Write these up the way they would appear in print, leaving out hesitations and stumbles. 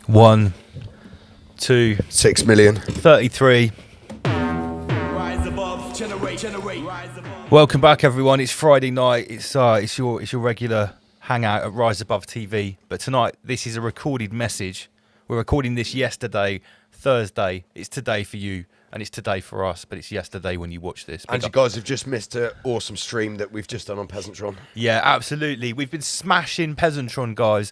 One, 2, 6 million. 33. Welcome back, everyone. It's Friday night. It's your regular hangout at Rise Above TV. But tonight, this is a recorded message. We're recording this yesterday, Thursday. It's today for you, and it's today for us. But it's yesterday when you watch this. And you guys have just missed an awesome stream that we've just done on Peasantron. Yeah, absolutely. We've been smashing Peasantron, guys.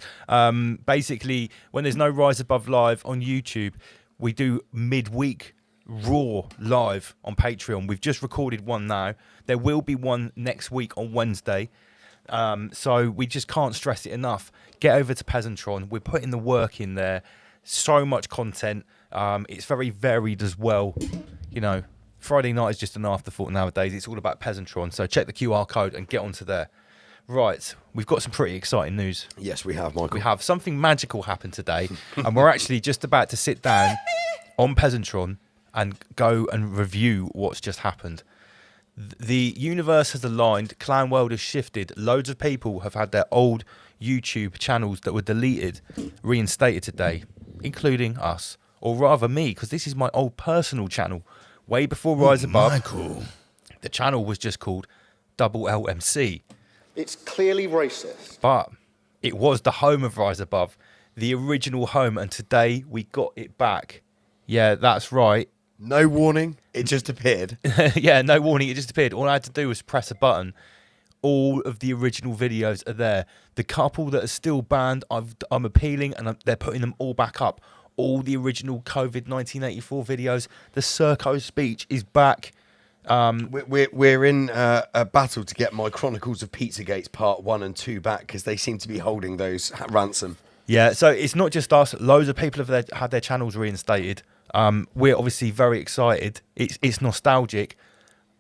Basically, when there's no Rise Above Live on YouTube, we do midweek Raw live on Patreon. We've just recorded one now. There will be one next week on Wednesday. So we just can't stress it enough. Get over to Peasantron. We're putting the work in there. So much content. It's very varied as well. You know, Friday night is just an afterthought nowadays. It's all about Peasantron. So check the QR code and get onto there. Right, we've got some pretty exciting news. Yes, we have, Michael. We have something magical happen today. And we're actually just about to sit down on Peasantron and go and review what's just happened. The universe has aligned. Clown World has shifted. Loads of people have had their old YouTube channels that were deleted reinstated today, including us, or rather me, because this is my old personal channel. Way before Rise Above, Michael. The channel was just called Double LMC. It's clearly racist. But it was the home of Rise Above, the original home, and today we got it back. Yeah, that's right. No warning, it just appeared. Yeah, no warning, it just appeared. All I had to do was press a button. All of the original videos are there. The couple that are still banned, I'm appealing, and they're putting them all back up. All the original COVID 1984 videos. The Serco speech is back. We're in a battle to get my Chronicles of Pizzagates Part 1 and 2 back because they seem to be holding those ransom. Yeah, so it's not just us. Loads of people have had their channels reinstated. We're obviously very excited. It's nostalgic.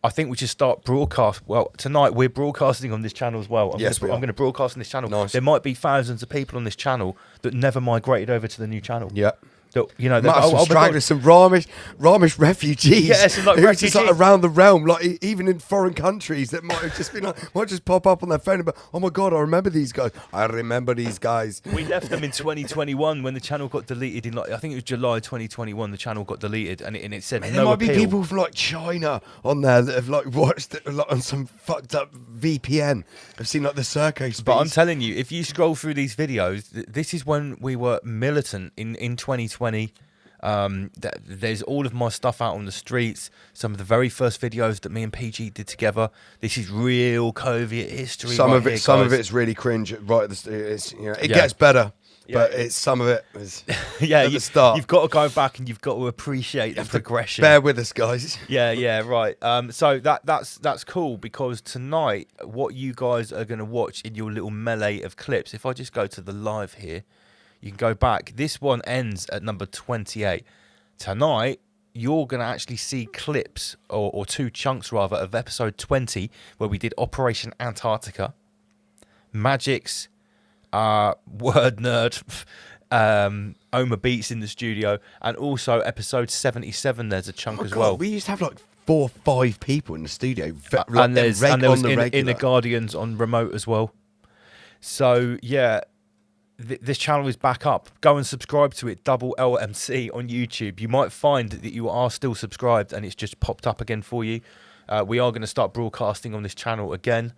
I think we should start broadcast. Well, tonight we're broadcasting on this channel as well. I'm going to broadcast on this channel. Nice. There might be thousands of people on this channel that never migrated over to the new channel. Yeah. That, you know, Might have some stragglers, some Ramish refugees. Yeah, some like who are refugees. just like around the realm, like even in foreign countries that might have just been like, might just pop up on their phone and be, oh my god, I remember these guys. I remember these guys. We left them in 2021 when the channel got deleted. In I think it was July 2021. The channel got deleted, and it said Man, no there might appeal. be people from like China on there that have like watched it like, on some fucked up VPN. I've seen like the Circo speech. But I'm telling you, if you scroll through these videos, this is when we were militant in 2020. There's all of my stuff out on the streets. Some of the very first videos that me and PG did together. This is real COVID history. some right of it, here, some of guys. it's really cringe. Right, at it's, you know, it Yeah. gets better, Yeah. but it's some of it is Yeah, at the start. you've got to go back and you've got to appreciate the progression. Bear with us, guys. Yeah, right. So that's cool because tonight, what you guys are going to watch in your little melee of clips. If I just go to the live here, you can go back. This one ends at number 28. Tonight, you're going to actually see clips or two chunks rather of episode 20 where we did Operation Antarctica, Magic's Word Nerd, Oma Beats in the studio, and also episode 77. There's a chunk as well. We used to have like 4 or 5 people in the studio, And there was on the in the Guardians on remote as well. So yeah, this channel is back up. Go and subscribe to it, Double LMC on YouTube. You might find that you are still subscribed and it's just popped up again for you. We are going to start broadcasting on this channel again.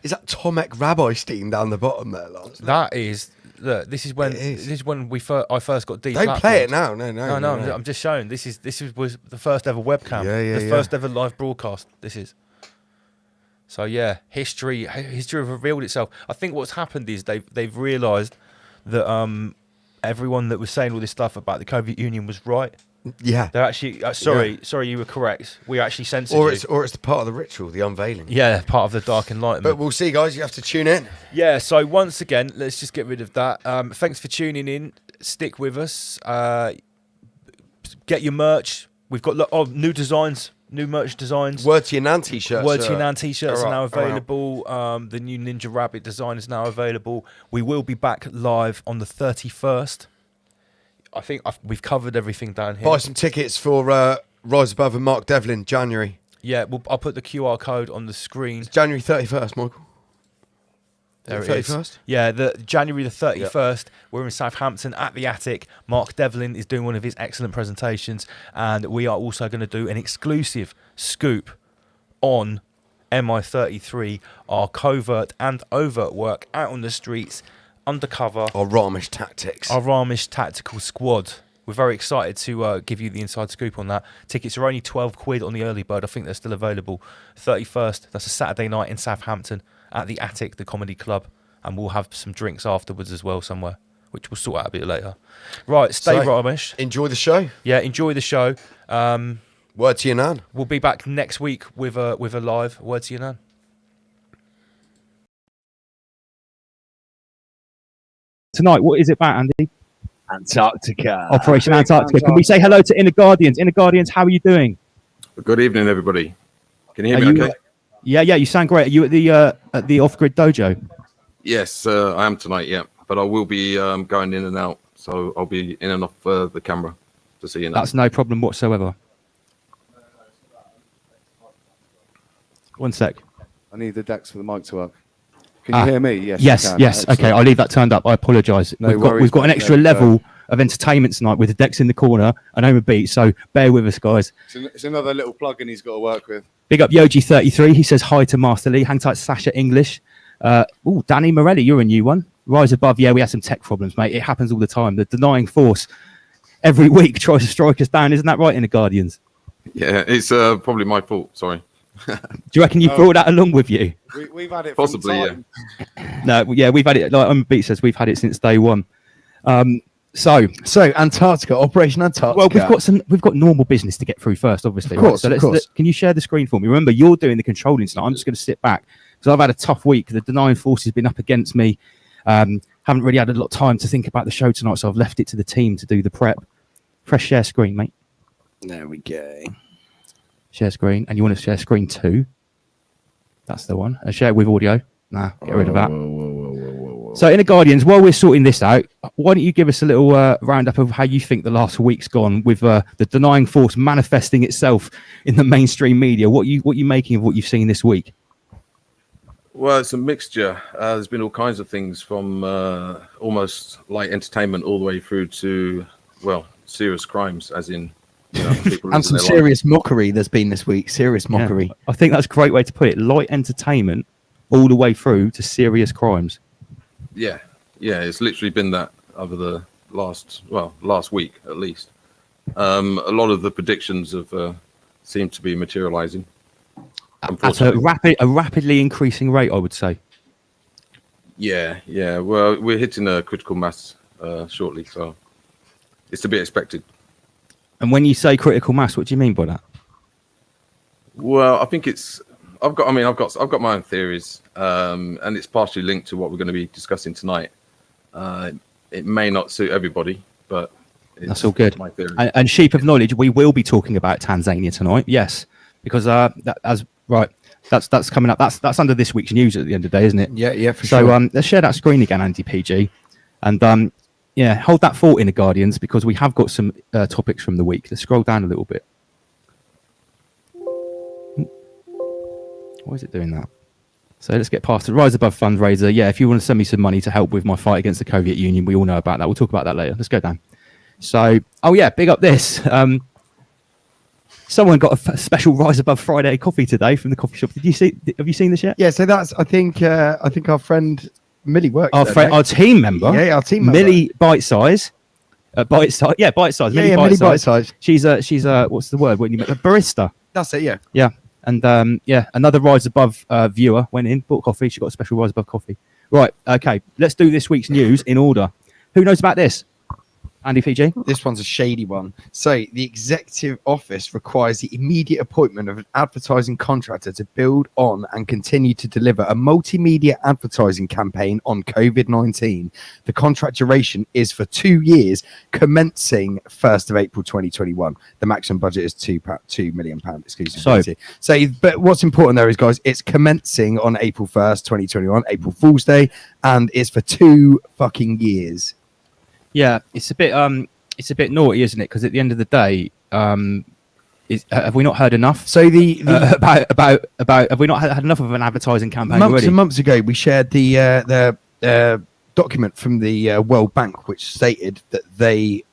Is that Tomek Rabbi Steam down the bottom there, Lance? That is, look, this is when It is. this is when I first got Don't play it now. No. I'm just showing. This was the first ever webcam. Yeah, the first ever live broadcast. This is. So yeah, history has revealed itself. I think what's happened is they've realised that everyone that was saying all this stuff about the Soviet Union was right. Yeah. They're actually sorry, you were correct. We actually censored Or you. it's the part of the ritual, the unveiling. Yeah, part of the Dark Enlightenment. But we'll see, guys. You have to tune in. Yeah, so once again, let's just get rid of that. Thanks for tuning in. Stick with us. Get your merch. We've got new designs, new merch designs. Word to your Nan t-shirts. Word to your Nan t-shirts are now are out. available. The new Ninja Rabbit design is now available. We will be back live on the 31st. I think we've covered everything down here. Buy some tickets for Rise Above and Mark Devlin, January. Yeah, I'll put the QR code on the screen. It's January 31st, Michael. There it 31st? is. Yeah, the January the 31st. We're in Southampton at the Attic. Mark Devlin is doing one of his excellent presentations, and we are also going to do an exclusive scoop on MI33, our covert and overt work out on the streets, undercover. Our Ramish tactics. Our Ramish Tactical Squad. We're very excited to give you the inside scoop on that. Tickets are only £12 on the early bird. I think they're still available. 31st, that's a Saturday night in Southampton at the Attic, the comedy club. And we'll have some drinks afterwards as well somewhere, which we'll sort out a bit later. Right, stay Ramish. Enjoy the show. Yeah, enjoy the show. Word to your Nan. We'll be back next week with a live Word to Your Nan. Tonight, what is it about, Andy? Antarctica. Operation Antarctica. Can we say hello to Inner Guardians? Inner Guardians, how are you doing? Good evening, everybody. Can you hear Are me you, okay? Yeah, you sound great. Are you at the Off-Grid Dojo? Yes, I am tonight, yeah. But I will be going in and out, so I'll be in and off the camera to see you now. That's no problem whatsoever. One sec. I need the decks for the mic to work. Can you hear me? Yes. Yes, you can. yes. Excellent. Okay, I'll leave that turned up. I apologise. No We've worries, got an mate. extra No, level of entertainment tonight with the decks in the corner and Oma Beat, so bear with us, guys. It's another little plug-in he's got to work with. Big up Yoji33. He says hi to Master Lee. Hang tight, Sasha English. Danny Morelli, you're a new one. Rise Above. Yeah, we had some tech problems, mate. It happens all the time. The denying force every week tries to strike us down. Isn't that right, in the Guardians? Yeah, it's probably my fault. Sorry. Do you reckon you brought that along with you? We've had it Possibly, from time. No, yeah, we've had it. Like Oma Beat says, we've had it since day one. So Antarctica, Operation Antarctica. well, we've got normal business to get through first, obviously. Of course, right? So of course. can you share the screen for me? Remember, you're doing the controlling tonight. I'm just going to sit back because I've had a tough week. The denying force has been up against me. Haven't really had a lot of time to think about the show tonight, so I've left it to the team to do the prep. Press share screen, mate. There we go. Share screen, and you want to share screen 2. That's the one. Share with audio. Nah, get rid of that. So, Inner Guardians, while we're sorting this out, why don't you give us a little roundup of how you think the last week's gone with the denying force manifesting itself in the mainstream media? What you making of what you've seen this week? Well, it's a mixture. There's been all kinds of things from almost light entertainment all the way through to, well, serious crimes, as in, people And some losing their lives. serious mockery there's been this week. Serious mockery. Yeah, I think that's a great way to put it. Light entertainment all the way through to serious crimes. Yeah, it's literally been that over the last week at least. A lot of the predictions have seemed to be materializing. At a rapidly increasing rate, I would say. Yeah. Well, we're hitting a critical mass shortly, so it's to be expected. And when you say critical mass, what do you mean by that? Well, I think I've got my own theories, and it's partially linked to what we're going to be discussing tonight. It may not suit everybody, but that's all good. My theory. And sheep of knowledge, we will be talking about Tanzania tonight. Yes, because that's coming up. That's under this week's news at the end of the day, isn't it? Yeah, for so, sure. Let's share that screen again, Andy PG, and hold that thought, Inner Guardians, because we have got some topics from the week. Let's scroll down a little bit. Why is it doing that? So let's get past the Rise Above fundraiser. Yeah, if you want to send me some money to help with my fight against the Soviet Union, we all know about that. We'll talk about that later. Let's go down. So, big up this. Someone got a special Rise Above Friday coffee today from the coffee shop. Have you seen this yet? Yeah, so that's I think our friend Millie works. Our team member. Yeah, our team member. Millie Bite Size. Bite Size. Yeah, Bite Size. Millie Bite Size. She's a what's the word when you make a barista? That's it. Yeah. Yeah. And another Rise Above viewer went in, bought coffee. She got a special Rise Above coffee. Right, okay. Let's do this week's news in order. Who knows about this? Andy PG? This one's a shady one. So the executive office requires the immediate appointment of an advertising contractor to build on and continue to deliver a multimedia advertising campaign on COVID-19. The contract duration is for 2 years, commencing 1st of April 2021. The maximum budget is £2 million exclusivity. So, but what's important there is, guys, it's commencing on April 1st, 2021, April Fool's Day, and it's for 2 fucking years. Yeah, it's a bit naughty, isn't it? Because at the end of the day, have we not heard enough? So about have we not had enough of an advertising campaign months already? and months ago, we shared the document from the World Bank, which stated that they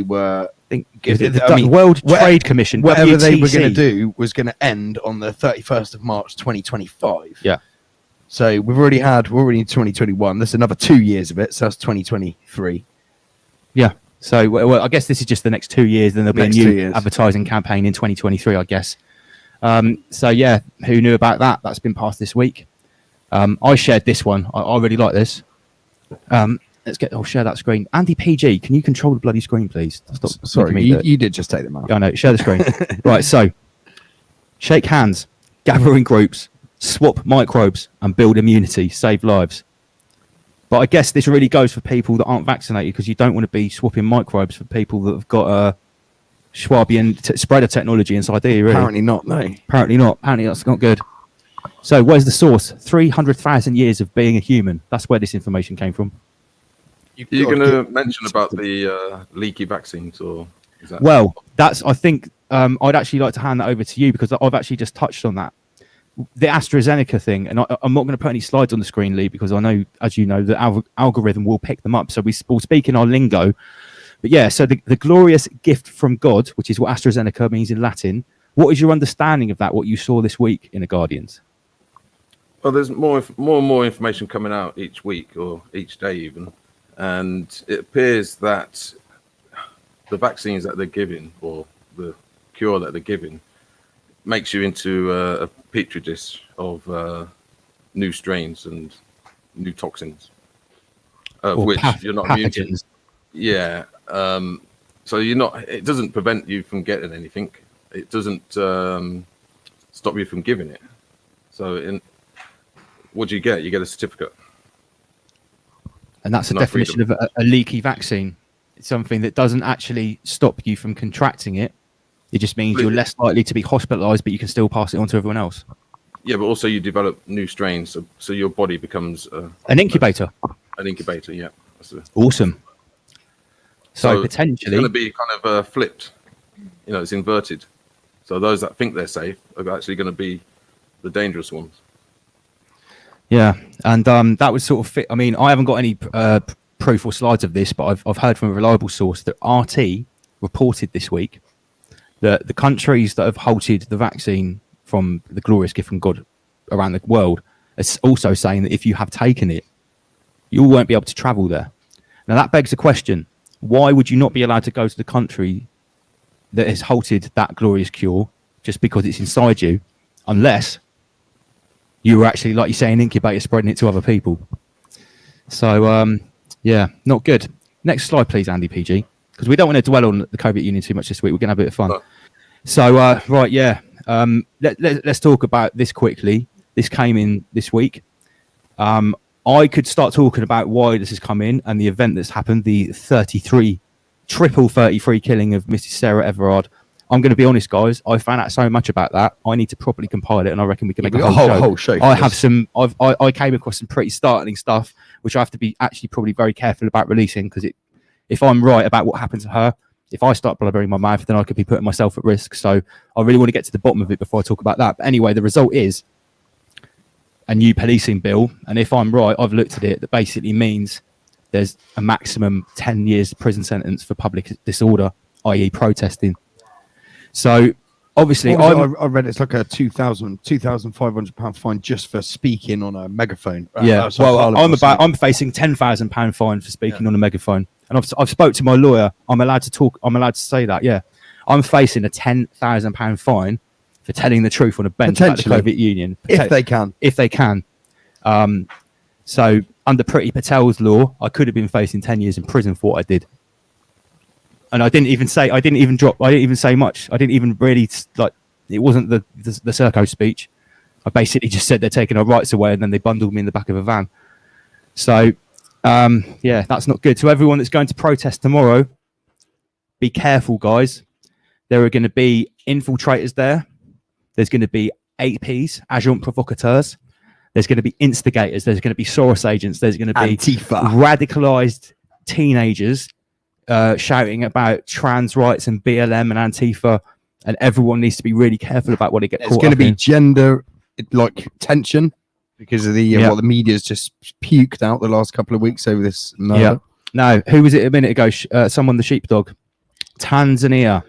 were. The World Trade Commission, whatever they were WTC. going to do was going to end on the 31st of March 2025. Yeah. So we're already in 2021. There's another 2 years of it, so that's 2023. Yeah. So, well, I guess this is just the next 2 years. Then there'll be Next a 2 new years. advertising campaign in 2023, I guess. So, yeah, who knew about that? That's been passed this week. I shared this one. I really like this. I'll share that screen. Andy PG, can you control the bloody screen, please? Stop. Sorry, making me do it. you did just take them out. I know. Share the screen. Right. So, shake hands, gather in groups, swap microbes, and build immunity. Save lives. But I guess this really goes for people that aren't vaccinated, because you don't want to be swapping microbes for people that have got a Schwabian spreader technology inside, do you, really? Apparently not, no. Apparently not. Apparently that's not good. So where's the source? 300,000 years of being a human. That's where this information came from. You're going to mention about the leaky vaccines, or is that? Well, I think I'd actually like to hand that over to you, because I've actually just touched on that. The AstraZeneca thing, and I'm not going to put any slides on the screen, Lee, because I know, as you know, the algorithm will pick them up. So we'll speak in our lingo. But yeah, so the glorious gift from God, which is what AstraZeneca means in Latin. What is your understanding of that, what you saw this week in the Guardians? Well, there's more and more information coming out each week, or each day even. And it appears that the vaccines that they're giving, or the cure that they're giving, makes you into a petri dish of new strains and new toxins, of which you're not immune to. Yeah. So you're not. It doesn't prevent you from getting anything. It doesn't stop you from giving it. So what do you get? You get a certificate. And that's the Not definition freedom. of a leaky vaccine. It's something that doesn't actually stop you from contracting it. It just means you're less likely to be hospitalized, but you can still pass it on to everyone else. Yeah, but also you develop new strains, so your body becomes An incubator. an incubator. Yeah. Awesome. So it's potentially, going to be kind of flipped. You know, it's inverted. So those that think they're safe are actually going to be the dangerous ones. yeah. And that would sort of fit. I mean, I haven't got any proof or slides of this, but I've heard from a reliable source that RT reported this week that the countries that have halted the vaccine from the glorious gift from God around the world are also saying that if you have taken it, you won't be able to travel there. Now that begs the question: why would you not be allowed to go to the country that has halted that glorious cure just because it's inside you, unless you were actually, like you say, an incubator spreading it to other people? So, yeah, not good. Next slide, please, Andy PG, because we don't want to dwell on the COVID Union too much this week. We're going to have a bit of fun. No. So, right, yeah, let's talk about this quickly. This came in this week. I could start talking about why this has come in and the event that's happened, the triple 33 killing of Mrs. Sarah Everard. I'm going to be honest, guys. I found out so much about that. I need to properly compile it, and I reckon we can make a whole show. I have some. I came across some pretty startling stuff, which I have to be actually probably very careful about releasing, because if I'm right about what happened to her, if I start blubbering my mouth, then I could be putting myself at risk. So I really want to get to the bottom of it before I talk about that. But anyway, the result is a new policing bill, and if I'm right, I've looked at it, that basically means there's a maximum 10 years prison sentence for public disorder, i.e. protesting. So obviously I read it's like a £2,500 fine just for speaking on a megaphone. Yeah, outside well, Parliament. I'm facing £10,000 fine for speaking on a megaphone, and I've spoke to my lawyer. I'm allowed to talk. I'm allowed to say that. Yeah, I'm facing a £10,000 fine for telling the truth on a bench about the COVID Union, if they can. So under Priti Patel's law, I could have been facing 10 years in prison for what I did. And I didn't even say much. I didn't even really, like, it wasn't the Serco speech. I basically just said they're taking our rights away, and then they bundled me in the back of a van. So, yeah, that's not good. So everyone that's going to protest tomorrow, be careful, guys. There are going to be infiltrators there. There's going to be APs, agent provocateurs. There's going to be instigators. There's going to be Soros agents. There's going to be Antifa. Radicalized teenagers shouting about trans rights and BLM and Antifa, and everyone needs to be really careful about what they get caught up in. There's going to be gender tension because of the what the media's just puked out the last couple of weeks over this murder. Yeah. No, who was it a minute ago? Someone, the sheepdog. Tanzania.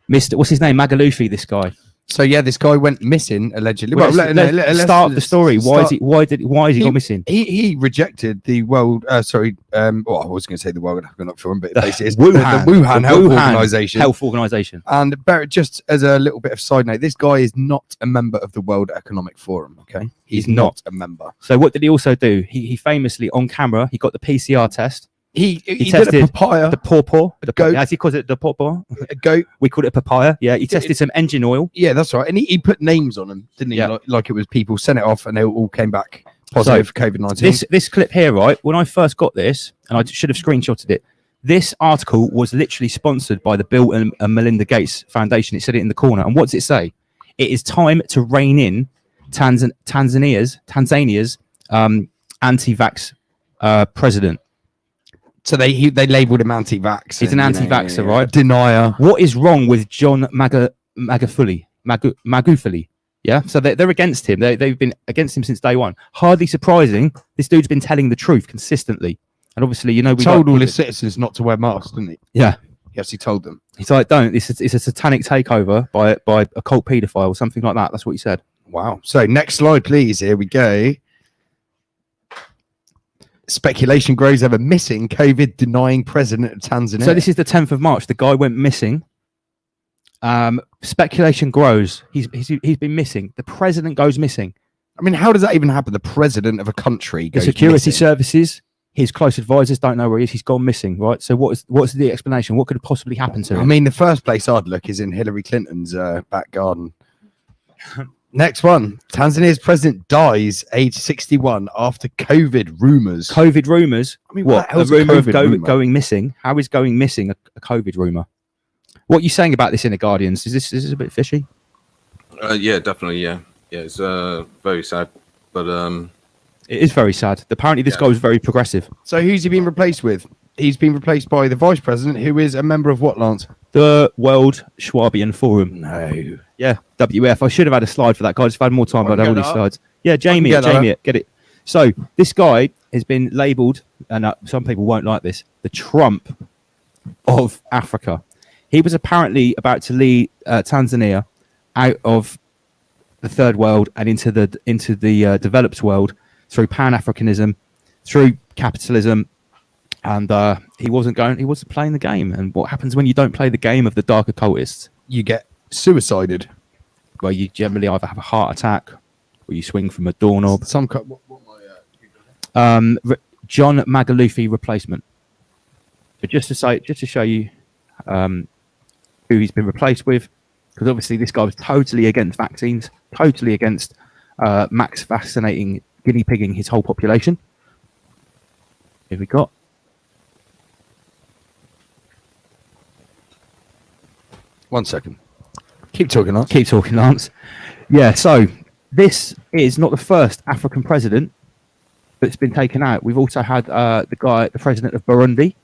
Mr. What's his name? Magalufi, this guy. So yeah, this guy went missing allegedly. Let's start the story. Why is he gone missing? He rejected the world. I was going to say the World Economic Forum, but basically it's Wuhan, the Wuhan Health Organization. And just as a little bit of side note, this guy is not a member of the World Economic Forum. Okay, he's not a member. So what did he also do? He famously on camera he got the PCR test. He tested did a papaya, the pawpaw, the goat. As he calls it, the pawpaw. A goat. We call it a papaya. Yeah, he tested some engine oil. Yeah, that's right. And he put names on them, didn't he? Yeah. Like it was people sent it off, and they all came back positive for COVID-19. This clip here, right? When I first got this, and I should have screenshotted it. This article was literally sponsored by the Bill and Melinda Gates Foundation. It said it in the corner. And what does it say? It is time to rein in Tanzania's anti-vax president. So they labelled him anti-vax. He's an anti-vaxxer, right? Denier. What is wrong with John Magufuli? Yeah, so they're against him. They've been against him since day one. Hardly surprising. This dude's been telling the truth consistently, and obviously, we told all his citizens not to wear masks, didn't he? Yeah, he actually told them. He's like, don't. It's a satanic takeover by a cult paedophile or something like that. That's what he said. Wow. So next slide, please. Here we go. Speculation grows over missing COVID denying president of Tanzania. So this is the 10th of March. The guy went missing. Speculation grows. He's been missing. The president goes missing. I mean, how does that even happen? The president of a country goes The security missing. services His close advisors don't know where he is. He's gone missing, right? So what's the explanation? What could possibly happen to him? I mean, the first place I'd look is in Hillary Clinton's back garden. Next one. Tanzania's president dies age 61 after COVID rumors. COVID rumors. I mean, what? what the hell's A a rumor of COVID rumour? going missing? How is going missing a COVID rumor? What are you saying about this in the Guardians? Is this a bit fishy? Yeah, definitely. Yeah, it's very sad, but It is very sad. Apparently, this guy was very progressive. So who's he been replaced with? He's been replaced by the vice president, who is a member of what, Lance? The World Schwabian Forum. No. Yeah, WF. I should have had a slide for that guy. If I had more time, I I'd can have all get these that slides. Yeah, Jamie, get that Jamie, get it. So this guy has been labelled, and some people won't like this, the Trump of Africa. He was apparently about to lead Tanzania out of the third world and into the developed world through Pan-Africanism, through capitalism, and he wasn't playing the game. And what happens when you don't play the game of the dark occultists? You get suicided. Well, you generally either have a heart attack or you swing from a doorknob. Some John Magalufy replacement. But just to show you who he's been replaced with, because obviously this guy was totally against vaccines, totally against max vaccinating, guinea pigging his whole population. Here we got. One second. Keep talking, Lance. Keep talking, Lance. Yeah, so this is not the first African president that's been taken out. We've also had the president of Burundi,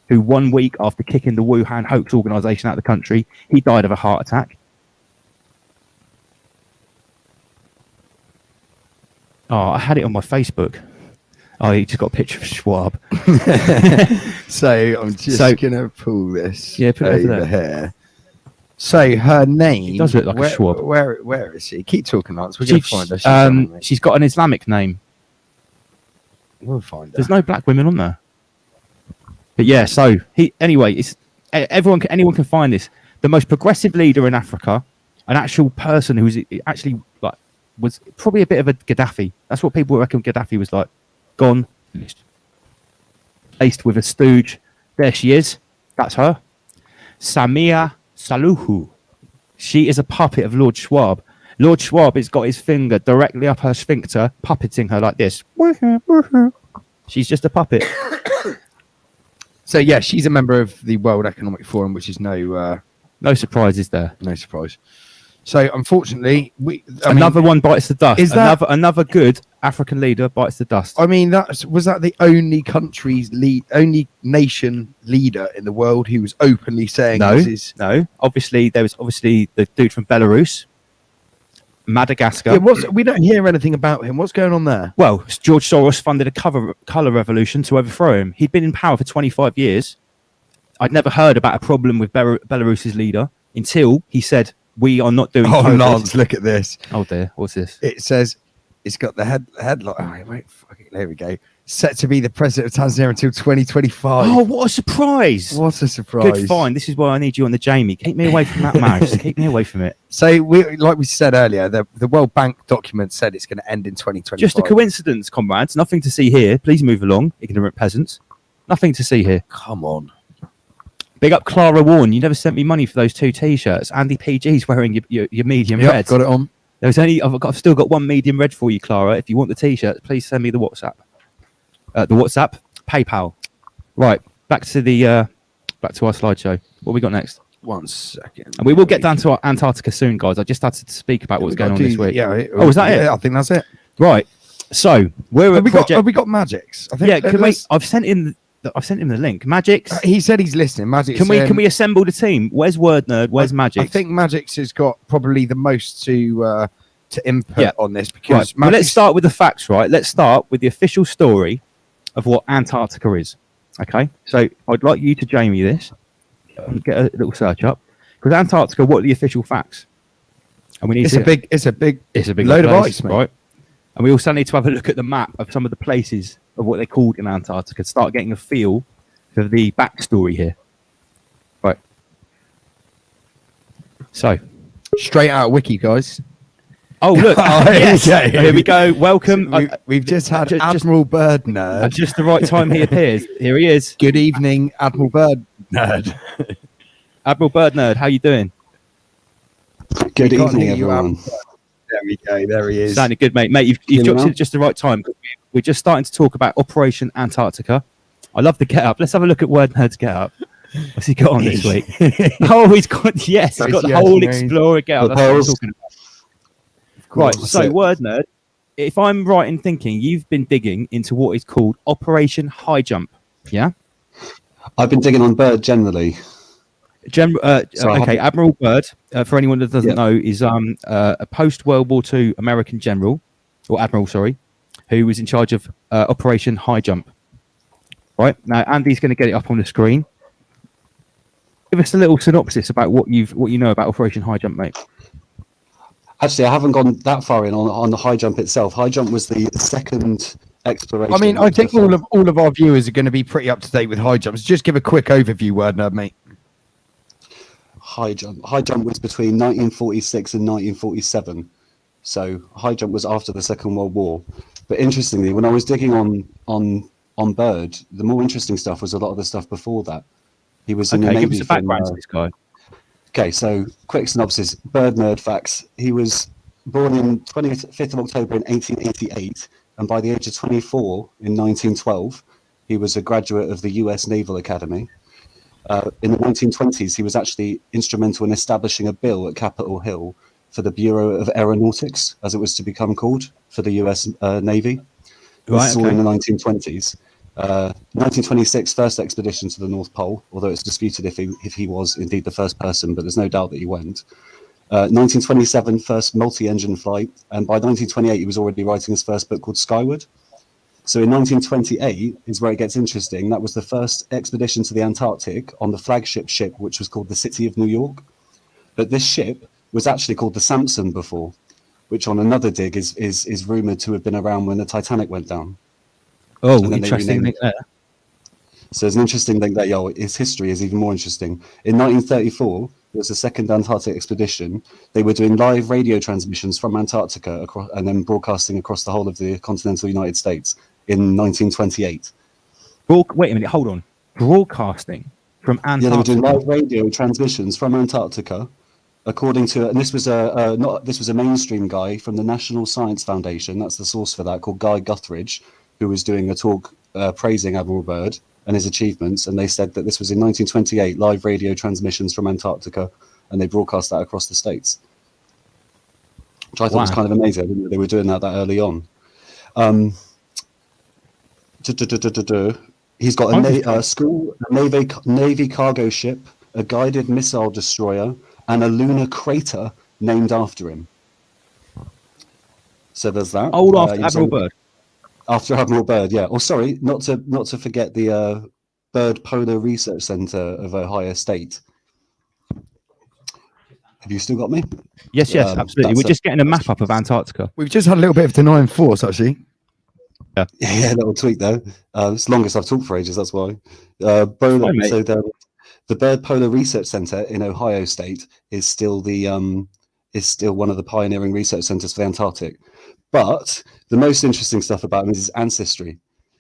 who 1 week after kicking the Wuhan hoax organization out of the country, he died of a heart attack. Oh, I had it on my Facebook. Oh, you just got a picture of Schwab. So I'm just gonna pull this Yeah, put it over over there. here. So her name It does look like a Schwab. Where is she? Keep talking, Lance. We're gonna find her. She's got an Islamic name. We'll find her. There's no black women on there. But yeah, so it's anyone can find this. The most progressive leader in Africa, an actual person who's actually was probably a bit of a Gaddafi. That's what people reckon Gaddafi was like. Gone, laced with a stooge. There she is. That's her. Samia Suluhu. She is a puppet of Lord Schwab. Lord Schwab has got his finger directly up her sphincter, puppeting her like this. She's just a puppet. So yeah, she's a member of the World Economic Forum, which is no surprises there. no surprise. So unfortunately, Another one bites the dust. Is that- another good African leader bites the dust? I mean, was that the only only nation leader in the world who was openly saying No, this is? no. Obviously, there was the dude from Belarus, Madagascar. Yeah, we don't hear anything about him. What's going on there? Well, George Soros funded a colour revolution to overthrow him. He'd been in power for 25 years. I'd never heard about a problem with Belarus's leader until he said, "We are not doing." Oh, COVID." Lance, look at this. Oh dear, what's this? It says it's got the headline. Oh, wait, fucking, there we go. Set to be the president of Tanzania until 2025. Oh, what a surprise! What a surprise! Good find. This is why I need you on the Jamie. Keep me away from that mouse. Keep me away from it. So, like we said earlier, the World Bank document said it's going to end in 2025. Just a coincidence, comrades. Nothing to see here. Please move along, ignorant peasants. Nothing to see here. Come on. Big up Clara Warren. You never sent me money for those 2 T-shirts. Andy PG's wearing your medium Yep, red. got it on. There's only I've still got one medium red for you, Clara. If you want the T-shirt, please send me the WhatsApp. PayPal. Right, back to our slideshow. What we got next? 1 second. And we will get down to our Antarctica soon, guys. I just had to speak about what's going on this week. Yeah. Oh, is that it? Yeah, I think that's it. Right. So we're Have at project. we got Magics? I think. Yeah. Can we? I've sent him the link. Magix. He said he's listening. Magix. Can we assemble the team? Where's Word Nerd? Where's Magix? I think Magix has got probably the most to input on this because Right. Well, let's start with the facts, right? Let's start with the official story of what Antarctica is. Okay, so I'd like you to Jamie this and get a little search up because Antarctica. What are the official facts? And we need it's a big place, load of ice, mate. right? And we also need to have a look at the map of some of the places of what they're called in Antarctica. Start getting a feel for the backstory here. Right. So, Straight out of Wiki, guys. Oh, look. Yes. Okay. Here we go. Welcome. We've just had just- Admiral Bird At Nerd. just the right time he appears. Here he is. Good evening, Admiral Bird Nerd. Admiral Bird Nerd, how you doing? Good We can't evening, hear you, everyone. There we go. There he is. Sounding good, mate. Mate, you've Hear me dropped in now? at just the right time. We're just starting to talk about Operation Antarctica. I love the get up. Let's have a look at Word Nerd's get up. What's he got on this week? Oh, he's got, yes, he's got the Yes, whole mate. Explorer get up. The That's what I'm pearls. talking about. Right, That's so it. Word Nerd, if I'm right in thinking, you've been digging into what is called Operation High Jump. Yeah? I've been digging on Bird generally. So I Okay, haven't- Admiral Byrd, for anyone that doesn't Yeah. know, is a post-World War II American general, or admiral, sorry, who was in charge of Operation High Jump. Right, now Andy's going to get it up on the screen. Give us a little synopsis about what you know about Operation High Jump, mate. Actually, I haven't gone that far in on the high jump itself. High jump was the second exploration. I mean, I think The first- all of our viewers are going to be pretty up to date with high jumps. Just give a quick overview, Word Nerd, mate. High jump. High jump was between 1946 and 1947. So high jump was after the Second World War. But interestingly, when I was digging on Bird, the more interesting stuff was a lot of the stuff before that. He was in the Okay, give Navy us a background from, to this guy. Okay, so quick synopsis. Bird nerd facts. He was born in 25th of October in 1888, and by the age of 24 in 1912, he was a graduate of the US Naval Academy. In the 1920s, he was actually instrumental in establishing a bill at Capitol Hill for the Bureau of Aeronautics, as it was to become called, for the US Navy. Right, This is all okay. in the 1920s. 1926 first expedition to the North Pole, although it's disputed if he was indeed the first person, but there's no doubt that he went. 1927 first multi-engine flight, and by 1928 he was already writing his first book called Skyward. So in 1928 is where it gets interesting. That was the first expedition to the Antarctic on the flagship ship, which was called the City of New York. But this ship was actually called the Samson before, which on another dig is rumored to have been around when the Titanic went down. Oh, And then they interesting. renamed Link it. there. So there's an interesting thing that, his history is even more interesting. In 1934, there was the second Antarctic expedition. They were doing live radio transmissions from Antarctica across, and then broadcasting across the whole of the continental United States in 1928. Wait a minute, hold on. Broadcasting from Yeah, they were doing Antarctica. live radio transmissions from Antarctica, according to, and this was a mainstream guy from the National Science Foundation. That's the source for that, called Guy Guthridge, who was doing a talk praising Admiral Byrd and his achievements. And they said that this was in 1928, live radio transmissions from Antarctica, and they broadcast that across the states, which I thought was Wow. kind of amazing. I didn't know they were doing that early on. He's got a Navy cargo ship, a guided missile destroyer, and a lunar crater named after him. So there's that. Old after he was Admiral on- Byrd. After Admiral Byrd, yeah. Or sorry, not to forget the Byrd Polar Research Center of Ohio State. Have you still got me? Yes, absolutely. that's We're just getting a map up of Antarctica. We've just had a little bit of denying force, actually. Yeah, little tweak though. It's the longest I've talked for ages. That's why. fine, mate. So the Byrd Polar Research Center in Ohio State is still one of the pioneering research centers for the Antarctic. But the most interesting stuff about him is his ancestry.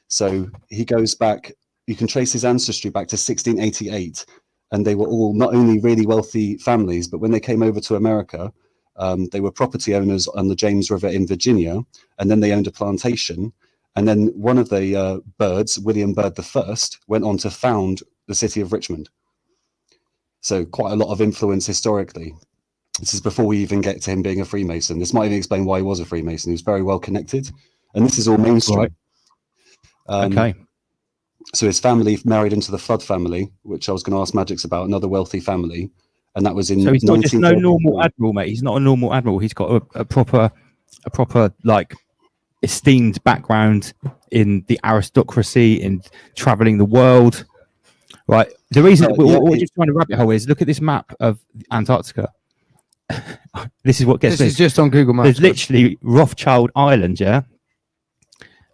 So he goes back. You can trace his ancestry back to 1688, and they were all not only really wealthy families, but when they came over to America, they were property owners on the James River in Virginia, and then they owned a plantation. And then one of the Byrds, William Byrd I, went on to found the city of Richmond. So quite a lot of influence historically. This is before we even get to him being a Freemason. This might even explain why he was a Freemason. He was very well connected. And this is all mainstream. Right. Okay. So his family married into the Flood family, which I was going to ask Magix about, another wealthy family. And that was in So he's not just no 1944. normal admiral, mate. He's not a normal admiral. He's got a proper like esteemed background in the aristocracy, in traveling the world. Right. The reason what we're just trying to rabbit hole is look at this map of Antarctica. This is what gets This me. is just on Google Maps. There's literally Rothschild Island, yeah.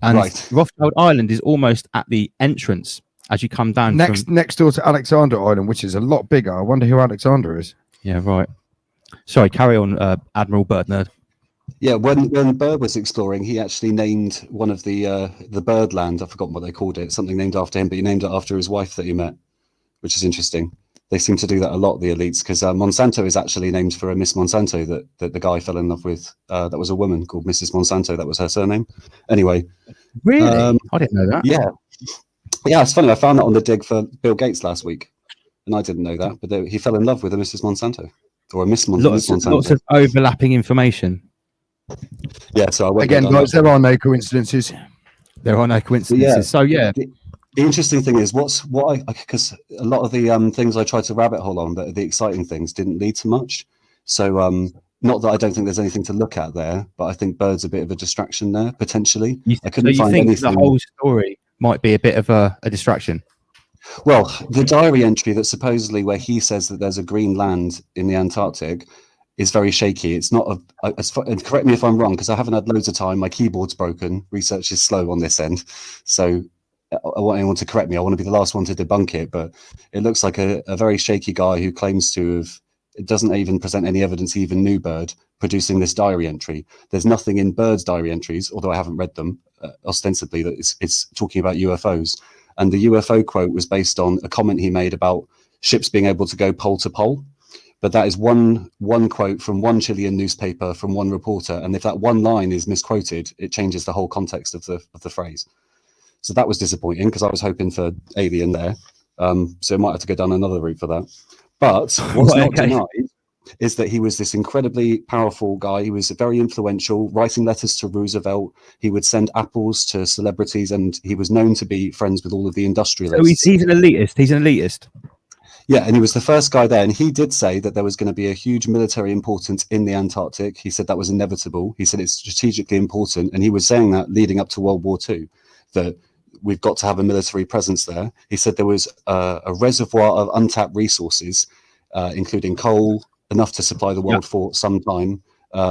And Right. Rothschild Island is almost at the entrance as you come down. next door to Alexander Island, which is a lot bigger. I wonder who Alexander is. Yeah, right. Sorry, carry on, Admiral Byrd Nerd. Yeah, when Byrd was exploring, he actually named one of the Birdland. I've forgotten what they called it. Something named after him, but he named it after his wife that he met, which is interesting. They seem to do that a lot, the elites, because Monsanto is actually named for a Miss Monsanto that the guy fell in love with. That was a woman called Mrs. Monsanto. That was her surname. Anyway. Really? I didn't know that. Yeah. Yeah, it's funny. I found that on the dig for Bill Gates last week, and I didn't know that. But he fell in love with a Mrs. Monsanto, or a Miss Monsanto. Lots of overlapping information. Yeah, so I went Again, guys, there are no coincidences. There are no coincidences. Yeah. So yeah. The interesting thing is because a lot of the things I tried to rabbit hole on, the exciting things, didn't lead to much. So not that I don't think there's anything to look at there, but I think Bird's a bit of a distraction there potentially. I couldn't find think anything. The whole story might be a bit of a distraction. Well, the diary entry that supposedly where he says that there's a green land in the Antarctic is very shaky. It's not and correct me if I'm wrong, because I haven't had loads of time. My keyboard's broken. Research is slow on this end. So I want anyone to correct me. I want to be the last one to debunk it, but it looks like a very shaky guy who claims to have, it doesn't even present any evidence he even knew Byrd, producing this diary entry. There's nothing in Bird's diary entries, although I haven't read them, ostensibly, that it's talking about UFOs. And the UFO quote was based on a comment he made about ships being able to go pole to pole. But that is one quote from one Chilean newspaper from one reporter, and if that one line is misquoted, it changes the whole context of the phrase. So that was disappointing because I was hoping for alien there. So it might have to go down another route for that. But what's not denied is that he was this incredibly powerful guy. He was very influential, writing letters to Roosevelt. He would send apples to celebrities, and he was known to be friends with all of the industrialists. So he's an elitist. He's an elitist. Yeah, and he was the first guy there, and he did say that there was going to be a huge military importance in the Antarctic. He said that was inevitable. He said it's strategically important, and he was saying that leading up to World War II, that we've got to have a military presence there. He said there was a reservoir of untapped resources, including coal, enough to supply the world for some time,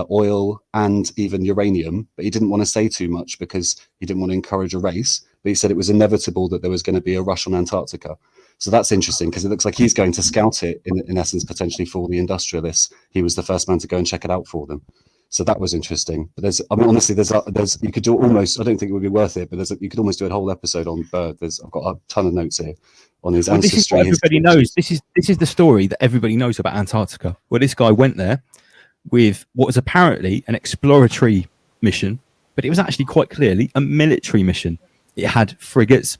oil, and even uranium. But he didn't want to say too much because he didn't want to encourage a race. But he said it was inevitable that there was going to be a rush on Antarctica. So that's interesting because it looks like he's going to scout it in essence, potentially for the industrialists. He was the first man to go and check it out for them. So that was interesting. But honestly, there's you could do almost, I don't think it would be worth it, but you could almost do a whole episode on Byrd. I've got a ton of notes here on his ancestry. This is what everybody knows. This is the story that everybody knows about Antarctica. Well, this guy went there with what was apparently an exploratory mission, but it was actually quite clearly a military mission. It had frigates,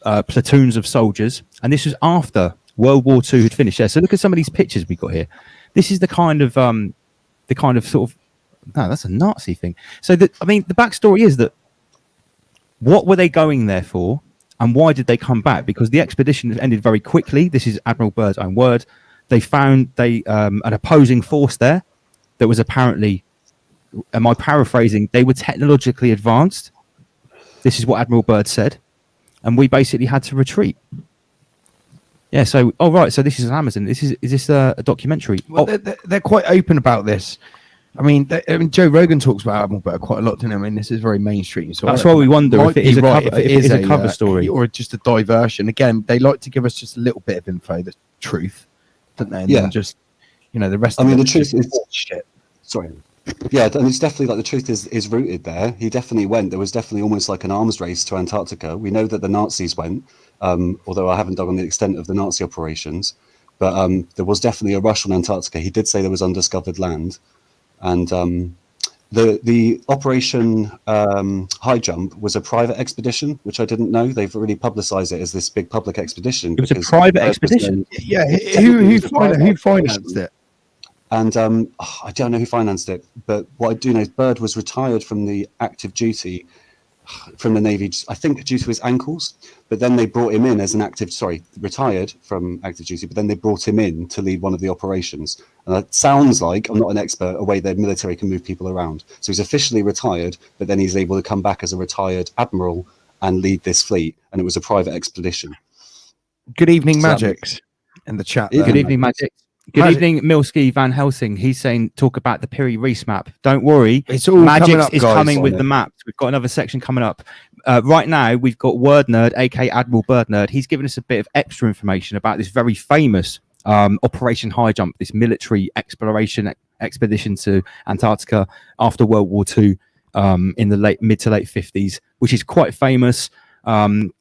platoons of soldiers, and this was after World War II had finished there. So look at some of these pictures we got here. This is the kind of sort of, no, that's a Nazi thing. So the backstory is that what were they going there for, and why did they come back? Because the expedition ended very quickly. This is Admiral Byrd's own word. They found an opposing force there that was apparently, am I paraphrasing? They were technologically advanced. This is what Admiral Byrd said. And we basically had to retreat. Yeah. So, so this is an Amazon. Is this a documentary? Well, they're quite open about this. I mean, Joe Rogan talks about Admiral Byrd quite a lot, doesn't he? I mean, this is very mainstream. So that's why we wonder if it is a cover story or just a diversion. Again, they like to give us just a little bit of info, the truth, don't they? And then just, the rest. The truth is shit. Sorry. Yeah, and it's definitely like the truth is rooted there. He definitely went. There was definitely almost like an arms race to Antarctica. We know that the Nazis went, although I haven't dug on the extent of the Nazi operations. But there was definitely a rush on Antarctica. He did say there was undiscovered land, and the Operation High Jump was a private expedition, which I didn't know. They've really publicised it as this big public expedition. It was a private expedition. Yeah, who financed it? And I don't know who financed it, but what I do know is Byrd was retired from the active duty from the Navy, I think due to his ankles, but then they brought him in as retired from active duty, but then they brought him in to lead one of the operations. And that sounds like, I'm not an expert, a way the military can move people around. So he's officially retired, but then he's able to come back as a retired admiral and lead this fleet. And it was a private expedition. Good evening, Magix, in the chat. Good evening, Magix. Good evening, Milski Van Helsing. He's saying, talk about the Piri Reis map. Don't worry. It's all Magix is coming with the maps. We've got another section coming up. Right now, we've got Word Nerd, aka Admiral Byrd Nerd. He's given us a bit of extra information about this very famous Operation High Jump, this military exploration expedition to Antarctica after World War II in the mid to late 50s, which is quite famous. And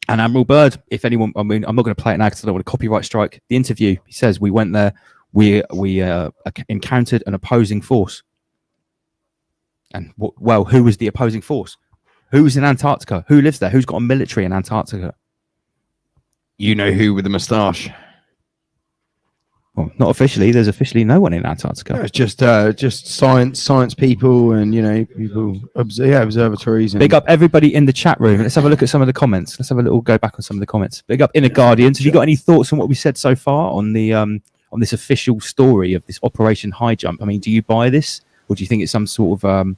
Admiral Byrd, if anyone, I mean, I'm not going to play it now because I don't want a copyright strike. The interview, he says, we went there, we encountered an opposing force. And well, who was the opposing force? Who's in Antarctica? Who lives there? Who's got a military in Antarctica? You know who with the moustache? Well, not officially. There's officially no one in Antarctica. No, it's just science people, and people observatories. And Big up everybody in the chat room. Let's have a look at some of the comments. Let's have a little go back on some of the comments. Big up Inner Guardians. Have you got any thoughts on what we said so far on the on this official story of this Operation High Jump? I mean, do you buy this, or do you think it's some sort of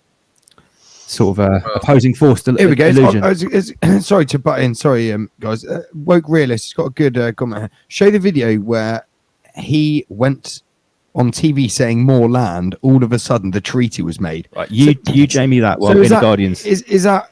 opposing force? Here we go. Illusion? Sorry to butt in. Sorry, guys. Woke Realist has got a good comment here. Show the video where he went on TV saying more land. All of a sudden, the treaty was made. Right, you Jamie, that one. Inner Guardians. Is that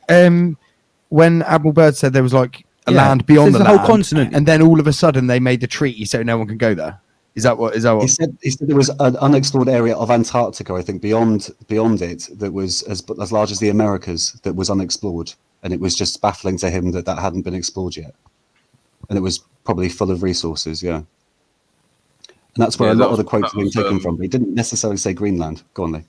when Admiral Byrd said there was like a land beyond the whole land, continent, and then all of a sudden they made the treaty so no one can go there? Is that what? He said there was an unexplored area of Antarctica, I think, beyond it, that was as large as the Americas, that was unexplored, and it was just baffling to him that hadn't been explored yet, and it was probably full of resources. Yeah, and that's where a lot of the quotes are being taken from. But he didn't necessarily say Greenland. Go on, Lee.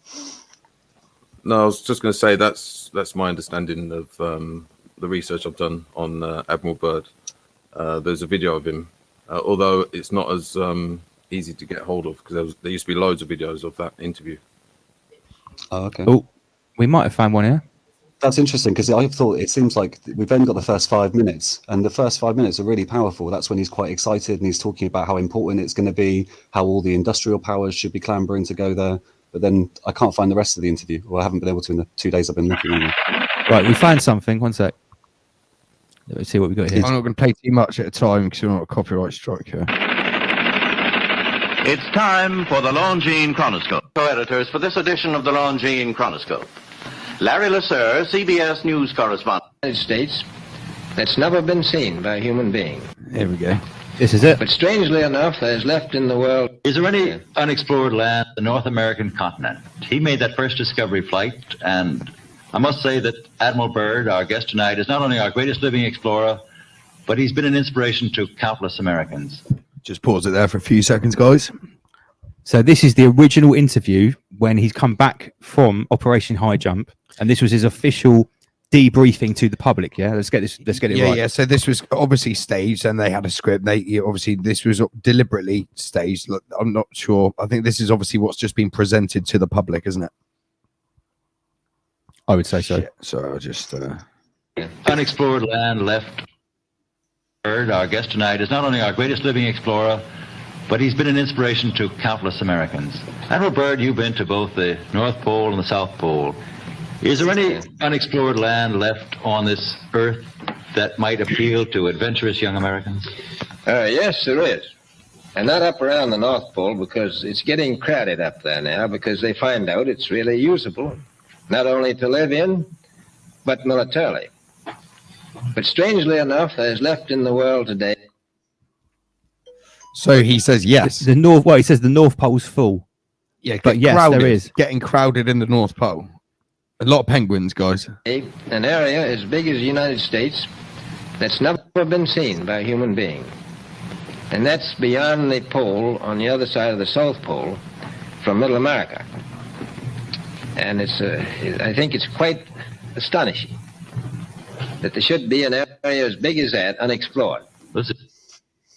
No, I was just going to say that's my understanding of the research I've done on Admiral Byrd. There's a video of him, although it's not as easy to get hold of because there used to be loads of videos of that interview. Oh, okay. Oh, we might have found one here. That's interesting because I thought it seems like we've only got the first 5 minutes, and the first 5 minutes are really powerful. That's when he's quite excited and he's talking about how important it's going to be, how all the industrial powers should be clambering to go there. But then I can't find the rest of the interview, or I haven't been able to in the 2 days I've been looking at it. Right, we found something. One sec. Let's see what we got here. I'm not going to play too much at a time because we're not a copyright strike here. It's time for the Longines Chronoscope. Co-editors for this edition of the Longines Chronoscope. Larry Lasser, CBS News correspondent. United States that's never been seen by a human being. Here we go. This is it. But strangely enough, there's left in the world... Is there any unexplored land on the North American continent? He made that first discovery flight, and I must say that Admiral Byrd, our guest tonight, is not only our greatest living explorer, but he's been an inspiration to countless Americans. Just pause it there for a few seconds, guys. So this is the original interview when he's come back from Operation High Jump, and this was his official debriefing to the public. Yeah, let's get it right. Yeah. So this was obviously staged, and they had a script. Obviously this was deliberately staged. Look, I'm not sure. I think this is obviously what's just been presented to the public, isn't it? I would say so. Yeah, so I'll just Unexplored land left. Byrd, our guest tonight, is not only our greatest living explorer, but he's been an inspiration to countless Americans. Admiral Byrd, you've been to both the North Pole and the South Pole. Is there any unexplored land left on this earth that might appeal to adventurous young Americans? Yes, there is. And not up around the North Pole, because it's getting crowded up there now, because they find out it's really usable, not only to live in, but militarily. But strangely enough, there's left in the world today. So he says yes. The North. Well, he says the North Pole's full. Yeah, but yes, crowded, there is getting crowded in the North Pole. A lot of penguins, guys. An area as big as the United States that's never been seen by a human being. And that's beyond the pole on the other side of the South Pole from Middle America. And I think it's quite astonishing that there should be an area as big as that unexplored. Listen.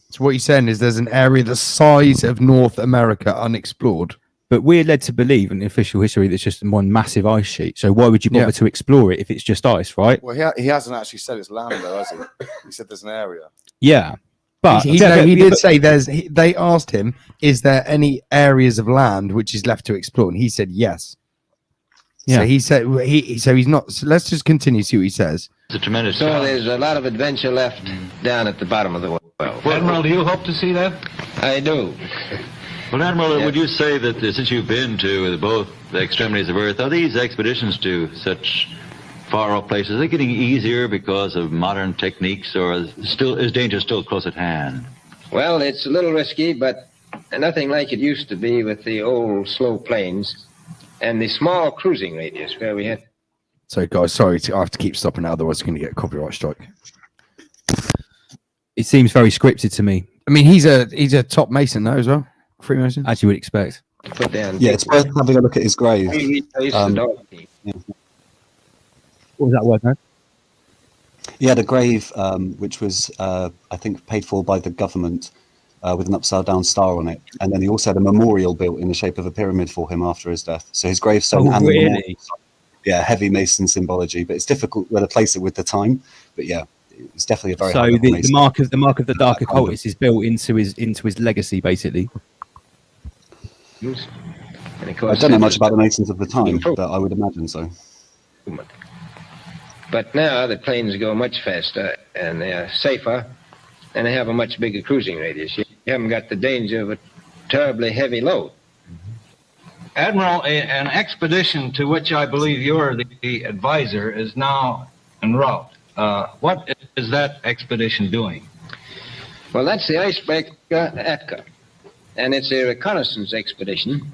So what you're saying is there's an area the size of North America unexplored. But we're led to believe in official history that's just one massive ice sheet. So why would you bother to explore it if it's just ice, right? Well, he hasn't actually said it's land, though, has he? He said there's an area. Yeah. But he did say they asked him, is there any areas of land which is left to explore? And he said yes. Yeah. So he said so he's not. So let's just continue to see what he says. It's a tremendous. So there's a lot of adventure left down at the bottom of the world. Well, Admiral, do you hope to see that? I do. Well, Admiral, would you say that since you've been to both the extremities of Earth, are these expeditions to such far-off places, are they getting easier because of modern techniques, or is danger still close at hand? Well, it's a little risky, but nothing like it used to be with the old slow planes and the small cruising radius where we had. So, guys, sorry, I have to keep stopping now, otherwise, I'm going to get a copyright strike. It seems very scripted to me, I mean, he's a top Mason though as well, Freemason. as you would expect. Put down Yeah, it's worth having a look at his grave. we replaced the dog team. What was that word, man? He had a grave, which was, I think, paid for by the government with an upside-down star on it. And then he also had a memorial built in the shape of a pyramid for him after his death. So his gravestone and the memorial, yeah, heavy Mason symbology. But it's difficult where to place it with the time. But yeah, it's definitely a very So high-level the Mason. mark of the dark occultist is built into his legacy, basically. And of I course, don't know much about the Masons of the time, but I would imagine so. But now the planes go much faster and they are safer and they have a much bigger cruising radius. You haven't got the danger of a terribly heavy load. Admiral, an expedition to which I believe you're the advisor is now en route. What is that expedition doing? Well, that's the icebreaker Atka, and it's a reconnaissance expedition.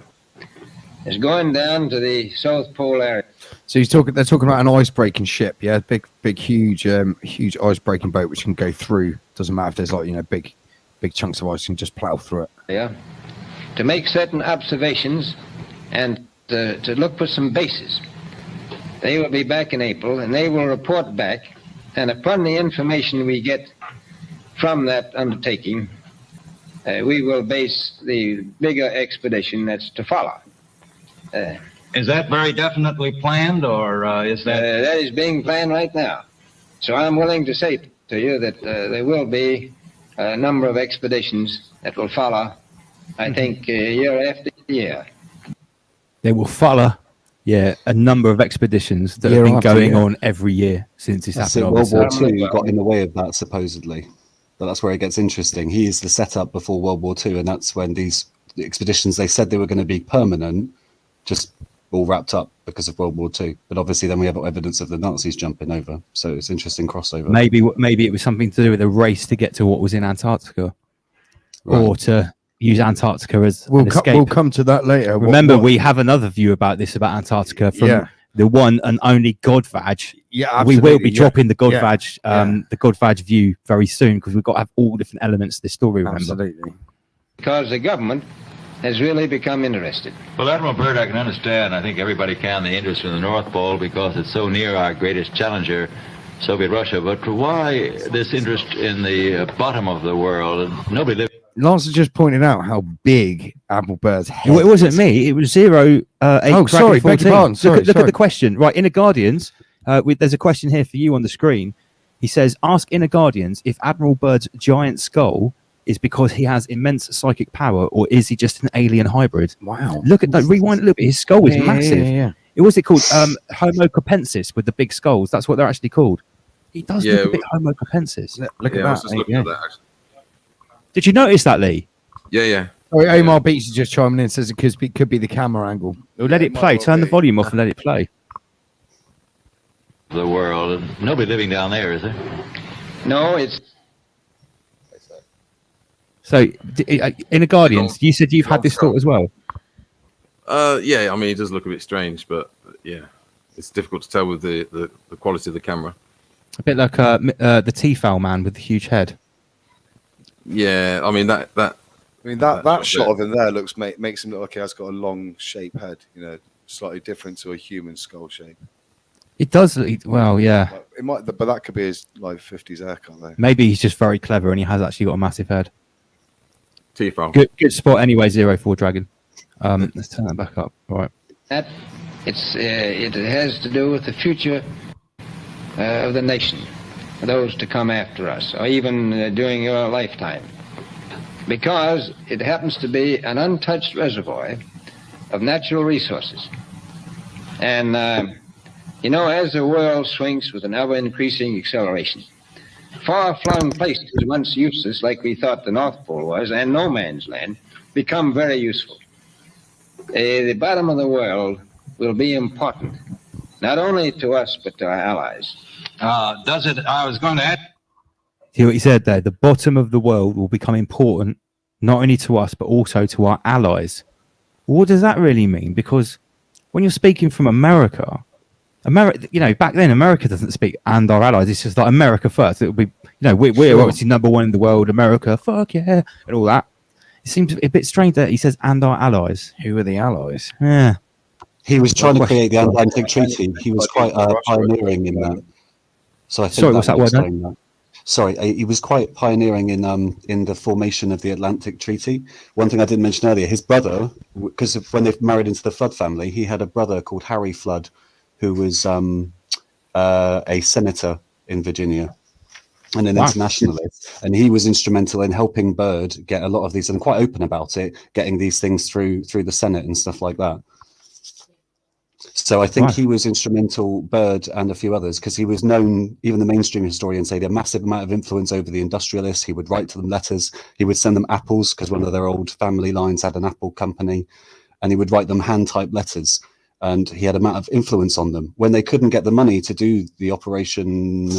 It's going down to the South Pole area. So they're talking about an ice-breaking ship, yeah, big, huge ice-breaking boat which can go through. Doesn't matter if there's like big chunks of ice, you can just plow through it. Yeah, to make certain observations and to look for some bases. They will be back in April, and they will report back. And upon the information we get from that undertaking, we will base the bigger expedition that's to follow. Is that very definitely planned, or is that... that is being planned right now. So I'm willing to say to you that there will be a number of expeditions that will follow, I think, year after year. They will follow, a number of expeditions that have been going on every year since this That's happened. it. World War II got in the way of that, supposedly. But that's where it gets interesting. He is the setup before World War II, and that's when these expeditions, they said they were going to be permanent, just all wrapped up because of World War II. But obviously then we have evidence of the Nazis jumping over. So it's interesting crossover. Maybe it was something to do with a race to get to what was in Antarctica, or to use Antarctica as an escape. We'll come to that later. Remember, we have another view about this, about Antarctica, from the one and only Godvag. Yeah, absolutely. We will be dropping the Godvag, the Godvag view very soon, because we've got to have all different elements of this story. Remember, absolutely. Because the government has really become interested. Well, Admiral Byrd, I can understand. I think everybody can, the interest in the North Pole, because it's so near our greatest challenger, Soviet Russia. But why this interest in the bottom of the world? Nobody lives. Lance has just pointed out how big Admiral Byrd's head it wasn't me. It was 08. Oh, sorry, beg your pardon. Look at the question. Right, Inner Guardians, there's a question here for you on the screen. He says, ask Inner Guardians if Admiral Byrd's giant skull is because he has immense psychic power, or is he just an alien hybrid? Wow. Look at that. Rewind a little bit. His skull is massive. What's it called? Homo capensis, with the big skulls. That's what they're actually called. He does look a bit Homo capensis. Look at I was just looking at that, actually. Did you notice that, Lee? Yeah. Oh, Omar Beach is just chiming in, says it could be the camera angle. Well, let it play. Turn the volume off and let it play. The world. Nobody living down there, is there? No, it's... So, Inner Guardians, you said you've had this thought as well? Yeah, I mean, it does look a bit strange, but yeah, it's difficult to tell with the quality of the camera. A bit like the T-Foul man with the huge head. Yeah, I mean that shot of him there makes him look like he has got a long shape head, slightly different to a human skull shape. It does. Well, yeah. It might, but that could be his 50s haircut though. Maybe he's just very clever and he has actually got a massive head. T-Foul. Good spot anyway. 04 Dragon. Let's turn that back up. All right. It has to do with the future of the nation, those to come after us, or even during your lifetime, because it happens to be an untouched reservoir of natural resources. And, as the world swings with an ever-increasing acceleration, far-flung places once useless, like we thought the North Pole was, and no man's land, become very useful. The bottom of the world will be important, not only to us, but to our allies. I was going to add. See what he said there? The bottom of the world will become important, not only to us but also to our allies. What does that really mean? Because when you're speaking from America, back then America doesn't speak and our allies. It's just like America first. It would be, we're obviously number one in the world. America, fuck yeah, and all that. It seems a bit strange that he says and our allies. Who are the allies? Yeah. He was trying to create the Atlantic Treaty. He was quite pioneering in that. So I think Sorry, what's that word? Sorry, he was quite pioneering in the formation of the Atlantic Treaty. One thing I didn't mention earlier, his brother, because when they married into the Flood family, he had a brother called Harry Flood, who was a senator in Virginia and an internationalist. And he was instrumental in helping Byrd get a lot of these, and quite open about it, getting these things through the Senate and stuff like that. So I think he was instrumental, Byrd and a few others, because he was known, even the mainstream historians say, he had a massive amount of influence over the industrialists. He would write to them letters. He would send them apples, because one of their old family lines had an apple company, and he would write them hand-typed letters. And he had a amount of influence on them. When they couldn't get the money to do the Operation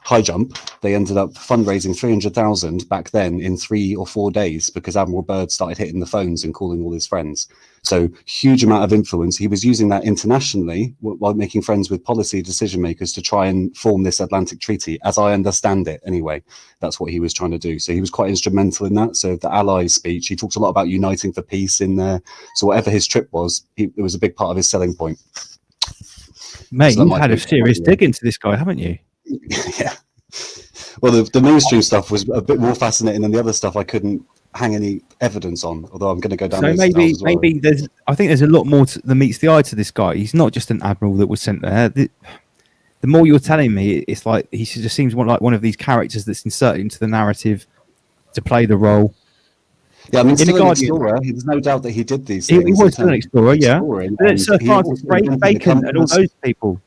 High Jump, they ended up fundraising 300,000 back then in 3 or 4 days, because Admiral Byrd started hitting the phones and calling all his friends. So huge amount of influence. He was using that internationally while making friends with policy decision makers to try and form this Atlantic Treaty, as I understand it anyway. That's what he was trying to do. So he was quite instrumental in that. So the Allies speech, he talks a lot about uniting for peace in there. So whatever his trip was, it was a big part of his selling point. Mate, so you've had a serious dig into this guy, haven't you? Yeah. Well, the mainstream stuff was a bit more fascinating than the other stuff I couldn't hang any evidence on, although I'm going to go down those paths as well. I think there's a lot more than meets the eye to this guy. He's not just an admiral that was sent there. The more you're telling me, it's like he just seems like one of these characters that's inserted into the narrative to play the role. Yeah, I mean, still an explorer. There's no doubt that he did these things. He was still an explorer, yeah. Sir Francis Bacon and all those people,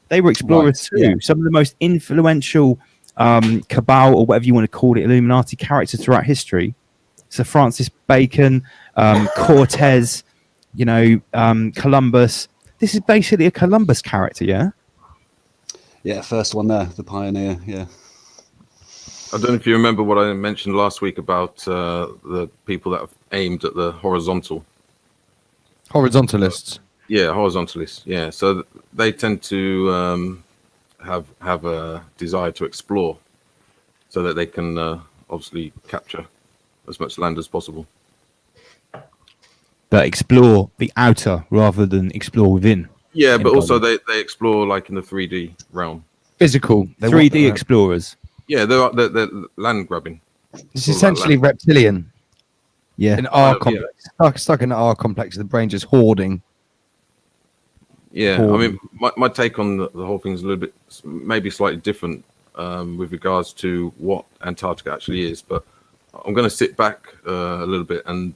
they were explorers too. Yeah. Some of the most influential cabal, or whatever you want to call it, Illuminati characters throughout history. Sir Francis Bacon, Cortez, Columbus. This is basically a Columbus character, yeah? Yeah, first one there, the pioneer, yeah. I don't know if you remember what I mentioned last week about the people that have aimed at the horizontalists. Yeah, horizontalists. Yeah, so they tend to have a desire to explore, so that they can obviously capture as much land as possible. But explore the outer rather than explore within. Yeah, but also they explore like in the 3D realm. Physical. 3D explorers. Yeah, they're land grabbing. It's essentially reptilian. Yeah. In our complex. Stuck in our complex, the brain just hoarding. Yeah, I mean, my take on the whole thing is a little bit, maybe slightly different with regards to what Antarctica actually is, but I'm going to sit back a little bit and...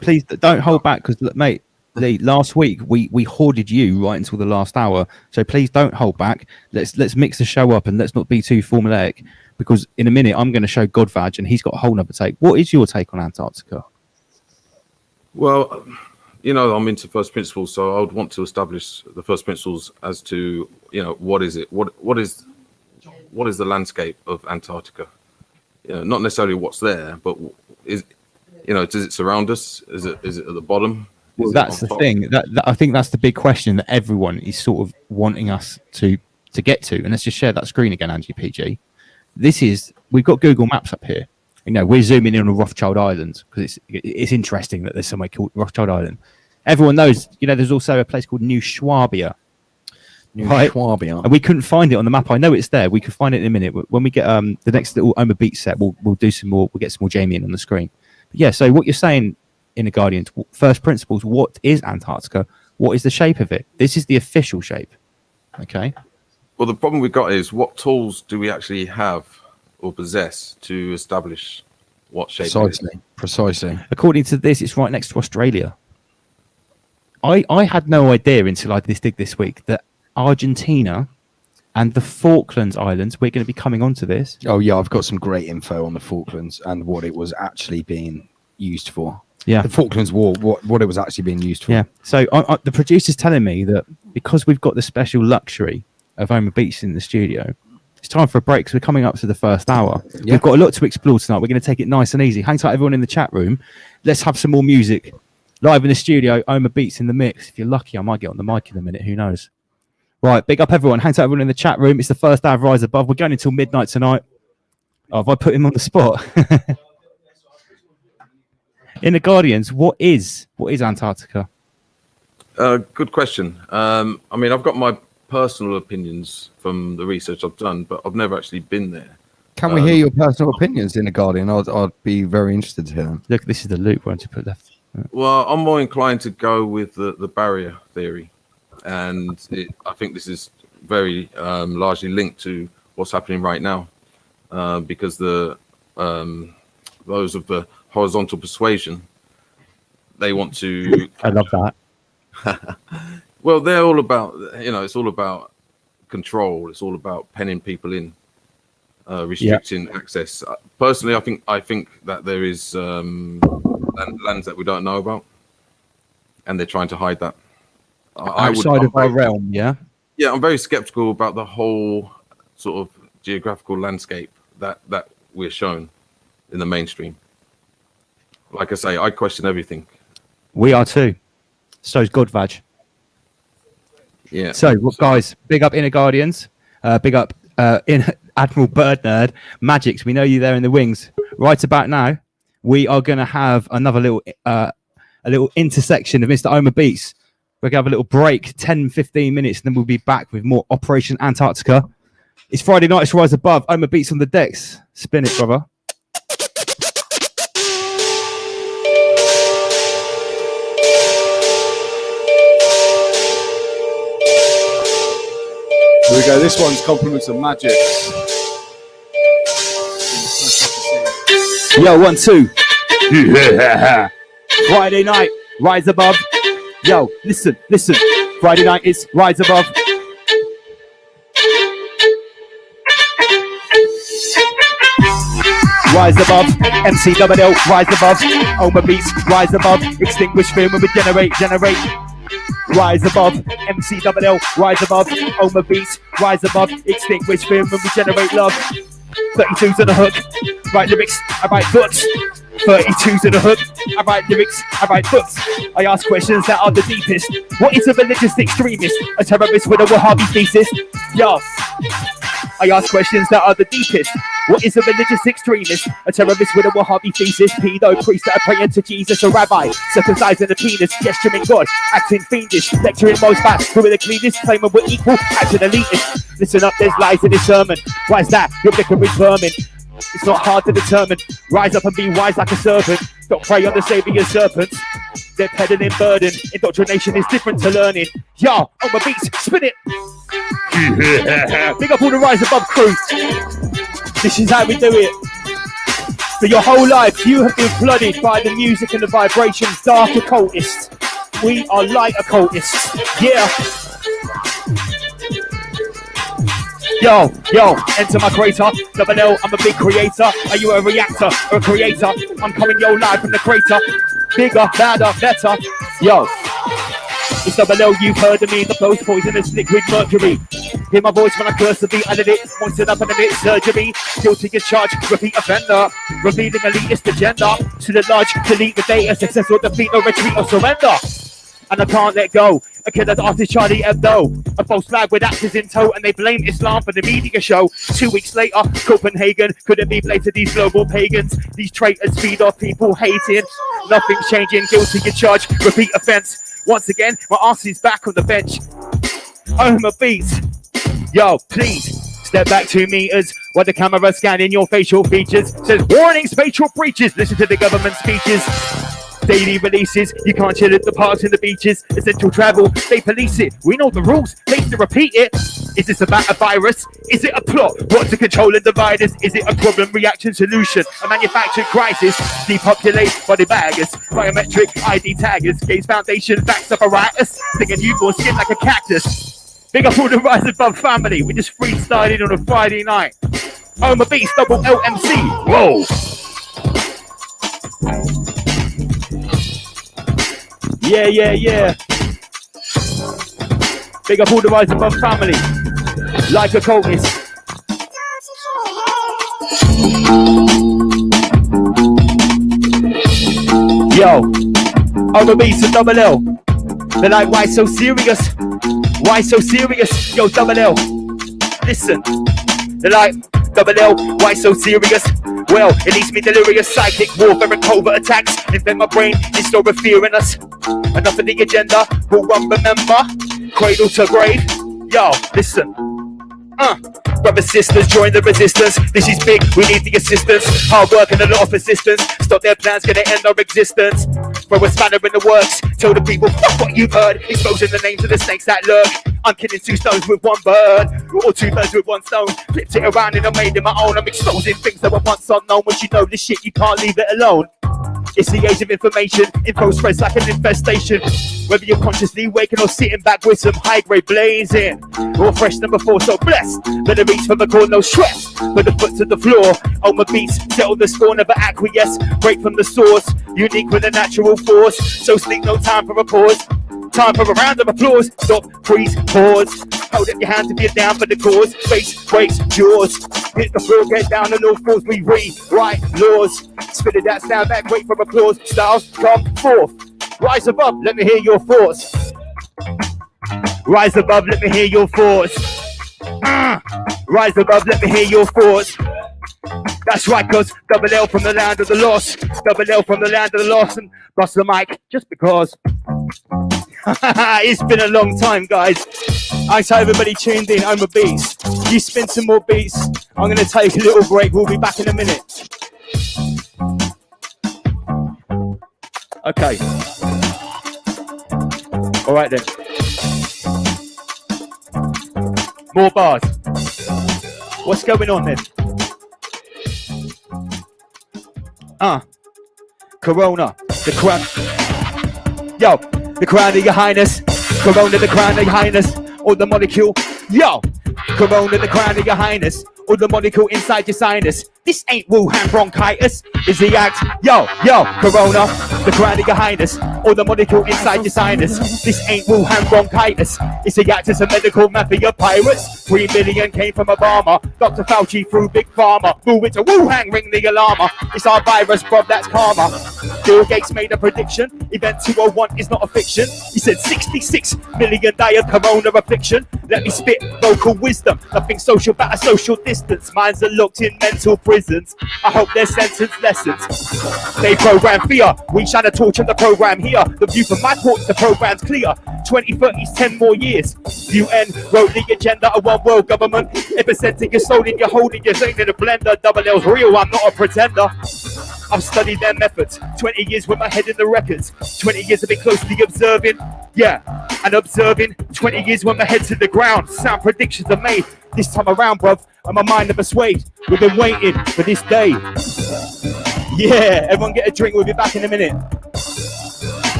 please don't hold back, because, mate, Lee, last week we hoarded you right until the last hour, so please don't hold back. Let's mix the show up and let's not be too formulaic, because in a minute I'm going to show Godvag and he's got a whole nother take. What is your take on Antarctica? Well, I'm into first principles, so I would want to establish the first principles as to, what is it? What is the landscape of Antarctica? Not necessarily what's there, but does it surround us? Is it at the bottom? Well, that's the thing. That I think that's the big question that everyone is sort of wanting us to get to. And let's just share that screen again, Angie PG. We've got Google Maps up here. We're zooming in on Rothschild Island because it's interesting that there's somewhere called Rothschild Island. Everyone knows, there's also a place called New Swabia. Swabia. And we couldn't find it on the map. I know it's there. We could find it in a minute. When we get the next little Oma Beat set, we'll do some more. We'll get some more Jamie in on the screen. But yeah, so what you're saying in The Guardian, first principles, what is Antarctica? What is the shape of it? This is the official shape. Okay. Well, the problem we've got is, what tools do we actually have or possess to establish what shape it is? Precisely. According to this, it's right next to Australia. I had no idea until I did this dig this week that Argentina and the Falklands Islands, we're going to be coming on to this. Oh, yeah, I've got some great info on the Falklands and what it was actually being used for. Yeah. The Falklands War, what it was actually being used for. Yeah. So the producer's telling me that because we've got the special luxury of Oma Beats in the studio, It's time for a break because we're coming up to the first hour. We've got a lot to explore tonight. We're going to take it nice and easy. Hang tight, everyone in the chat room. Let's have some more music. Live in the studio, Oma Beats in the mix. If you're lucky, I might get on the mic in a minute. Who knows? Right, big up everyone. Hang tight, everyone in the chat room. It's the first hour of Rise Above. We're going until midnight tonight. Oh, have I put him on the spot? In the Guardians, what is Antarctica? Good question. I mean, I've got my personal opinions from the research I've done, but I've never actually been there. Can we hear your personal opinions in the Guardian? I'd be very interested to hear them. Look, this is the loop. Why don't you put left? Well, I'm more inclined to go with the barrier theory, and I think this is very largely linked to what's happening right now, because those of the horizontal persuasion, they want to. I love that. Well, they're all about, it's all about control. It's all about penning people in, restricting access. Personally, I think that there is lands that we don't know about, and they're trying to hide that. Outside of our realm, yeah? Yeah, I'm very skeptical about the whole sort of geographical landscape that we're shown in the mainstream. Like I say, I question everything. We are too. So's Godvaj. Yeah. So, guys, big up Inner Guardians. Big up in Admiral Bird Nerd. Magix, we know you there in the wings. Right about now, we are going to have another little intersection of Mr. Oma Beats. We're going to have a little break, 10-15 minutes, and then we'll be back with more Operation Antarctica. It's Friday night, it's Rise Above. Oma Beats on the decks. Spin it, brother. Here we go. This one's compliments of Magix. Yo, 1, 2. Yeah. Friday night, Rise Above. Yo, listen. Friday night is Rise Above. Rise Above, MC Double L, Rise Above, Oma Beats, Rise Above, extinguish fear when we generate. Rise Above, MC Double L, Rise Above, Oma Beats, Rise Above, extinguish fear when we generate love. 32's on the hook, write lyrics, I write books. 32's on the hook, I write lyrics, I write books. I ask questions that are the deepest. What is a religious extremist? A terrorist with a Wahhabi thesis? Yo. I ask questions that are the deepest. What is a religious extremist? A terrorist with a Wahhabi thesis? Pedo priest that are praying to Jesus, a rabbi circumcising a penis, gesturing God, acting fiendish, lecturing most back, who are the cleanest, claiming we're equal, acting elitist. Listen up, there's lies in this sermon. Why is that? Your liquor is vermin. It's not hard to determine. Rise up and be wise like a serpent. Don't prey on the saviour's serpents. They're peddling burden. Indoctrination is different to learning. Yo, on my beats, spin it. Big up all the Rise Above crew. This is how we do it. For your whole life, you have been flooded by the music and the vibrations. Dark occultists. We are light occultists. Yeah. Yo, enter my crater. Double L, I'm a big creator. Are you a reactor or a creator? I'm coming yo live from the crater. Bigger, louder, better. Yo, it's Double L, you've heard of me. The flow's poisonous liquid mercury. Hear my voice when I curse the beat, and it moistened up and it surgery. Guilty as charged, repeat offender. Revealing elitist agenda. To the lodge, delete the data. Success or defeat, or retreat or surrender. And I can't let go. A killer's artist Charlie Hebdo. A false flag with axes in tow, and they blame Islam for the media show. 2 weeks later, Copenhagen couldn't be blamed to these global pagans. These traitors feed off people hating. Nothing's changing. Guilty as charged, repeat offense. Once again, my ass is back on the bench. Oma Beats. Yo, please step back 2 meters while the camera scanning your facial features. Says warning, spatial breaches. Listen to the government speeches. Daily releases, you can't chill at the parks and the beaches. Essential travel, they police it. We know the rules, they to repeat it. Is this about a virus? Is it a plot? What to control and divide us? Is it a problem, reaction, solution? A manufactured crisis? Depopulate body baggers, biometric ID taggers, Gates Foundation, vax apparatus, stinging newborn skin like a cactus. Big up all the Rise Above family. We just freestyling on a Friday night. Oma Beats, Double LMC. Whoa. Yeah. Big up all the Rise Above family. Like a cultist. Yo, on the beats of Double L. They're like, why so serious? Why so serious? Yo, Double L. Listen. They're like, Double L, why so serious? Well, it leaves me delirious. Psychic warfare and covert attacks infect my brain, install a fear in us. Enough of the agenda, we'll run, remember? Cradle to grave. Yo, listen. Brothers, sisters, join the resistance. This is big, we need the assistance. Hard work and a lot of persistence. Stop their plans, gonna end our existence. Throw a spanner in the works. Tell the people, fuck what you've heard. Exposing the names of the snakes that lurk. I'm killing 2 stones with 1 bird. Or 2 birds with 1 stone. Flipped it around and I made it my own. I'm exposing things that were once unknown. Once you know this shit, you can't leave it alone. It's the age of information. Info spreads like an infestation. Whether you're consciously waking or sitting back with some high grade blazing, or fresh than before, so blessed. Better reach for the core, no stress. Put the foot to the floor. On my beats, settle the score, never acquiesce. Break from the source, unique with a natural force. So sleep, no time for a pause. Time for a round of applause. Stop, freeze, pause. Hold up your hands if you're down for the cause. Face, breaks, jaws. Hit the floor, get down on all fours. We rewrite laws. Spit it that sound back, wait for applause. Styles come forth. Rise above, let me hear your thoughts. Rise above, let me hear your thoughts. Rise above, let me hear your thoughts. That's right, cause Double L from the land of the lost. Double L from the land of the lost. And bust the mic, just because. It's been a long time, guys. I saw everybody tuned in. I'm a beast. You spin some more beats. I'm gonna take a little break. We'll be back in a minute. Okay. All right then. More bars. What's going on then? Corona, the crown. Yo, the crown of your highness. Corona, the crown of your highness. Or the molecule. Yo, Corona, the crown of your highness. Or the molecule inside your sinus. This ain't Wuhan bronchitis. Is the act. Yo, Corona, the crown of your highness. Or the molecule inside your sinus. This ain't Wuhan bronchitis. It's the act of some medical mafia pirates. 3 million came from Obama. Dr. Fauci through Big Pharma. Move it to Wuhan, ring the alarm. It's our virus, bruv, that's karma. Bill Gates made a prediction. Event 201 is not a fiction. He said 66 million die of corona affliction. Let me spit vocal wisdom. Nothing social but a social distance. Minds are locked in mental prisons. I hope their sentence lessons. They program fear. We shine a torch on the program here. The view from my courts, the program's clear. 2030's 10 more years. UN wrote the agenda of one world government. Epicentric, you're stolen, you're holding, you're saying in a blender. Double L's real, I'm not a pretender. I've studied their methods. 20 years with my head in the records. 20 years of it closely observing. Yeah, and observing. 20 years when my head's in the ground. Sound predictions are made. This time around, bruv, and my mind never swayed. We've been waiting for this day. Yeah, everyone get a drink. We'll be back in a minute.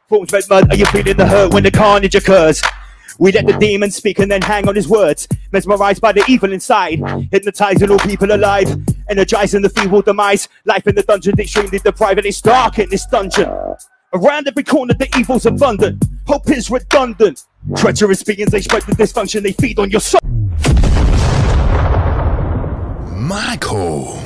Forms red mud, are you feeling the hurt when the carnage occurs? We let the demon speak and then hang on his words. Mesmerized by the evil inside, hypnotizing all people alive, energizing the feeble demise. Life in the dungeon extremely deprived, and it's dark in this dungeon. Around every corner the evil's abundant. Hope is redundant. Treacherous beings, they spread the dysfunction, they feed on your soul. Michael.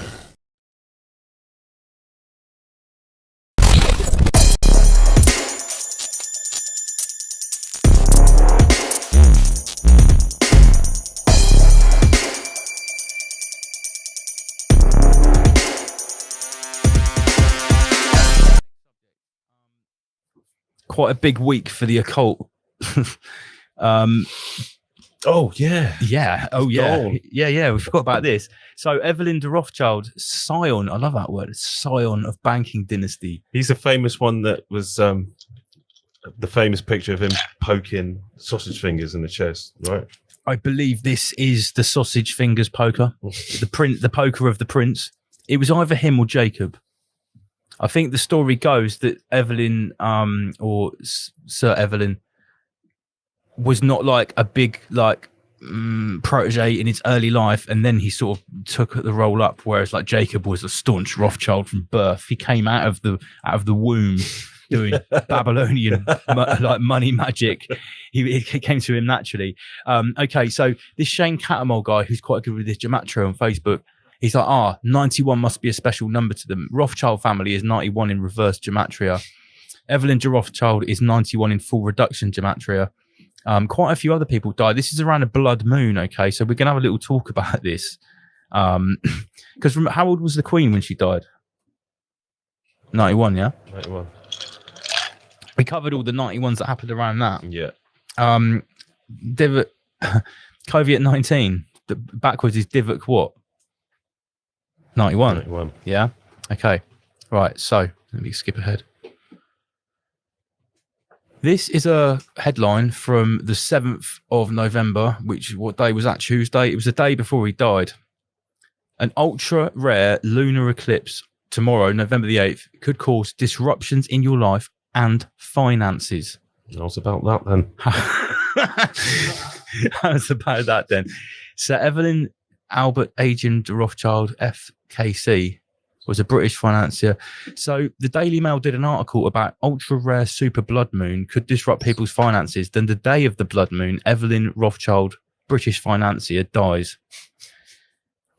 Quite a big week for the occult. Oh yeah. Oh yeah. Yeah. We forgot about this. So Evelyn de Rothschild, scion. I love that word. Scion of banking dynasty. He's the famous one that was the famous picture of him poking sausage fingers in the chest, right? I believe this is the sausage fingers poker, the poker of the prince. It was either him or Jacob. I think the story goes that Evelyn, or Sir Evelyn, was not like a big protege in his early life, and then he sort of took the role up. Whereas like Jacob was a staunch Rothschild from birth. He came out of the womb doing Babylonian money magic. It came to him naturally. Okay, so this Shane Catamol guy, who's quite good with this gematria on Facebook. He's like, 91 must be a special number to them. Rothschild family is 91 in reverse gematria. Evelyn de Rothschild is 91 in full reduction gematria. Quite a few other people died. This is around a blood moon, okay? So we're going to have a little talk about this. Because how old was the Queen when she died? 91, yeah? 91. We covered all the 91s that happened around that. Yeah. COVID-19, backwards is Divok what? 91. 91. Yeah. Okay. Right. So let me skip ahead. This is a headline from the 7th of November, what day was that? Tuesday. It was the day before he died. An ultra rare lunar eclipse tomorrow, November the 8th, could cause disruptions in your life and finances. How's about that then? How's about that then? So Evelyn Albert Adrian de Rothschild, FKC, was a British financier. So the Daily Mail did an article about ultra rare super blood moon could disrupt people's finances. Then the day of the blood moon, Evelyn Rothschild, British financier, dies.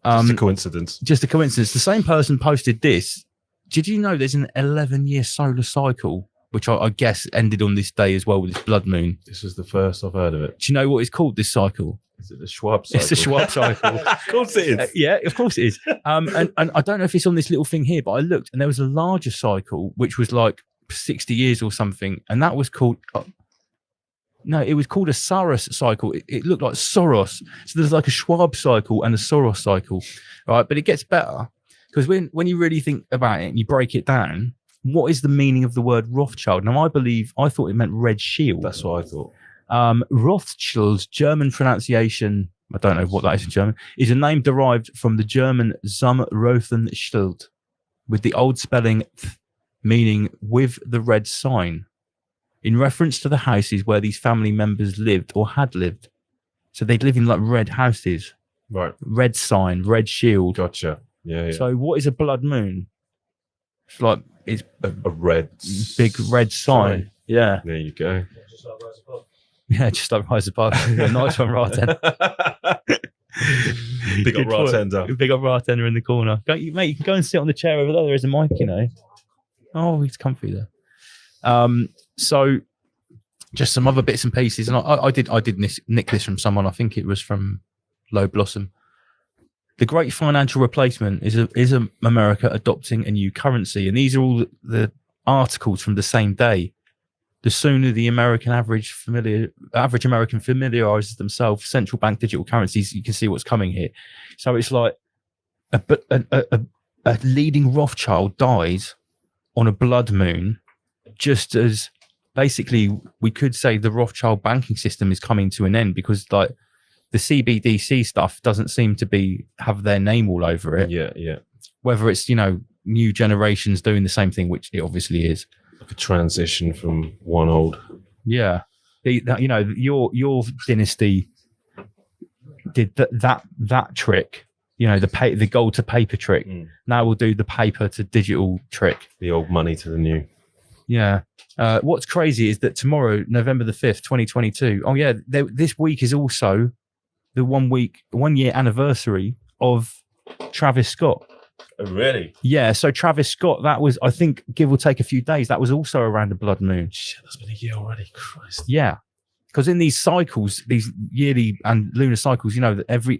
Just a coincidence. Just a coincidence. The same person posted this. Did you know there's an 11-year solar cycle, which I guess ended on this day as well with this blood moon? This is the first I've heard of it. Do you know what it's called, this cycle? Is it the Schwab cycle? It's the Schwab cycle. Of course it is. Yeah, of course it is. And I don't know if it's on this little thing here, but I looked and there was a larger cycle, which was like 60 years or something. And that was called, no, it was called a Saros cycle. It looked like Soros. So there's like a Schwab cycle and a Soros cycle, right? But it gets better because when you really think about it and you break it down, what is the meaning of the word Rothschild? Now, I thought it meant red shield. That's what I thought. Rothschild's German pronunciation, I don't know what that is in German, is a name derived from the German zum Roten Schild, with the old spelling meaning with the red sign, in reference to the houses where these family members lived or had lived. So they'd live in like red houses. Right. Red sign, red shield. Gotcha. Yeah. So what is a blood moon? It's a red big red sign. Yeah. There you go. Yeah, just like Rise Above. Yeah, nice one, Raten. Big up Ratender. Big up Ratender in the corner. You can go and sit on the chair over there. There is a mic, you know. Oh, he's comfy there. So just some other bits and pieces, and I did nick this from someone. I think it was from Low Blossom. The Great Financial Replacement is America adopting a new currency, and these are all the articles from the same day. The sooner the average American familiarizes themselves with central bank digital currencies, you can see what's coming here. So it's like a leading Rothschild dies on a blood moon, just as basically we could say the Rothschild banking system is coming to an end, because like the CBDC stuff doesn't seem to have their name all over it. Yeah. Whether it's, new generations doing the same thing, which it obviously is. Like a transition from one old. Yeah. Your dynasty did that trick, the gold to paper trick. Now we'll do the paper to digital trick. The old money to the new. Yeah. What's crazy is that tomorrow, November the 5th, 2022. Oh yeah, this week is also the 1 year anniversary of Travis Scott. Oh, really? Yeah. So Travis Scott, that was, I think, give or take a few days, that was also around the blood moon. Shit, that's been a year already. Christ. Yeah. Because in these cycles, these yearly and lunar cycles, you know, that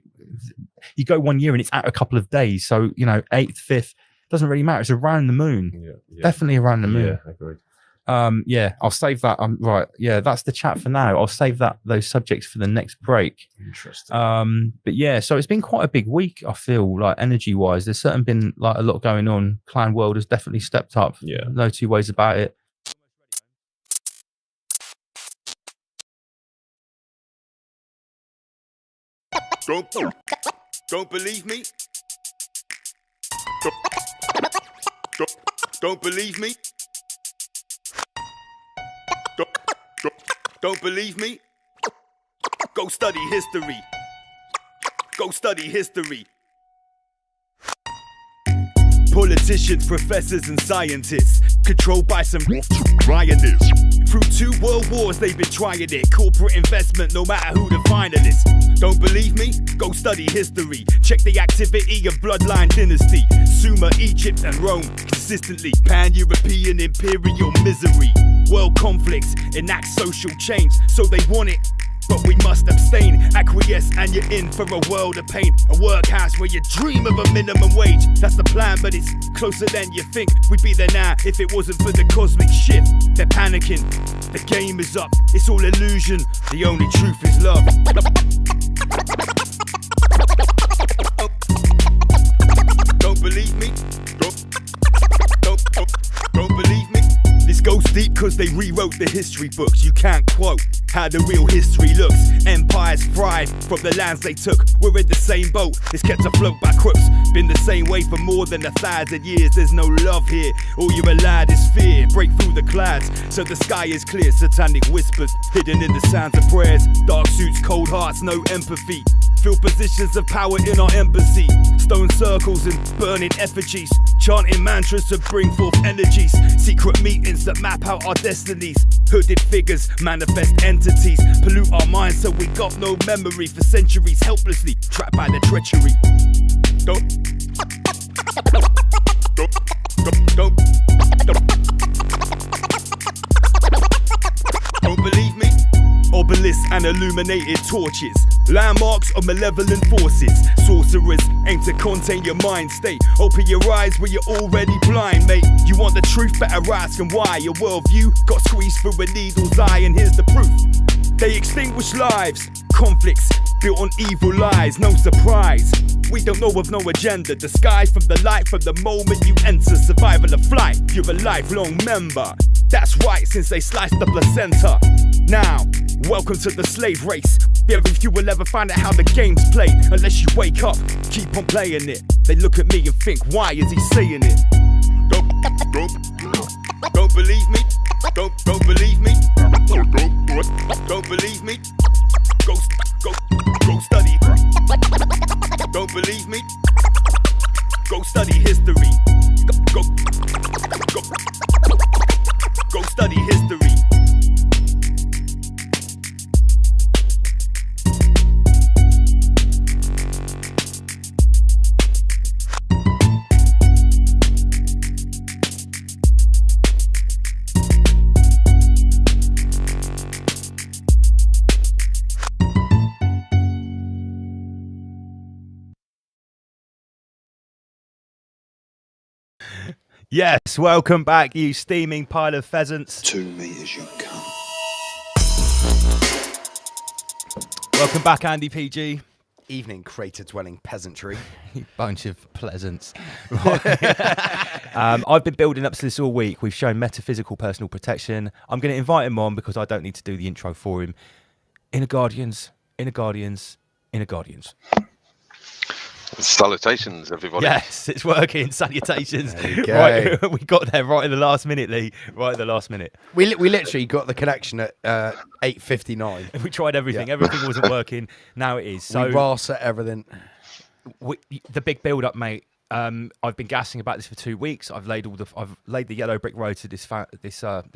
you go 1 year and it's at a couple of days. So, you know, 8th, 5th, doesn't really matter. It's around the moon. Yeah. Definitely around the moon. Yeah, I agree. Yeah, I'll save that. Right. Yeah, that's the chat for now. I'll save those subjects for the next break. Interesting. But yeah, so it's been quite a big week, I feel, like energy wise. There's certainly been like a lot going on. Clan World has definitely stepped up. Yeah. No two ways about it. Don't believe me? Don't believe me? Don't believe me? Go study history. Go study history. Politicians, professors, and scientists, controlled by some Ryanists. Through 2 world wars, they've been trying it. Corporate investment, no matter who the finalists. Don't believe me? Go study history. Check the activity of bloodline dynasty. Sumer, Egypt, and Rome. Consistently pan-European imperial misery. World conflicts enact social change, so they want it. But we must abstain, acquiesce, and you're in for a world of pain. A workhouse where you dream of a minimum wage. That's the plan, but it's closer than you think. We'd be there now if it wasn't for the cosmic shift. They're panicking, the game is up. It's all illusion, the only truth is love. Don't believe me? Don't believe me? This goes deep cause they rewrote the history books. You can't quote how the real history looks. Empires thrive from the lands they took. We're in the same boat, it's kept afloat by crooks. Been the same way for more than 1,000 years. There's no love here, all you're allowed is fear. Break through the clouds so the sky is clear. Satanic whispers hidden in the sounds of prayers. Dark suits, cold hearts, no empathy. Fill positions of power in our embassy. Stone circles and burning effigies. Chanting mantras to bring forth energies. Secret meetings that map out our destinies. Hooded figures, manifest entities. Pollute our minds so we got no memory. For centuries helplessly trapped by the treachery. Don't believe me? Obelisks and illuminated torches. Landmarks of malevolent forces. Sorcerers aim to contain your mind state. Open your eyes where you're already blind, mate. You want the truth, better ask and why. Your worldview got squeezed through a needle's eye, and here's the proof. They extinguish lives. Conflicts built on evil lies, no surprise. We don't know of no agenda. Disguised from the light from the moment you enter. Survival of flight, you're a lifelong member. That's right, since they sliced the placenta. Now, welcome to the slave race. Very few will ever find out how the game's played. Unless you wake up, keep on playing it. They look at me and think, why is he saying it? Don't believe me? Don't believe me? Don't believe me? Go study. Don't believe me? Go study history. Go study history. Yes, welcome back, you steaming pile of pheasants. To me as you come. Welcome back, Andy PG. Evening, crater-dwelling peasantry. You bunch of pleasants. I've been building up to this all week. We've shown metaphysical personal protection. I'm going to invite him on because I don't need to do the intro for him. Inner Guardians, Inner Guardians, Inner Guardians. Salutations, everybody. Yes, it's working. Salutations. There you go. Right, we got there right in the last minute, Lee. Right at the last minute. We literally got the connection at 8:59. We tried everything. Yeah. Everything wasn't working. Now it is. So we RAS at everything. the big build-up, mate. I've been gassing about this for 2 weeks. I've laid the yellow brick road to this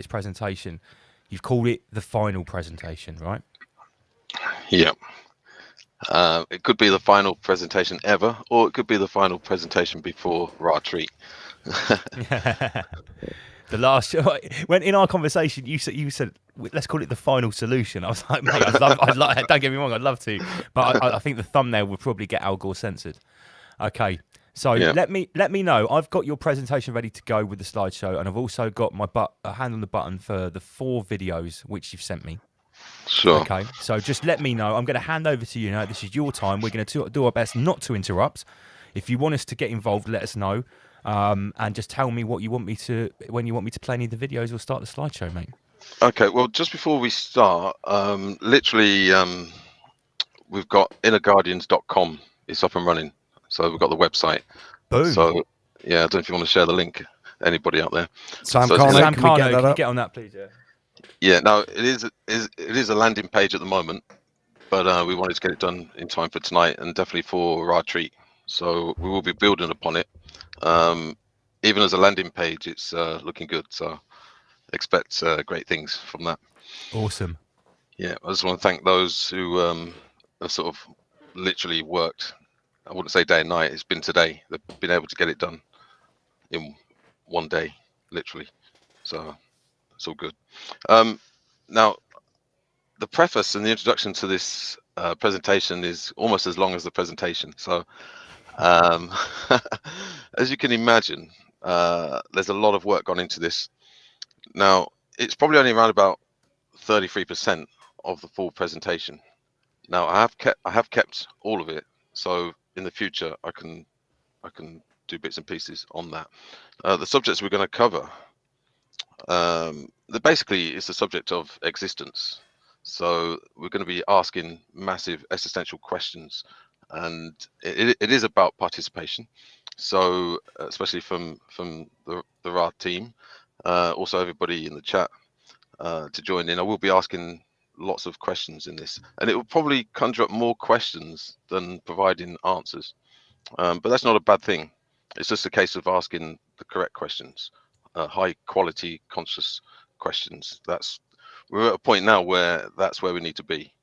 presentation. You've called it the final presentation, right? Yeah. It could be the final presentation ever, or it could be the final presentation before Ra Treat. The last, when in our conversation, you said let's call it the final solution. I was like, mate, I'd love. Don't get me wrong, I'd love to, but I think the thumbnail would probably get Al Gore censored. Okay, so let me know. I've got your presentation ready to go with the slideshow, and I've also got my hand on the button for the 4 videos which you've sent me. Sure. Okay, so just let me know. I'm going to hand over to you now. This is your time. We're going to do our best not to interrupt. If you want us to get involved, let us know. And just tell me when you want me to play any of the videos or start the slideshow, mate. Okay, well, just before we start, literally, we've got innerguardians.com. It's up and running. So we've got the website. Boom. So, yeah, I don't know if you want to share the link, anybody out there. Sam So Carno, Sam can we Carno, get that can you up? get on that, please? Yeah. Yeah, no, it is a landing page at the moment, but we wanted to get it done in time for tonight and definitely for Ra Treat. So we will be building upon it. Even as a landing page, it's looking good. So expect great things from that. Awesome. Yeah, I just want to thank those who have sort of literally worked. I wouldn't say day and night. It's been today. They've been able to get it done in one day, literally. So it's all good. Now, the preface and the introduction to this presentation is almost as long as the presentation. So, as you can imagine, there's a lot of work gone into this. Now, it's probably only around about 33% of the full presentation. Now, I have kept all of it, so in the future I can do bits and pieces on that. The subjects we're going to cover, basically, it's the subject of existence. So we're going to be asking massive existential questions, and it is about participation. So especially from the Ra team, also everybody in the chat to join in. I will be asking lots of questions in this, and it will probably conjure up more questions than providing answers. But that's not a bad thing. It's just a case of asking the correct questions, high quality, conscious questions. We're at a point now where that's where we need to be.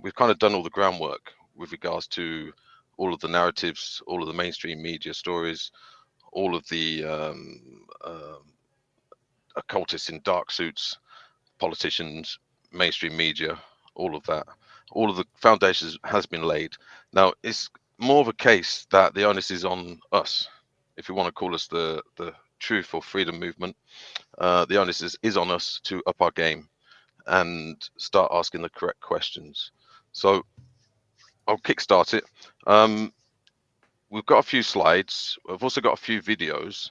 We've kind of done all the groundwork with regards to all of the narratives, all of the mainstream media stories, all of the occultists in dark suits, politicians, mainstream media, all of that. All of the foundations has been laid. Now, it's more of a case that the onus is on us. If you want to call us the truth or freedom movement, the onus is on us to up our game and start asking the correct questions. So I'll kickstart it. We've got a few slides. I've also got a few videos.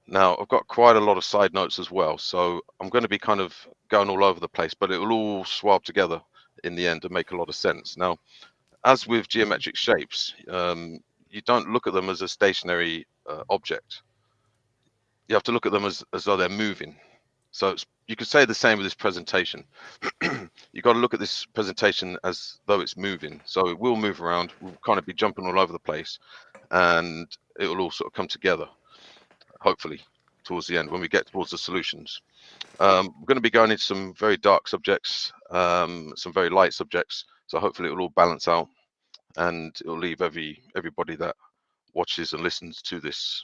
Now, I've got quite a lot of side notes as well. So I'm going to be kind of going all over the place, but it will all swab together in the end and make a lot of sense. Now, as with geometric shapes, you don't look at them as a stationary object. You have to look at them as though they're moving. So you could say the same with this presentation. You've got to look at this presentation as though it's moving. So it will move around. We'll kind of be jumping all over the place, and it will all sort of come together, hopefully, towards the end when we get towards the solutions. We're going to be going into some very dark subjects, some very light subjects. So hopefully it will all balance out, and it will leave everybody that watches and listens to this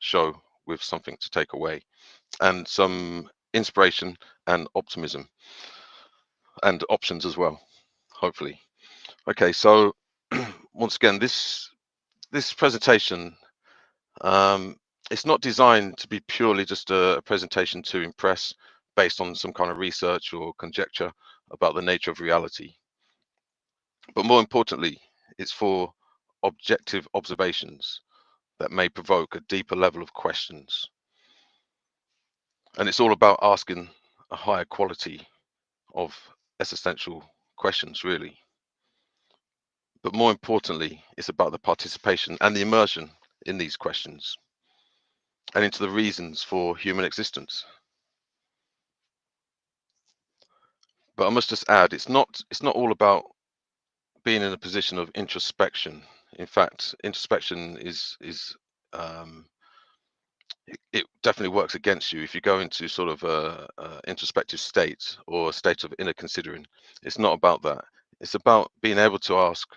show with something to take away, and some inspiration and optimism and options as well, hopefully. Okay, so once again, this presentation, it's not designed to be purely just a presentation to impress based on some kind of research or conjecture about the nature of reality. But more importantly, it's for objective observations that may provoke a deeper level of questions. And it's all about asking a higher quality of existential questions, really. But more importantly, it's about the participation and the immersion in these questions and into the reasons for human existence. But I must just add, it's not all about being in a position of introspection In fact, introspection it definitely works against you if you go into sort of a introspective state or a state of inner considering. It's not about that. It's about being able to ask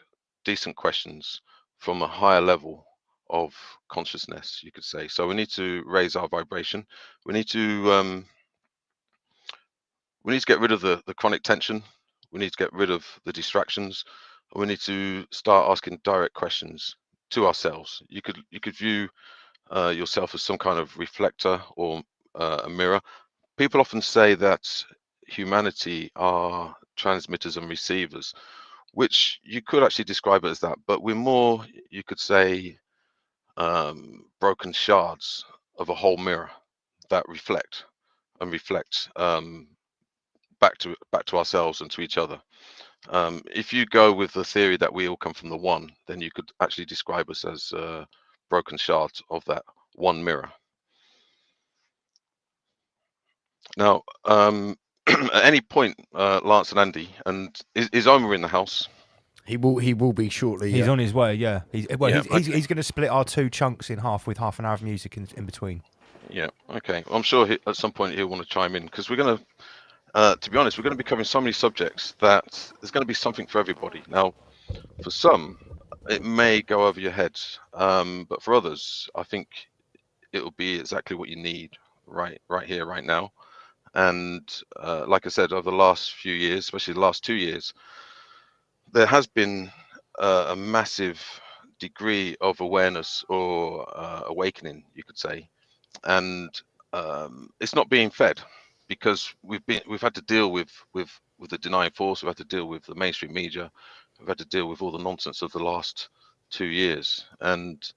decent questions from a higher level of consciousness, you could say. So we need to raise our vibration. We need to get rid of the chronic tension. We need to get rid of the distractions. We need to start asking direct questions to ourselves. You could view yourself as some kind of reflector or a mirror. People often say that humanity are transmitters and receivers, which you could actually describe it as that, but we're more, you could say, broken shards of a whole mirror that reflect back to ourselves and to each other. If you go with the theory that we all come from the one, then you could actually describe us as broken shards of that one mirror. Now, at any point, Lance and Andy, and is Omar in the house? He will be shortly. He's yeah. on his way. Yeah, he's okay. going to split our two chunks in half with half an hour of music in between. Yeah. Okay. Well, I'm sure at some point he'll want to chime in because we're going to be honest, we're going to be covering so many subjects that there's going to be something for everybody. Now, for some, it may go over your head, but for others, I think it will be exactly what you need right here, right now. And like I said, over the last few years, especially the last 2 years, there has been a massive degree of awareness or awakening, you could say, and it's not being fed. Because we've had to deal with the denying force, we've had to deal with the mainstream media, we've had to deal with all the nonsense of the last 2 years. And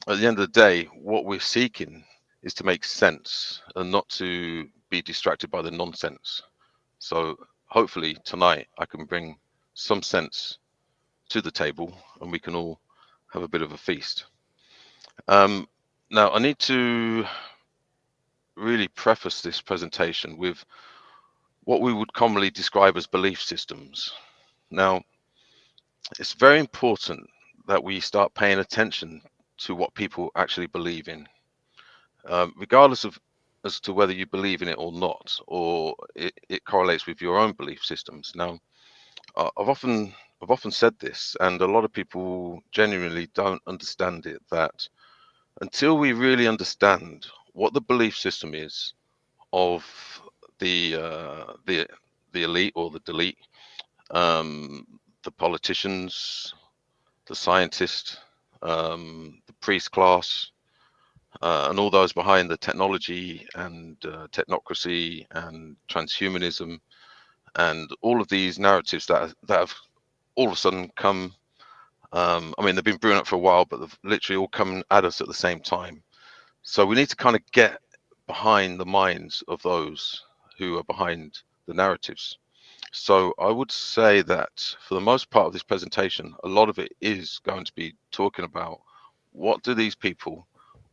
at the end of the day, what we're seeking is to make sense and not to be distracted by the nonsense. So hopefully tonight I can bring some sense to the table and we can all have a bit of a feast. Now I need to really preface this presentation with what we would commonly describe as belief systems. Now, it's very important that we start paying attention to what people actually believe in, regardless of as to whether you believe in it or not, or it correlates with your own belief systems. Now, I've often said this, and a lot of people genuinely don't understand it, that until we really understand what the belief system is of the elite or the delete, the politicians, the scientists, the priest class, and all those behind the technology and technocracy and transhumanism, and all of these narratives that have all of a sudden come. I mean, they've been brewing up for a while, but they've literally all come at us at the same time. So we need to kind of get behind the minds of those who are behind the narratives. So I would say that for the most part of this presentation, a lot of it is going to be talking about what do these people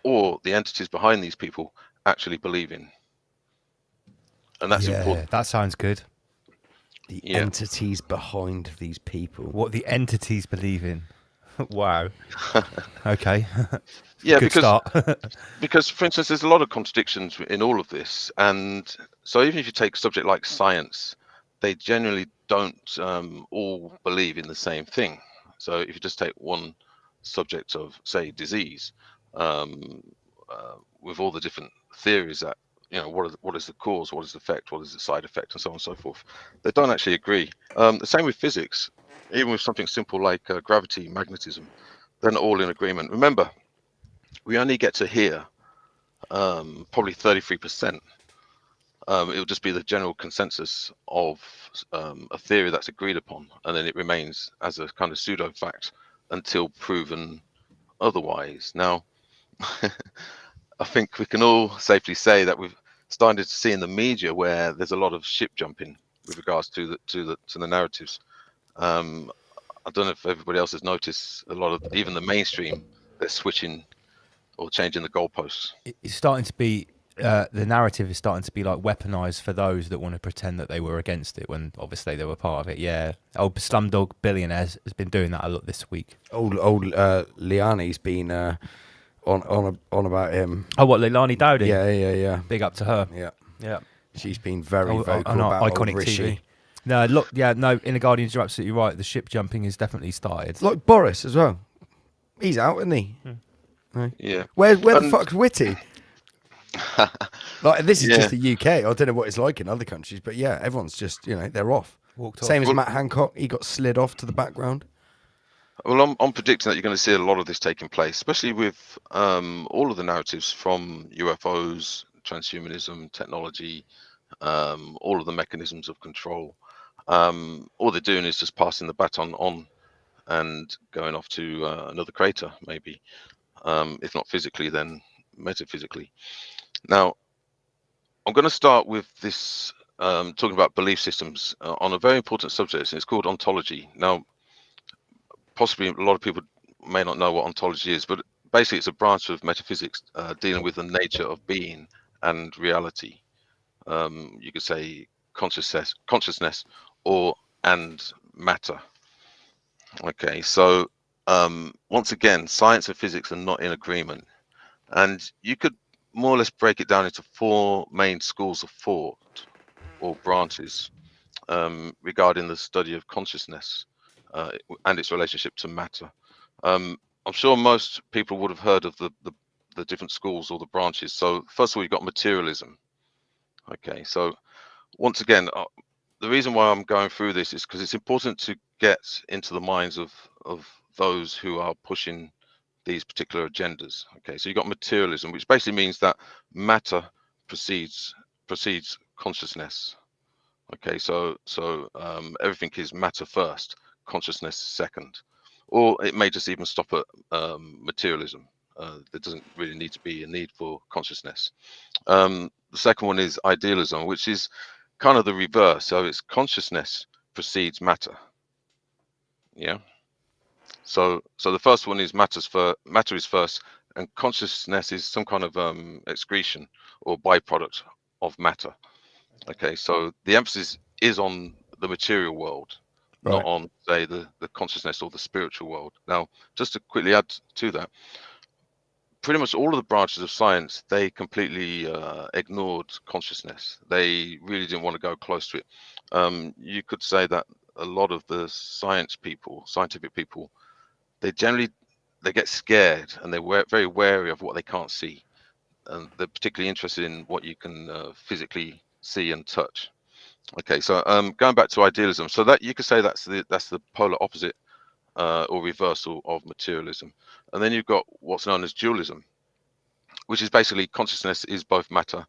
or the entities behind these people actually believe in. And that's important. That sounds good. The entities behind these people. What the entities believe in. Wow. Okay. Yeah, Good start. because for instance, there's a lot of contradictions in all of this, and so even if you take a subject like science, they generally don't all believe in the same thing. So if you just take one subject of, say, disease, with all the different theories that, you know, what is the cause, what is the effect, what is the side effect, and so on and so forth, they don't actually agree. The same with physics. Even with something simple like gravity, magnetism, they're not all in agreement. Remember, we only get to hear probably 33%. It will just be the general consensus of a theory that's agreed upon, and then it remains as a kind of pseudo fact until proven otherwise. Now, I think we can all safely say that we've started to see in the media where there's a lot of ship jumping with regards to the narratives. I don't know if everybody else has noticed a lot of, even the mainstream, they're switching or changing the goalposts. It's starting to be the narrative is starting to be like weaponized for those that want to pretend that they were against it when obviously they were part of it. Yeah, old Slumdog Billionaires has been doing that a lot this week. Old Liani's been on about him. Oh, what, Leilani Dowdy? Yeah. Big up to her. Yeah. She's been very vocal on about Iconic old Rishi. TV. No, look, in the Guardians, you're absolutely right. The ship jumping has definitely started. Like Boris as well. He's out, isn't he? Right. Yeah. Where the fuck's Whitty? Like, this is just the UK. I don't know what it's like in other countries, but yeah, everyone's just, they're off. Same as Matt Hancock. He got slid off to the background. Well, I'm predicting that you're going to see a lot of this taking place, especially with all of the narratives from UFOs, transhumanism, technology, all of the mechanisms of control. All they're doing is just passing the baton on and going off to another crater, maybe. If not physically, then metaphysically. Now, I'm going to start with this, talking about belief systems on a very important subject, and it's called ontology. Now, possibly a lot of people may not know what ontology is, but basically it's a branch of metaphysics dealing with the nature of being and reality. You could say consciousness and matter. Okay, so once again, science and physics are not in agreement, and you could more or less break it down into four main schools of thought or branches regarding the study of consciousness and its relationship to matter. I'm sure most people would have heard of the different schools or the branches. So first of all, you've got materialism. Okay, so once again, the reason why I'm going through this is because it's important to get into the minds of those who are pushing these particular agendas. Okay, so you've got materialism, which basically means that matter precedes consciousness. Okay, so everything is matter first, consciousness second, or it may just even stop at materialism. There doesn't really need to be a need for consciousness. The second one is idealism, which is kind of the reverse. So it's consciousness precedes matter. Yeah. So the first one is matter is first, and consciousness is some kind of excretion or byproduct of matter. Okay, so the emphasis is on the material world, not on, say, the consciousness or the spiritual world. Now, just to quickly add to that, pretty much all of the branches of science, they completely ignored consciousness. They really didn't want to go close to it. You could say that a lot of the scientific people, they get scared and they're very wary of what they can't see, and they're particularly interested in what you can physically see and touch. Okay, so going back to idealism, so that you could say that's the polar opposite or reversal of materialism. And then you've got what's known as dualism, which is basically consciousness is both matter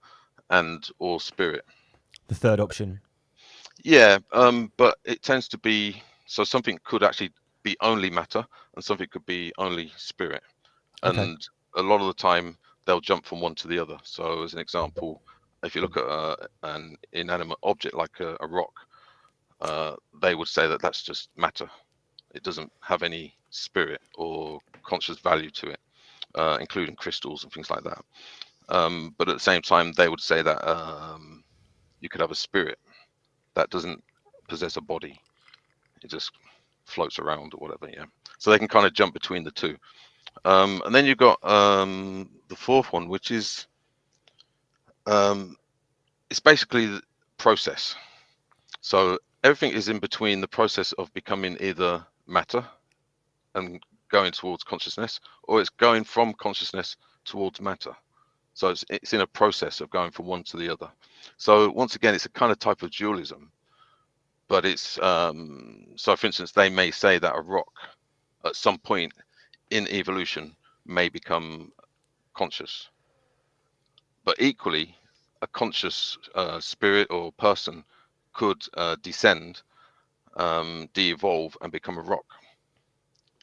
and or spirit. The third option. Yeah, but it tends to be, so something could actually be only matter and something could be only spirit. Okay. And a lot of the time they'll jump from one to the other. So as an example, if you look at an inanimate object like a rock, they would say that that's just matter. It doesn't have any spirit or conscious value to it, including crystals and things like that. But at the same time, they would say that you could have a spirit that doesn't possess a body. It just floats around or whatever, yeah. So they can kind of jump between the two. And then you've got the fourth one, which is it's basically the process. So everything is in between the process of becoming either matter and going towards consciousness, or it's going from consciousness towards matter. So it's in a process of going from one to the other. So once again, it's a kind of type of dualism, but it's so for instance, they may say that a rock at some point in evolution may become conscious, but equally a conscious spirit or person could descend, de-evolve and become a rock.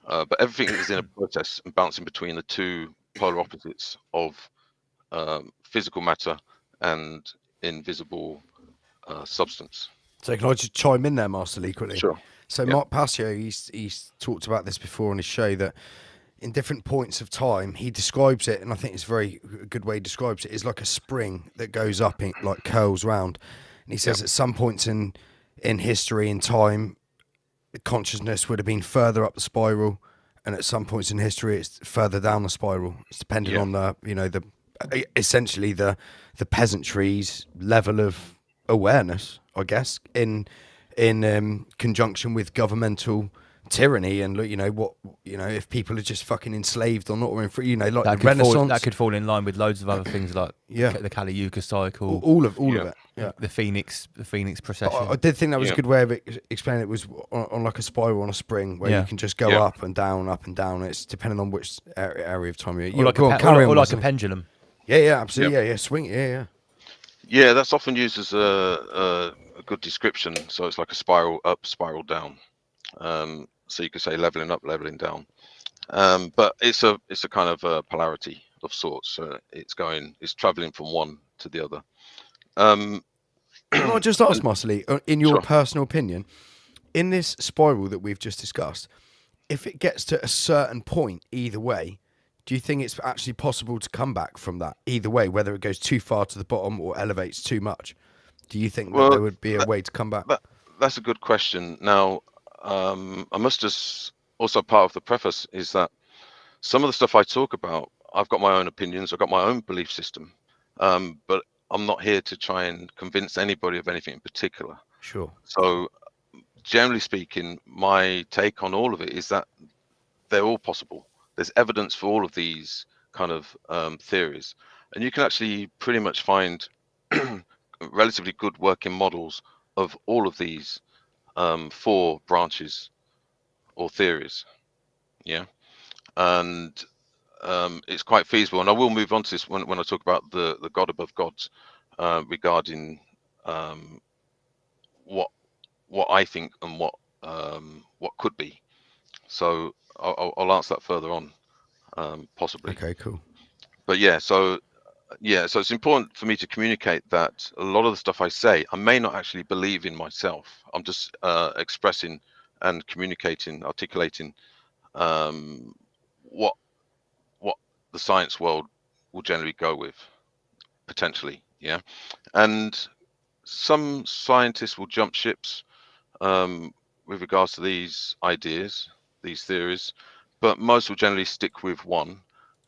But everything is in a process and bouncing between the two polar opposites of physical matter and invisible substance. So can I just chime in there, Master Lee, quickly? Sure. So Mark Passio, he's talked about this before on his show, that in different points of time, he describes it, and I think it's a good way he describes it, is like a spring that goes up and like curls round. And he says at some points in history and time, consciousness would have been further up the spiral, and at some points in history, it's further down the spiral. It's depending on essentially the peasantry's level of awareness, I guess, in conjunction with governmental tyranny, and if people are just fucking enslaved or not, or in free, like that the Renaissance. That could fall in line with loads of other things like the Kali Yuga cycle, all of it. Yeah, the Phoenix procession. I did think that was a good way of explaining it. Was on like a spiral on a spring where you can just go up and down, up and down. It's depending on which area of time you're. Or like a pendulum. Yeah, absolutely. Yeah, swing. Yeah. Yeah, that's often used as a good description. So it's like a spiral up, spiral down. So you could say leveling up, leveling down. But it's a kind of a polarity of sorts. So it's traveling from one to the other. Can I just ask, Marcelly, in your personal opinion, in this spiral that we've just discussed, if it gets to a certain point either way, do you think it's actually possible to come back from that either way, whether it goes too far to the bottom or elevates too much? Do you think that there would be a way to come back? That's a good question. Now, I must just also, part of the preface is that some of the stuff I talk about, I've got my own opinions, I've got my own belief system, but I'm not here to try and convince anybody of anything in particular. Sure. So generally speaking, my take on all of it is that they're all possible. There's evidence for all of these kind of theories, and you can actually pretty much find relatively good working models of all of these 4 branches or theories. And it's quite feasible, and I will move on to this when I talk about the God above gods, regarding what I think and what could be. So I'll answer that further on, possibly. Okay, cool. But so it's important for me to communicate that a lot of the stuff I say, I may not actually believe in myself. I'm just expressing and communicating, articulating what the science world will generally go with, potentially. And some scientists will jump ships with regards to these ideas, these theories, but most will generally stick with one.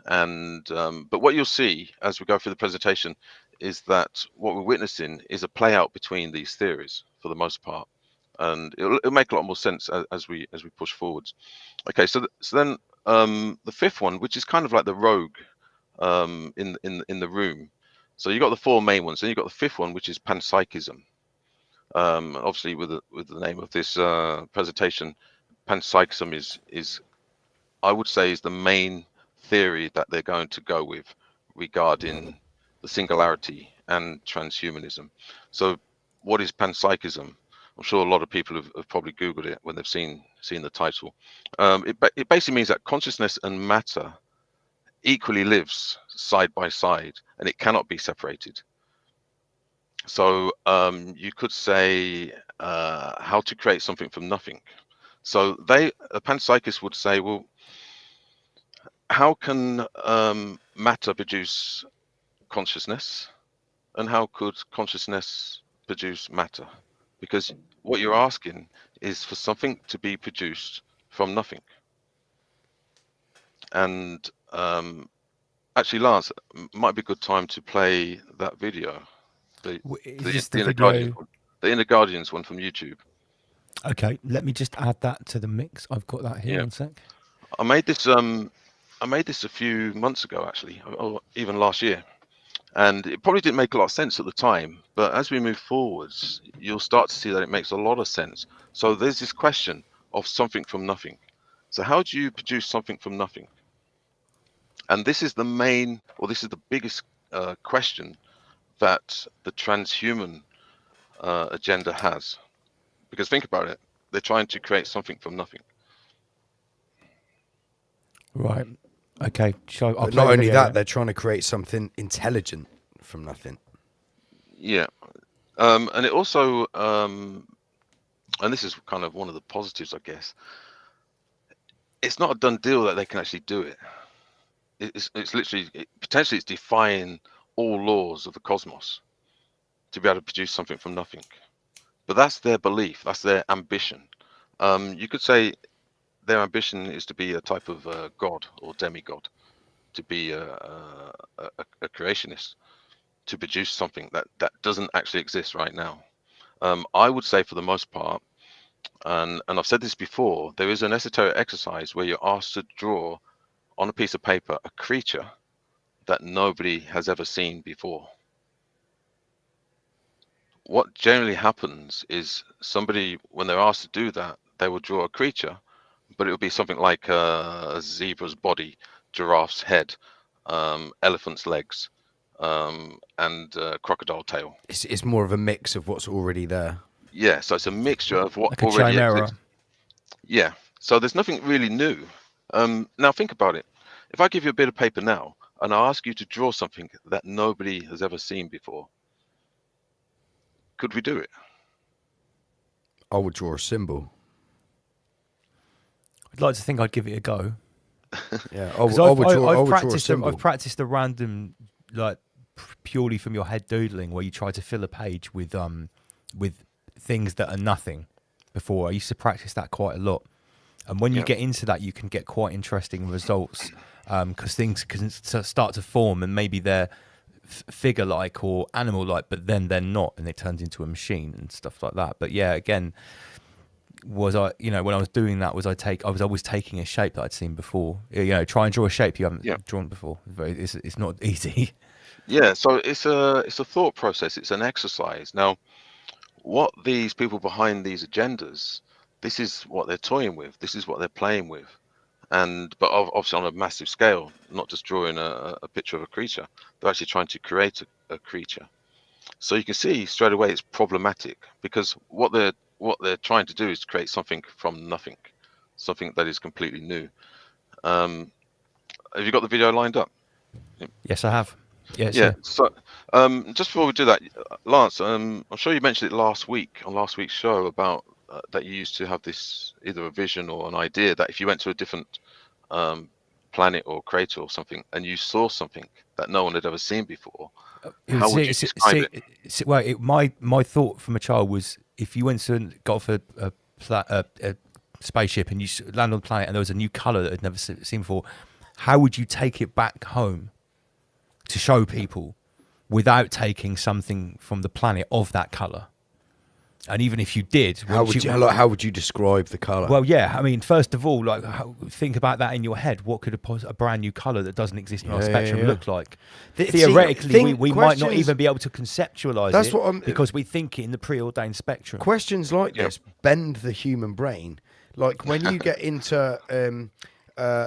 And but what you'll see as we go through the presentation is that what we're witnessing is a play out between these theories for the most part, and it'll make a lot more sense as we push forwards. Okay, so then the 5th one, which is kind of like the rogue in the room. So you've got the 4 main ones, then you've got the 5th one, which is panpsychism. Obviously, with the name of this presentation, panpsychism is I would say is the main theory that they're going to go with regarding the singularity and transhumanism. So what is panpsychism? I'm sure a lot of people have probably Googled it when they've seen the title. It basically means that consciousness and matter equally lives side by side, and it cannot be separated. So you could say how to create something from nothing. So a panpsychist would say, well, how can matter produce consciousness, and how could consciousness produce matter? Because what you're asking is for something to be produced from nothing. And actually, Lance, might be a good time to play that video. The Inner Guardians one from YouTube. Okay, let me just add that to the mix. I've got that here. 1 sec. I made this a few months ago, actually, or even last year, and it probably didn't make a lot of sense at the time. But as we move forwards, you'll start to see that it makes a lot of sense. So there's this question of something from nothing. So how do you produce something from nothing? And this is the biggest question that the transhuman agenda has. Because think about it, they're trying to create something from nothing. Right. Okay. But not only that, they're trying to create something intelligent from nothing. Yeah. And it also, and this is kind of one of the positives, I guess. it's not a done deal that they can actually do it. It's literally potentially it's defying all laws of the cosmos to be able to produce something from nothing. But that's their belief. That's their ambition. You could say their ambition is to be a type of god or demigod, to be a creationist, to produce something that doesn't actually exist right now. I would say for the most part, and I've said this before, there is an esoteric exercise where you're asked to draw on a piece of paper a creature that nobody has ever seen before. What generally happens is somebody, when they're asked to do that, they will draw a creature, but it will be something like a zebra's body, giraffe's head, elephant's legs, and crocodile tail. It's more of a mix of what's already there. Yeah, so it's a mixture of what Like a already chimera. exists. Yeah, so there's nothing really new. Now think about it. If I give you a bit of paper now and I ask you to draw something that nobody has ever seen before, could we do it? I would draw a symbol. I'd like to think I'd give it a go. Yeah, I 'Cause would draw I've a practiced symbol. I've practiced the random, like purely from your head doodling, where you try to fill a page with things that are nothing. Before I used to practice that quite a lot, and when you get into that, you can get quite interesting results because things can start to form, and maybe they're figure-like or animal-like, but then they're not, and it turns into a machine and stuff like that. But yeah, again, was I, when I was doing that, I was always taking a shape that I'd seen before. Try and draw a shape you haven't drawn before. It's not easy. Yeah, so it's a thought process. It's an exercise. Now, what these people behind these agendas, this is what they're toying with. This is what they're playing with, but obviously on a massive scale, not just drawing a picture of a creature. They're actually trying to create a creature. So you can see straight away it's problematic because what they're trying to do is create something from nothing, something that is completely new. Have you got the video lined up? Yes, I have. Yes, Yeah. So, just before we do that, Lance, I'm sure you mentioned it last week on last week's show about that you used to have this either a vision or an idea that if you went to a different planet or crater or something and you saw something that no one had ever seen before, how would you describe it? Well, my thought from a child was if you went to got off a spaceship and you land on the planet and there was a new color that had never seen before, how would you take it back home to show people without taking something from the planet of that color? And even if you did, how would you describe the color? Well, yeah, I mean, first of all, think about that in your head. What could a brand new color that doesn't exist in our spectrum look like? Theoretically, we might not even be able to conceptualize it because we think it in the preordained spectrum. Questions like this bend the human brain. Like when you get into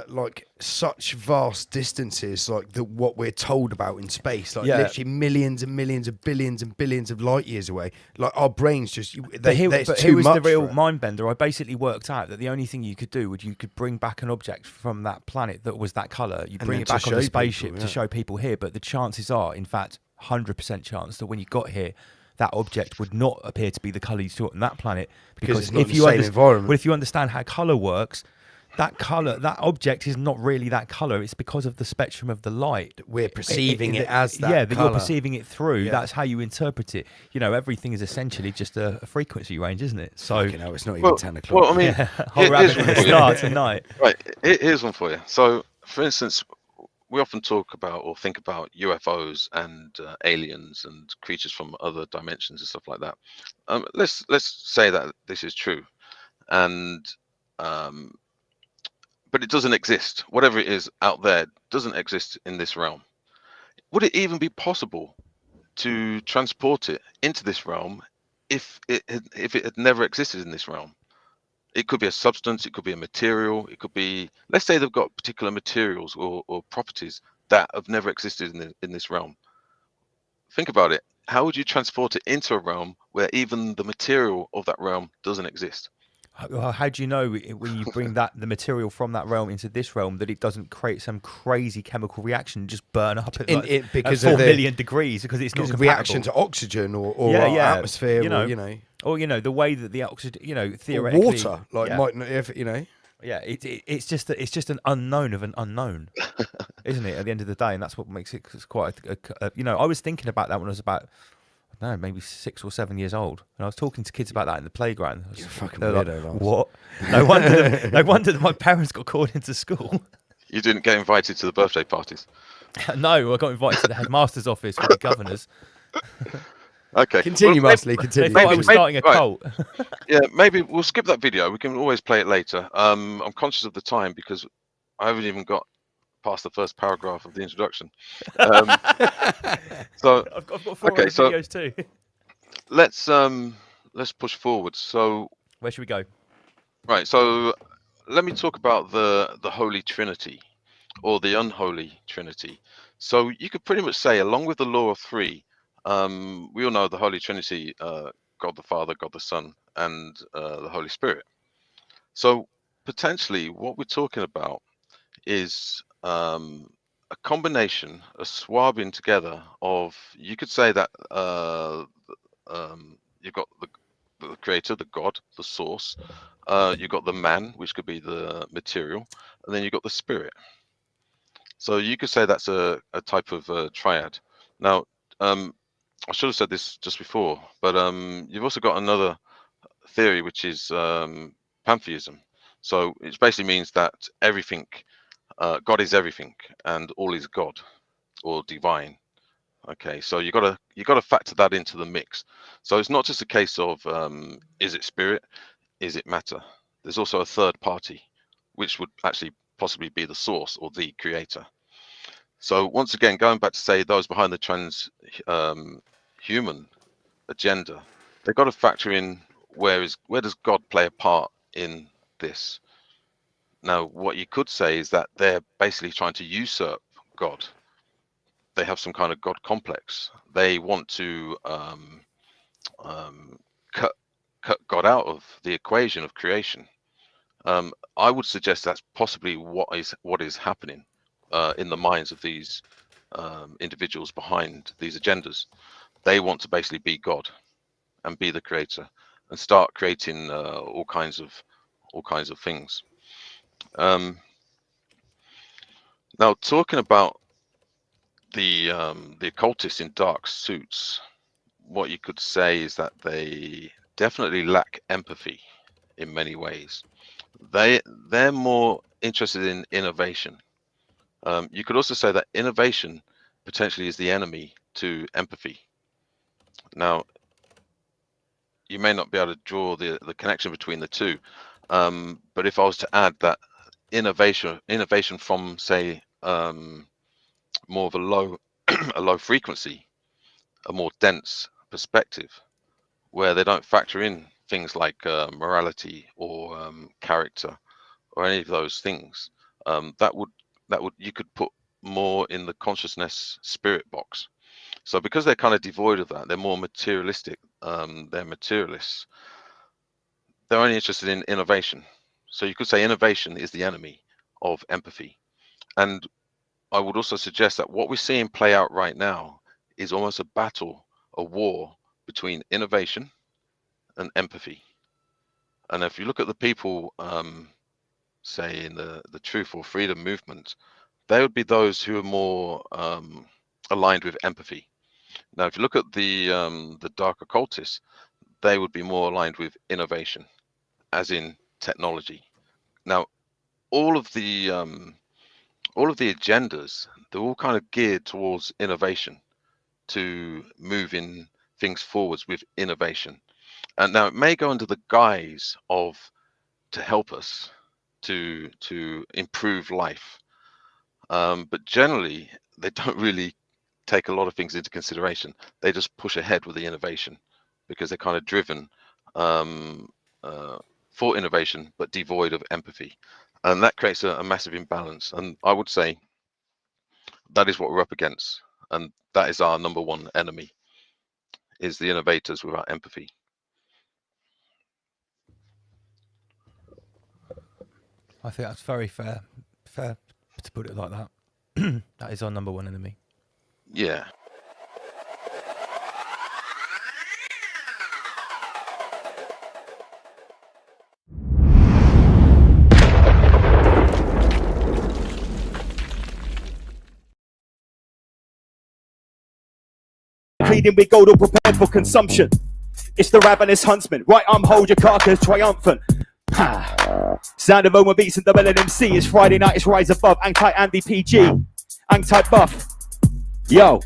like such vast distances, like what we're told about in space, like literally millions and millions of billions and billions of light years away. Like our brains just but here was the real mind bender. I basically worked out that the only thing you could do would you could bring back an object from that planet that was that color. You bring it back on the spaceship to show people here, but the chances are, in fact, 100% chance that when you got here, that object would not appear to be the color you saw on that planet because it's not the same environment. But if you understand how color works, that object is not really that color. It's because of the spectrum of the light. We're perceiving it as that that colour. you're perceiving it through. Yeah. That's how you interpret it. Everything is essentially just a frequency range, isn't it? So it's not even 10 o'clock. Well, I mean, whole rabbit hole starts at night. Right. Here's one for you. So, for instance, we often talk about or think about UFOs and aliens and creatures from other dimensions and stuff like that. Let's say that this is true, and but it doesn't exist. Whatever it is out there doesn't exist in this realm. Would it even be possible to transport it into this realm if it had never existed in this realm? It could be a substance, it could be a material, it could be, let's say they've got particular materials or properties that have never existed in this realm. Think about it. How would you transport it into a realm where even the material of that realm doesn't exist? How do you know when you bring the material from that realm into this realm that it doesn't create some crazy chemical reaction and just burn up at because at 4 of million degrees because it's not compatible. Reaction to oxygen or atmosphere, or the way that the oxygen, theoretically, or water, might not, Yeah, it's just an unknown of an unknown, isn't it? At the end of the day, and that's what makes it quite. I was thinking about that when I was about, I don't know, maybe 6 or 7 years old, and I was talking to kids about that in the playground. You're fucking they're weirdo, like, Lars. what? No wonder. No wonder that my parents got called into school. You didn't get invited to the birthday parties. No, I got invited to the headmaster's office with the governors. Okay. Continue, Well, Marsley, continue. They thought I was starting a cult. Yeah, maybe we'll skip that video. We can always play it later. I'm conscious of the time because I haven't even got past the first paragraph of the introduction. So I've got 4 other videos too. Let's push forward. So where should we go? Right. So let me talk about the Holy Trinity, or the unholy Trinity. So you could pretty much say, along with the law of three, we all know the Holy Trinity, God the Father, God the Son, and the Holy Spirit. So potentially what we're talking about is a combination, a swabbing together of, you could say that you've got the creator, the God, the source, you've got the man, which could be the material, and then you've got the spirit. So you could say that's a type of triad. Now, I should have said this just before, but you've also got another theory, which is pantheism. So it basically means that everything, God is everything, and all is God, or divine. Okay, so you got to factor that into the mix. So it's not just a case of is it spirit, is it matter? There's also a third party, which would actually possibly be the source or the creator. So once again, going back to say those behind the human agenda, they've got to factor in where does God play a part in this. Now, what you could say is that they're basically trying to usurp God. They have some kind of God complex. They want to cut God out of the equation of creation. I would suggest that's possibly what is happening in the minds of these individuals behind these agendas. They want to basically be God and be the creator and start creating all kinds of things. Now, talking about the occultists in dark suits, what you could say is that they definitely lack empathy in many ways. They're more interested in innovation. You could also say that innovation potentially is the enemy to empathy. Now, you may not be able to draw the connection between the two, but if I was to add that innovation from, say, more of a low frequency, a more dense perspective, where they don't factor in things like morality or character or any of those things, that would you could put more in the consciousness spirit box. So because they're kind of devoid of that, they're more materialistic, they're materialists, they're only interested in innovation. So you could say innovation is the enemy of empathy. And I would also suggest that what we're seeing play out right now is almost a battle, a war between innovation and empathy. And if you look at the people, say in the truth or freedom movement, they would be those who are more aligned with empathy. Now, if you look at the dark occultists, they would be more aligned with innovation, as in technology. Now, all of the agendas, they're all kind of geared towards innovation, to moving things forwards with innovation. And now it may go under the guise of to help us to improve life, but generally they don't really take a lot of things into consideration. They just push ahead with the innovation because they're kind of driven for innovation but devoid of empathy, and that creates a massive imbalance. And I would say that is what we're up against, and that is our number one enemy, is the innovators without empathy. I think that's very fair to put it like that. That is our number one enemy. Yeah. laden with gold or prepared for consumption. It's the ravenous huntsman, right arm hold your carcass triumphant. Sound of Oma Beats and Double NMC. It's Friday night, it's Rise Above. Anti Andy PG, Anti Buff. Yo,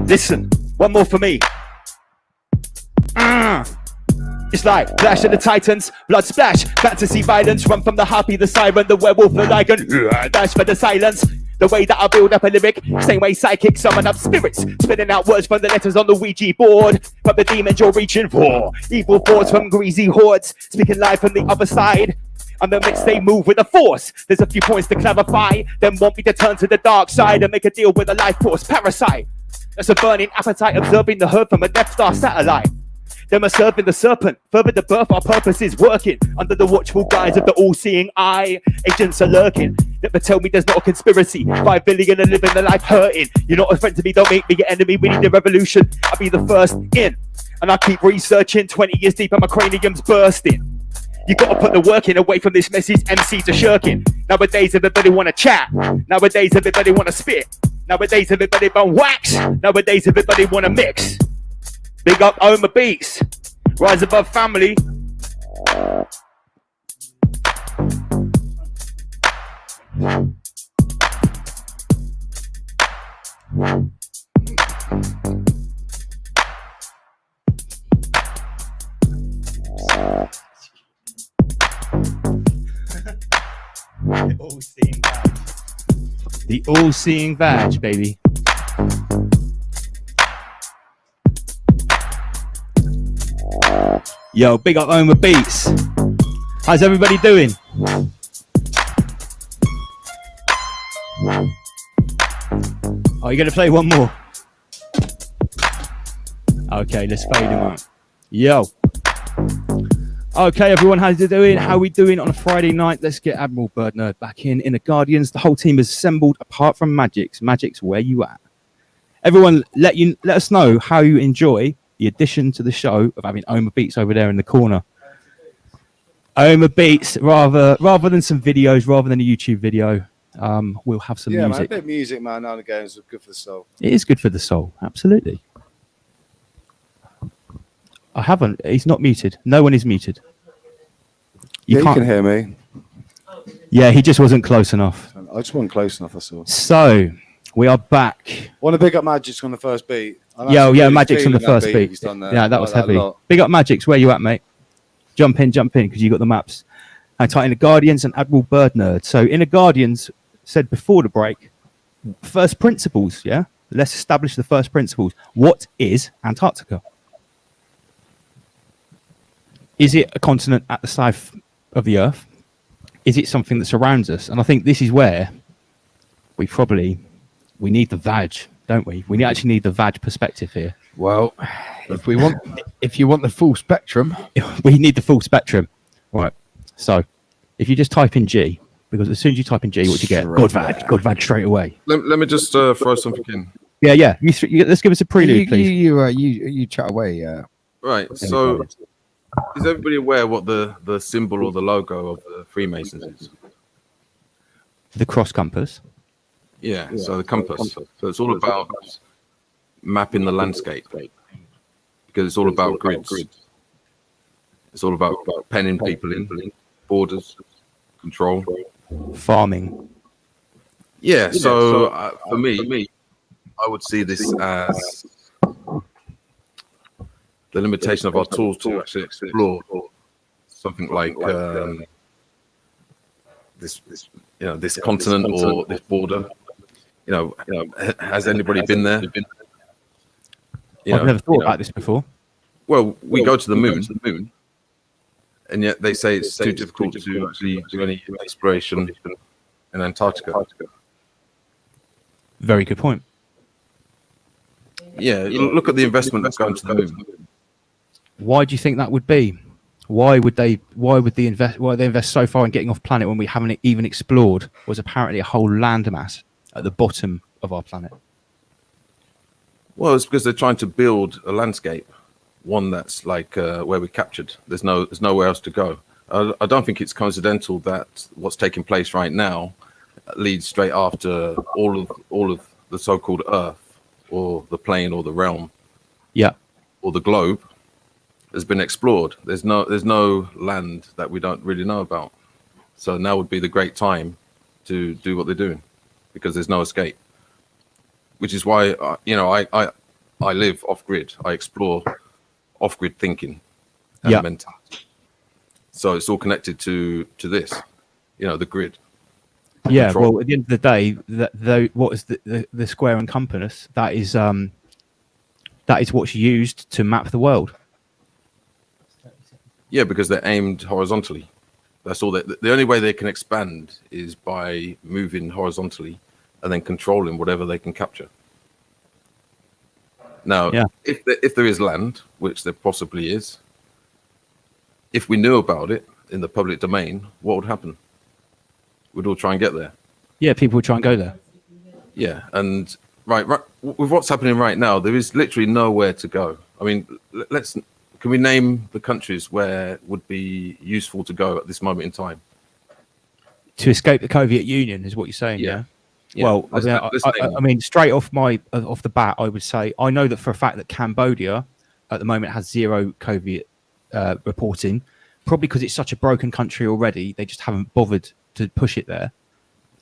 listen, one more for me. It's like Clash of the Titans, blood splash, fantasy violence, run from the harpy, the siren, the werewolf, the lycan, dash for the silence. The way that I build up a lyric, same way psychics summon up spirits, spitting out words from the letters on the Ouija board. But the demons you're reaching for, evil thoughts from greasy hordes, speaking live from the other side. On the mix they move with the force. There's a few points to clarify, then want me to turn to the dark side and make a deal with a life force parasite. That's a burning appetite, observing the herd from a Death Star satellite. Them are serving the serpent, further the birth, our purpose is working. Under the watchful guise of the all-seeing eye, agents are lurking. Never tell me there's not a conspiracy. 5 billion are living their life hurting. You're not a friend to me, don't make me your enemy. We need a revolution, I'll be the first in. And I keep researching, 20 years deep and my cranium's bursting. You gotta put the work in, away from this message MCs are shirking. Nowadays everybody wanna chat, nowadays everybody wanna spit, nowadays everybody want wax, nowadays everybody wanna mix. Big up Oma Beats, Rise Above family. The all-seeing badge, baby. Yo, big up Oma Beats. How's everybody doing? Oh, you're gonna play one more? Okay, let's fade him out. Yo. Okay, everyone, how's it doing? How are we doing on a Friday night? Let's get Admiral Bird Nerd back in the Guardians. The whole team is assembled apart from Magix. Magix, where you at? Everyone, let us know how you enjoy the addition to the show of having Oma Beats over there in the corner. Oma Beats, rather than some videos, rather than a YouTube video, we'll have some music. Man, a bit of music, man, now and again is good for the soul. It is good for the soul, absolutely. He's not muted. No one is muted. You can hear me. Yeah, he just wasn't close enough. I just wasn't close enough, that's all. So, we are back. Want to big up Magix on the first beat. Yeah, Magix on the first beat. Yeah, that was heavy. Big up Magix, where you at, mate? Jump in, because you got the maps. And tighten the Guardians and Admiral Bird Nerd. So, in the Guardians, said before the break, first principles, yeah? Let's establish the first principles. What is Antarctica? Is it a continent at the south of the Earth? Is it something that surrounds us? And I think this is where we need the VAG, don't we? We actually need the VAG perspective here. Well, if you want the full spectrum, we need the full spectrum. Right. So if you just type in G, because as soon as you type in G, what do you get? God VAG straight away. Let me just throw something in. Yeah. Let's give us a prelude, please. You chat away. Right. So, is everybody aware what the symbol or the logo of the Freemasons is? The cross compass. Yeah. So the compass. So it's all about mapping the landscape, because it's all about grids. It's all about penning people in, borders, control, farming. Yeah. So for me, I would see this as the limitation of our tools to actually explore something like this continent or this border. Has anybody been there? I've never thought about this before. Well, we go to the moon, and yet they say it's too difficult to actually do any exploration in Antarctica. Very good point. Yeah, look at the investment that's going to the moon. Why do you think that would be? Why would they invest so far in getting off planet when we haven't even explored what's apparently a whole landmass at the bottom of our planet? Well, it's because they're trying to build a landscape, one that's like where we captured. There's nowhere else to go. I don't think it's coincidental that what's taking place right now leads straight after all of the so-called Earth or the plane or the realm Yeah. or the globe has been explored. There's no land that we don't really know about. So now would be the great time to do what they're doing, because there's no escape. Which is why I live off grid. I explore off grid thinking and mentality. So it's all connected to this, the grid. Yeah, Control. well, at the end of the day, what is the square and compass? That is what's used to map the world. Yeah, because they're aimed horizontally. That's all. The only way they can expand is by moving horizontally and then controlling whatever they can capture. Now, if there is land, which there possibly is, if we knew about it in the public domain, what would happen? We'd all try and get there. Yeah, people would try and go there. Yeah, and right with what's happening right now, there is literally nowhere to go. I mean, can we name the countries where it would be useful to go at this moment in time? To escape the Soviet Union is what you're saying, yeah? Well, I mean, straight off the bat, I would say I know that for a fact that Cambodia at the moment has zero COVID reporting, probably because it's such a broken country already. They just haven't bothered to push it there.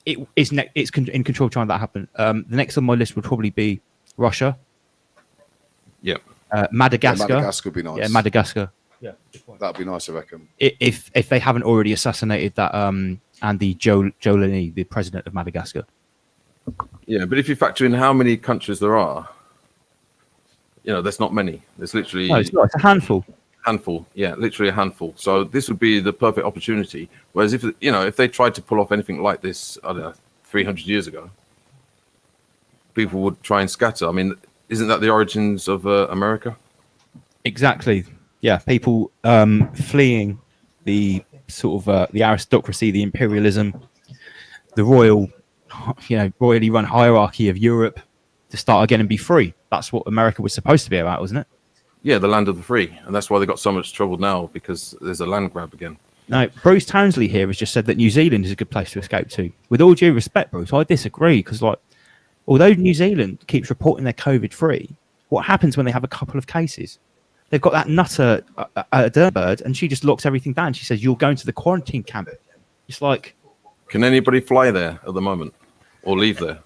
It's in control of trying that happen. The next on my list would probably be Russia. Yeah. Madagascar. Yeah, Madagascar would be nice. Yeah, Madagascar. Yeah, that'd be nice, I reckon. If they haven't already assassinated that Andy Jolini, the president of Madagascar. Yeah, but if you factor in how many countries there are, there's not many. There's literally it's not. It's a handful. Yeah, literally a handful. So this would be the perfect opportunity. Whereas if they tried to pull off anything like this, I don't know, 300 years ago, people would try and scatter. I mean, isn't that the origins of America? Exactly. Yeah, people fleeing the sort of the aristocracy, the imperialism, the royally run hierarchy of Europe to start again and be free. That's what America was supposed to be about, wasn't it? Yeah, the land of the free. And that's why they got so much trouble now, because there's a land grab again. No, Bruce Townsley here has just said that New Zealand is a good place to escape to. With all due respect, Bruce, I disagree, because although New Zealand keeps reporting they're COVID free, what happens when they have a couple of cases? They've got that nutter Durnbird, and she just locks everything down. She says, you're going to the quarantine camp. It's like... Can anybody fly there at the moment or leave there?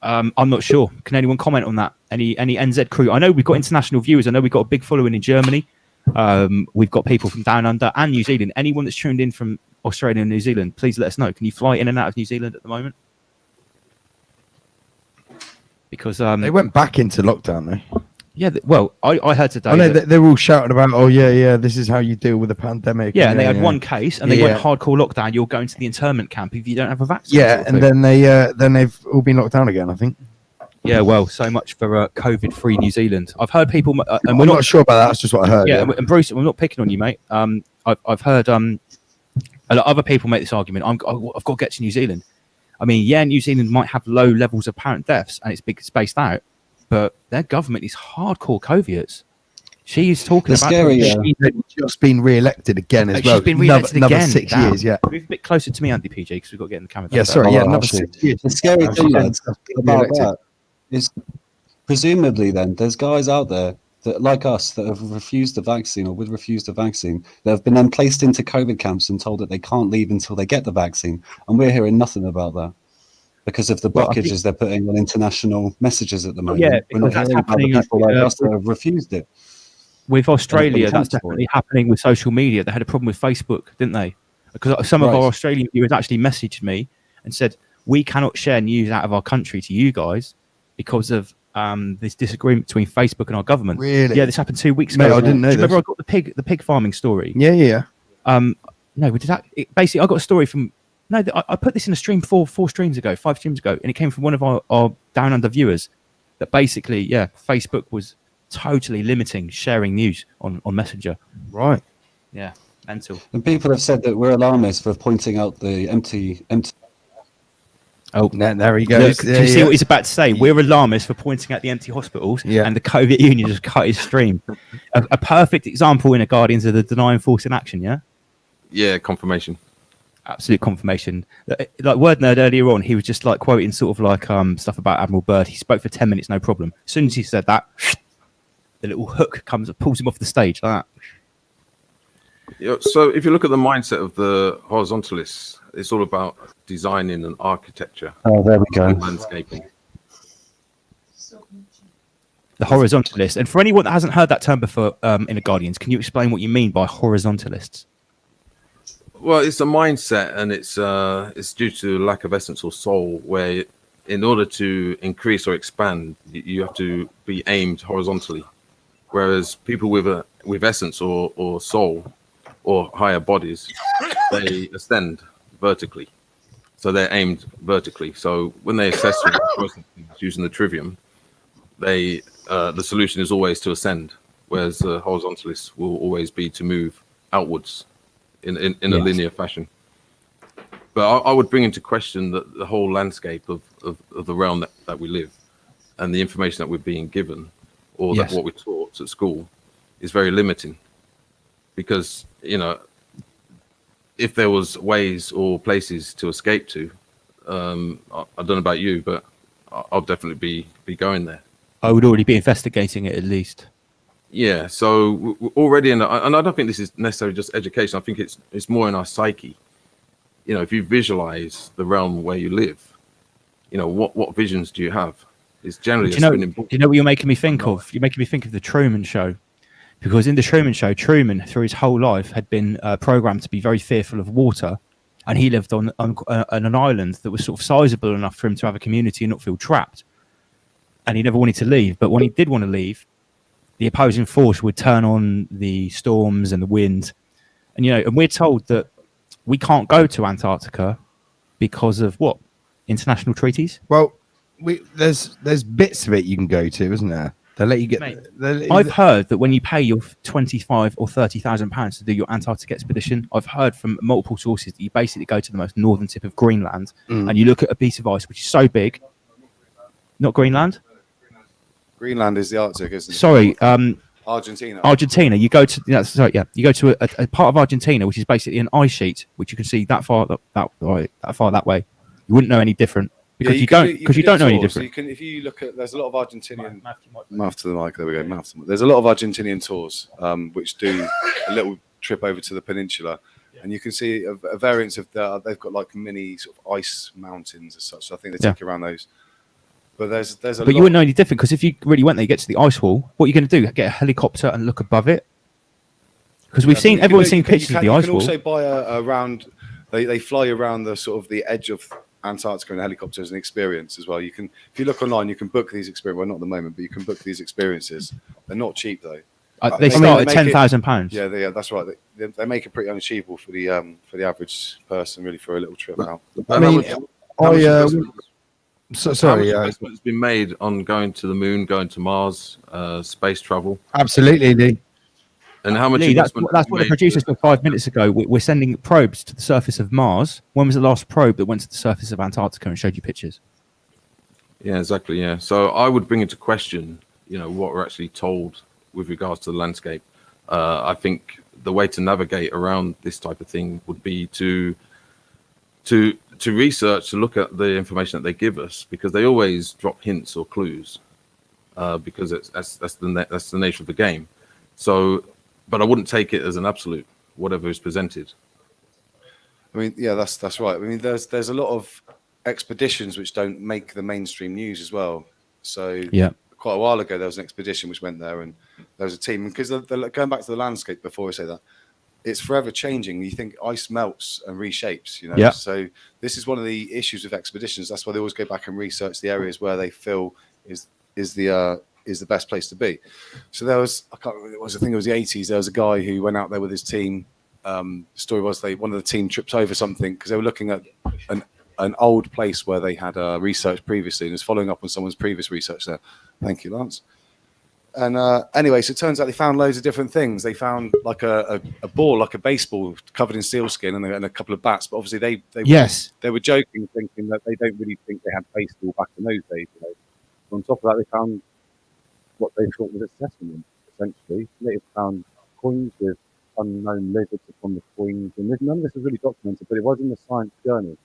I'm not sure. Can anyone comment on that? Any NZ crew? I know we've got international viewers. I know we've got a big following in Germany. We've got people from down under and New Zealand. Anyone that's tuned in from Australia and New Zealand, please let us know. Can you fly in and out of New Zealand at the moment? Because they went back into lockdown, though. Yeah, well, I heard today. I know they're all shouting about, this is how you deal with a pandemic. Yeah, and they had one case, and they went hardcore lockdown. You're going to the internment camp if you don't have a vaccine. Yeah, and then they've all been locked down again, I think. Yeah, well, so much for COVID-free New Zealand. I've heard people, and we're not sure about that. That's just what I heard. Yeah, and Bruce, I'm not picking on you, mate. I've heard a lot of other people make this argument. I've got to get to New Zealand. I mean, yeah, New Zealand might have low levels of apparent deaths, and it's spaced out. But their government is hardcore Coviets. She's talking about she's just been re-elected again as well. She's been re-elected another again. 6 years, yeah. Move a bit closer to me, Andy PG, because we've got to get in the camera. Yeah, sorry, another 6 years. The scary thing, lads, about that is presumably then there's guys out there that, like us, that have refused the vaccine or would refuse the vaccine, that have been then placed into COVID camps and told that they can't leave until they get the vaccine. And we're hearing nothing about that. Because of the blockages they're putting on international messages at the moment. Yeah, we're not hearing about the people like us that have refused it. With Australia, that's definitely happening with social media. They had a problem with Facebook, didn't they? Because some of our Australian viewers actually messaged me and said, we cannot share news out of our country to you guys because of this disagreement between Facebook and our government. Really? Yeah, this happened 2 weeks ago. Mate, I didn't know. Remember, I got the pig farming story. Yeah. No, basically, I got a story from. No, I put this in a stream 5 streams ago, and it came from one of our down under viewers. That basically, Facebook was totally limiting sharing news on Messenger. Right. Yeah, mental. And people have said that we're alarmists for pointing out the empty. Oh, there he goes. Look, do you see what he's about to say? We're alarmists for pointing out the empty hospitals, and the Soviet Union just cut his stream. a perfect example in a Guardians of the Denying Force in Action, yeah? Yeah, confirmation. absolute confirmation. Like Word Nerd earlier on, he was just like quoting sort of like stuff about Admiral Byrd. He spoke for 10 minutes, no problem. As soon as he said that, the little hook comes and pulls him off the stage like that. Yeah, so if you look at the mindset of the horizontalists, it's all about designing an architecture. Oh, there we go. Landscaping. The horizontalist. And for anyone that hasn't heard that term before in the Guardians, can you explain what you mean by horizontalists? Well, it's a mindset, and it's due to lack of essence or soul, where in order to increase or expand, you have to be aimed horizontally, whereas people with essence or soul or higher bodies, they ascend vertically, so they're aimed vertically. So when they assess using the trivium, the solution is always to ascend, whereas the horizontalists will always be to move outwards in a linear fashion. But I would bring into question the whole landscape of the realm that we live, and the information that we're being given, or that what we're taught at school, is very limiting. Because, you know, if there was ways or places to escape to, I don't know about you, but I'll definitely be going there. I would already be investigating it at least. Yeah, so we're already and I don't think this is necessarily just education. I think it's more in our psyche. You know, if you visualize the realm where you live, you know, what visions do you have? It's generally Do you know what you're making me think of? You're making me think of the Truman Show. Because in the Truman Show, Truman, through his whole life, had been programmed to be very fearful of water. And he lived on an island that was sort of sizable enough for him to have a community and not feel trapped. And he never wanted to leave. But when he did want to leave, the opposing force would turn on the storms and the wind. And, you know, and we're told that we can't go to Antarctica because of what? International treaties? Well, there's bits of it you can go to, isn't there? They let you get. I've heard that when you pay your 25 or 30,000 pounds to do your Antarctic expedition, I've heard from multiple sources that you basically go to the most northern tip of Greenland and you look at a piece of ice which is so big. Not Greenland. Greenland is the Arctic, isn't it? Sorry, Argentina. Argentina. You go to You go to a part of Argentina which is basically an ice sheet, which you can see that far that way. You wouldn't know any different. Because you don't know any different. So if you look at, there's a lot of Argentinian. Mouth to the mic. There we go. Mouth to the mic. There's a lot of Argentinian tours which do a little trip over to the peninsula, and you can see a variance of they've got like mini sort of ice mountains as such. So I think they take you around those. But there's a. But you wouldn't know any different because if you really went there, you get to the ice wall. What are you going to do? Get a helicopter and look above it? Because we've seen everyone's seen pictures of the ice wall. You can also buy around. They fly around the sort of the edge of Antarctica in helicopters and experience as well. You can, if you look online, you can book these experiences. Well, not at the moment, but you can book these experiences. They're not cheap though. They start at £10,000. Yeah, that's right. They make it pretty unachievable for the average person, really, for a little trip out. I mean, sorry, it's been made on going to the moon, going to Mars, space travel. Absolutely, Lee. And how much? Lee, that's what the producer said 5 minutes ago. We're sending probes to the surface of Mars. When was the last probe that went to the surface of Antarctica and showed you pictures? Yeah, exactly. Yeah. So I would bring into question, you know, what we're actually told with regards to the landscape. I think the way to navigate around this type of thing would be to research, to look at the information that they give us, because they always drop hints or clues, because that's the nature of the game. So, but I wouldn't take it as an absolute, whatever is presented. I mean, yeah, that's right. I mean, there's a lot of expeditions which don't make the mainstream news as well. So quite a while ago, there was an expedition which went there, and there was a team, because going back to the landscape before I say that, it's forever changing. You think ice melts and reshapes, you know. So this is one of the issues with expeditions. That's why they always go back and research the areas where they feel is the best place to be. So there was, I think it was the 80s. There was a guy who went out there with his team. The story was one of the team tripped over something because they were looking at an old place where they had researched previously, and was following up on someone's previous research there. Thank you, Lance. And anyway, so it turns out they found loads of different things. They found like a ball, like a baseball covered in sealskin, and a couple of bats. But obviously they were joking, thinking that they don't really think they had baseball back in those days. You know? On top of that, they found what they thought was a settlement, essentially. They found coins with unknown lizards upon the coins, and none of this was really documented, but it was in the Science Journal.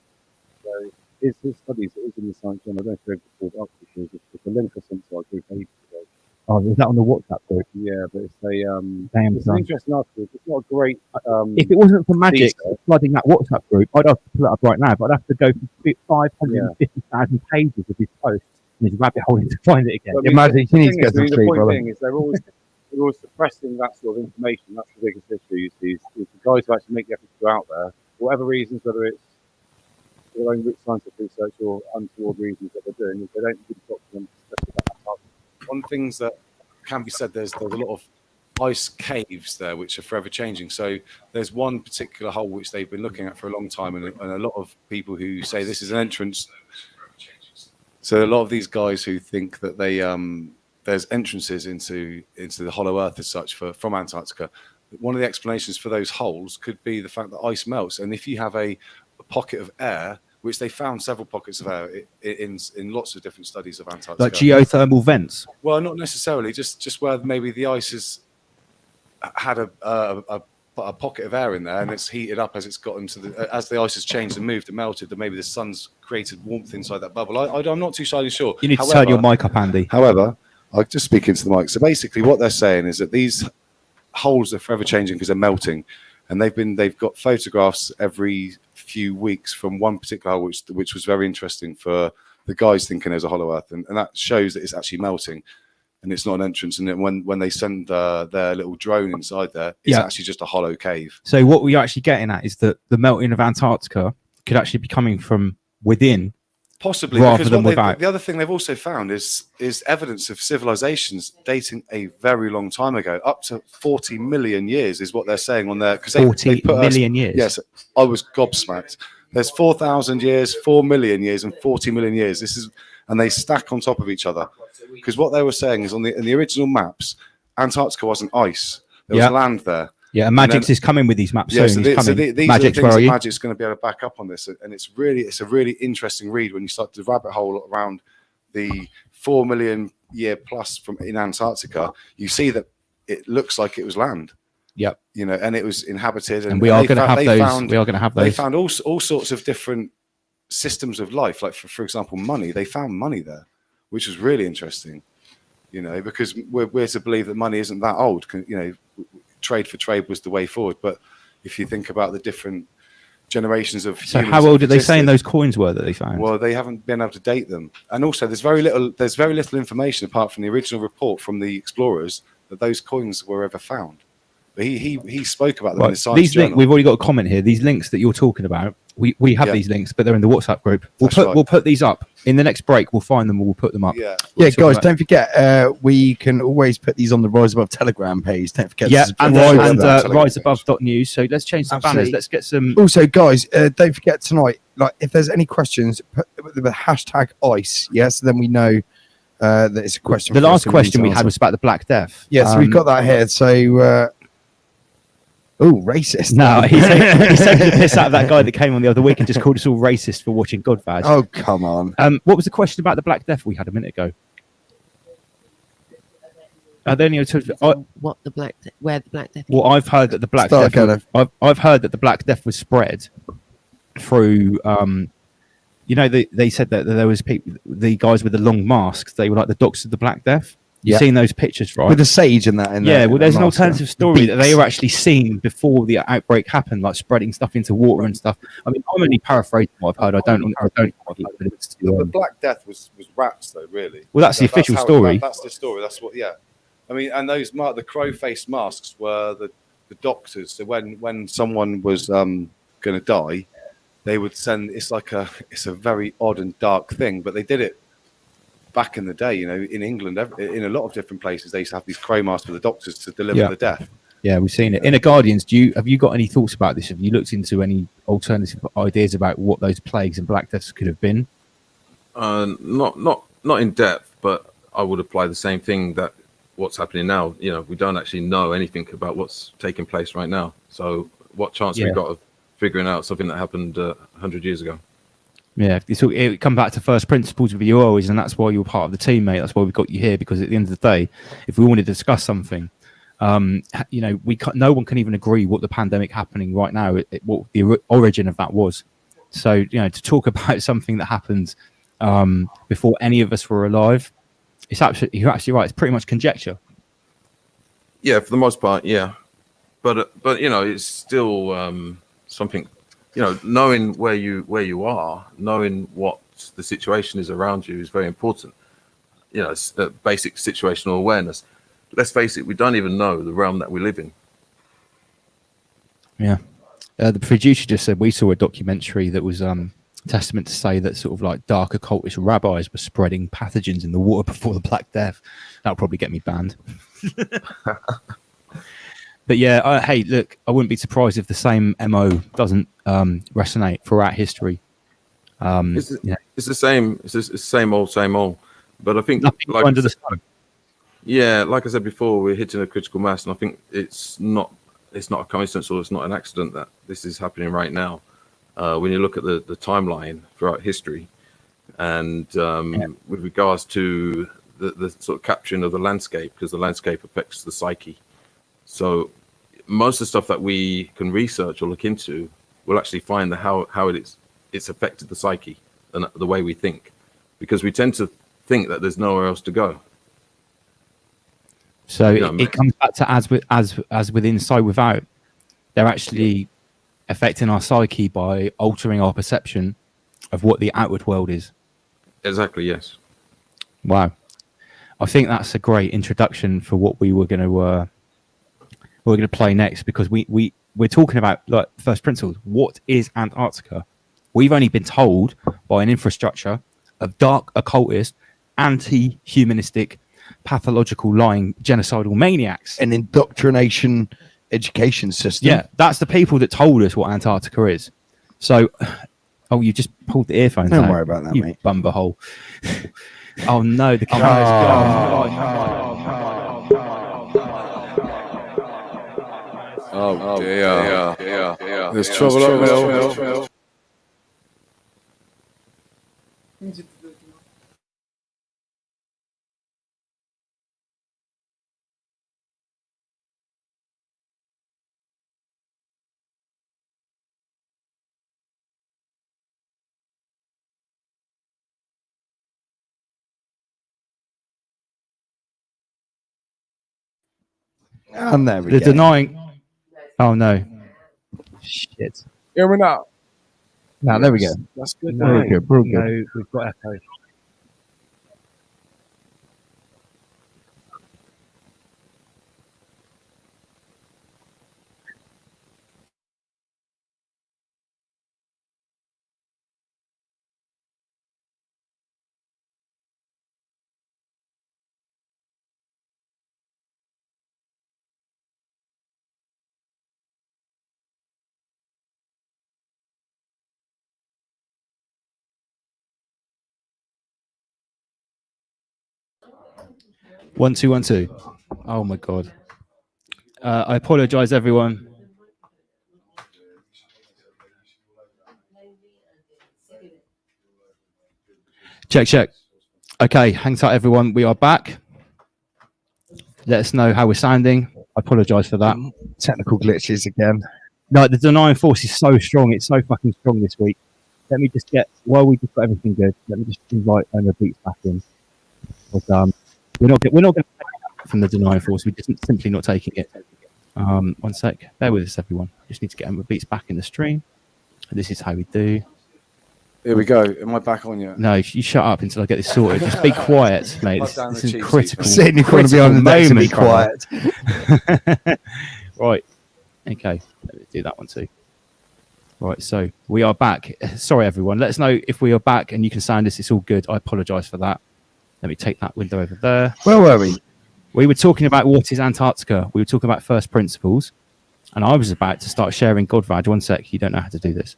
So his studies, it is in the Science Journal. I don't know if they've pulled up because it's a link or something I gave ages ago. Oh, is that on the WhatsApp group? Yeah, but it's a Damn, it's son. an interesting article. It's not a great. If it wasn't for Magic teaser. flooding that WhatsApp group, I'd have to pull it up right now, but I'd have to go through 550,000 pages of his posts and his rabbit hole to find it again. But, Imagine you need to get some the sleep, point brother. being is they're always suppressing that sort of information. That's the biggest issue. Is the guys who actually make the effort to go out there, for whatever reasons, whether it's for their own scientific research or untoward reasons that they're doing, if they don't really document stuff about that. One of the things that can be said, there's a lot of ice caves there which are forever changing. So there's one particular hole which they've been looking at for a long time, and a lot of people who say this is an entrance. So a lot of these guys who think that they there's entrances into the hollow earth as such from Antarctica. One of the explanations for those holes could be the fact that ice melts, and if you have a pocket of air, which they found several pockets of air in lots of different studies of Antarctica. Like geothermal vents. Well, not necessarily, just where maybe the ice has had a pocket of air in there, and it's heated up as it's gotten to as the ice has changed and moved and melted, that maybe the sun's created warmth inside that bubble. I'm not too entirely sure. You need to turn your mic up, Andy. However, I'll just speak into the mic. So basically, what they're saying is that these holes are forever changing because they're melting, and they've got photographs every few weeks from one particular hole, which was very interesting for the guys thinking there's a hollow earth, and that shows that it's actually melting, and it's not an entrance. And then when they send their little drone inside there, it's actually just a hollow cave. So what we're actually getting at is that the melting of Antarctica could actually be coming from within, Possibly, rather because than without. the other thing they've also found is evidence of civilizations dating a very long time ago, up to 40 million years is what they're saying on there. Because 40 million years? Yes, I was gobsmacked. There's 4,000 years, 4 million years, and 40 million years. And they stack on top of each other. Because what they were saying is in the original maps, Antarctica wasn't ice. There was land there. Yeah, and Magic's is coming with these maps soon. So He's coming. these Magic's, are the where things are that you? Magic's going to be able to back up on this, and it's a really interesting read when you start to rabbit hole around the 4 million year plus in Antarctica. You see that it looks like it was land. Yep. And it was inhabited, And we are going to have those. We are going to have those. They found all sorts of different systems of life, like for example, money. They found money there, which was really interesting. Because we're to believe that money isn't that old. Trade for trade was the way forward, but if you think about the different generations of So humans how that old did they say existed, those coins were that they found? well, they haven't been able to date them, and also there's very little information apart from the original report from the explorers that those coins were ever found. But he spoke about them in the Science These Journal. we've already got a comment here. These links that you're talking about, we have these links, but they're in the WhatsApp group. We'll put these up in the next break. We'll find them. We'll put them up. Yeah, Yeah, guys, don't forget, we can always put these on the Rise Above Telegram page. Don't forget Yeah, to and riseabove.news. So let's change some banners. Absolutely. Let's get some. Also, guys, don't forget tonight, like if there's any questions, put the hashtag ICE, so then we know that it's a question. The for us last and question we need to had was about the Black Death. Yeah, so we've got that here. So, racist. No, he's taking the piss out of that guy that came on the other week and just called us all racist for watching Godfad. Oh, come on. What was the question about the Black Death we had a minute ago? Then you What the Black Death? Where the Black Death? Well, I've heard that the Black Start, Death. I've heard that the Black Death was spread through. They said that there was people, the guys with the long masks. They were like the doctors of the Black Death. You've seen those pictures, right? With the sage and that. Well, there's an alternative story that they were actually seen before the outbreak happened, like spreading stuff into water and stuff. I mean, I'm only paraphrasing what I've heard. I don't. The Black Death was rats, though. Really. Well, that's the official story. That's the story. That's what. Yeah. I mean, and those the crow-faced masks were the doctors. So when someone was going to die, they would send. It's a very odd and dark thing, but they did it back in the day. In England, in a lot of different places, they used to have these crow masks for the doctors to deliver the death. Yeah, we've seen it. Inner Guardians, have you got any thoughts about this? Have you looked into any alternative ideas about what those plagues and Black Deaths could have been? Not in depth, but I would apply the same thing that what's happening now. We don't actually know anything about what's taking place right now. So what chance have we got of figuring out something that happened 100 years ago? Yeah, it come back to first principles with you always, and that's why you're part of the team, mate. That's why we've got you here, because at the end of the day, if we wanted to discuss something, You know, no one can even agree what the pandemic happening right now, what the origin of that was. So, you know, to talk about something that happened before any of us were alive, you're absolutely right. It's pretty much conjecture. Yeah, for the most part, yeah. But you know, it's still something. You know, knowing where you are, knowing what the situation is around you is very important. You know, it's basic situational awareness. Let's face it, we don't even know the realm that we live in. Yeah. The producer just said we saw a documentary that was testament to say that sort of like dark occultist rabbis were spreading pathogens in the water before the Black Death. That'll probably get me banned. But yeah, hey, look, I wouldn't be surprised if the same MO doesn't resonate throughout history. It's the same. It's the same old. But I think, like under the sun. Yeah, like I said before, we're hitting a critical mass, and I think it's not a coincidence or it's not an accident that this is happening right now. When you look at the timeline throughout history, and with regards to the sort of capturing of the landscape, because the landscape affects the psyche. So most of the stuff that we can research or look into, we'll actually find how it's affected the psyche and the way we think, because we tend to think that there's nowhere else to go. So it comes back to as within, so without. They're actually affecting our psyche by altering our perception of what the outward world is. Exactly. Yes. Wow. I think that's a great introduction for what we were going to play next, because we're talking about like first principles. What is Antarctica? We've only been told by an infrastructure of dark occultist, anti-humanistic, pathological, lying, genocidal maniacs. An indoctrination education system. Yeah, that's the people that told us what Antarctica is. So, oh, you just pulled the earphones out. Don't worry about that, you mate. Bumberhole. Oh no, the camera's gone. Oh dear. There's trouble up there. And there we The go. denying. Oh no. Shit. Hear me now. Now there we go. That's good. Real good. Real good. No, we've got echo. One, two, 1, 2. Oh my god. I apologize, everyone. Check. Okay, hang tight, everyone. We are back. Let us know how we're sounding. I apologize for that. Technical glitches again. No, the denying force is so strong. It's so fucking strong this week. Let me just get, while we just got everything good, let me just invite Omar Beats back in. Because, we're not going to take it from the denying force. We're just simply not taking it. 1 sec. Bear with us, everyone. Just need to get Omar Beats back in the stream. This is how we do. Here we go. Am I back on yet? No, you shut up until I get this sorted. Just be quiet, mate. This is critical. Saying you want to be on the next and be quiet. Right. Okay. Let's do that one too. Right. So we are back. Sorry, everyone. Let us know if we are back and you can sound us. It's all good. I apologise for that. Let me take that window over there. Where were we? We were talking about what is Antarctica. We were talking about first principles. And I was about to start sharing Godvag. 1 sec. You don't know how to do this.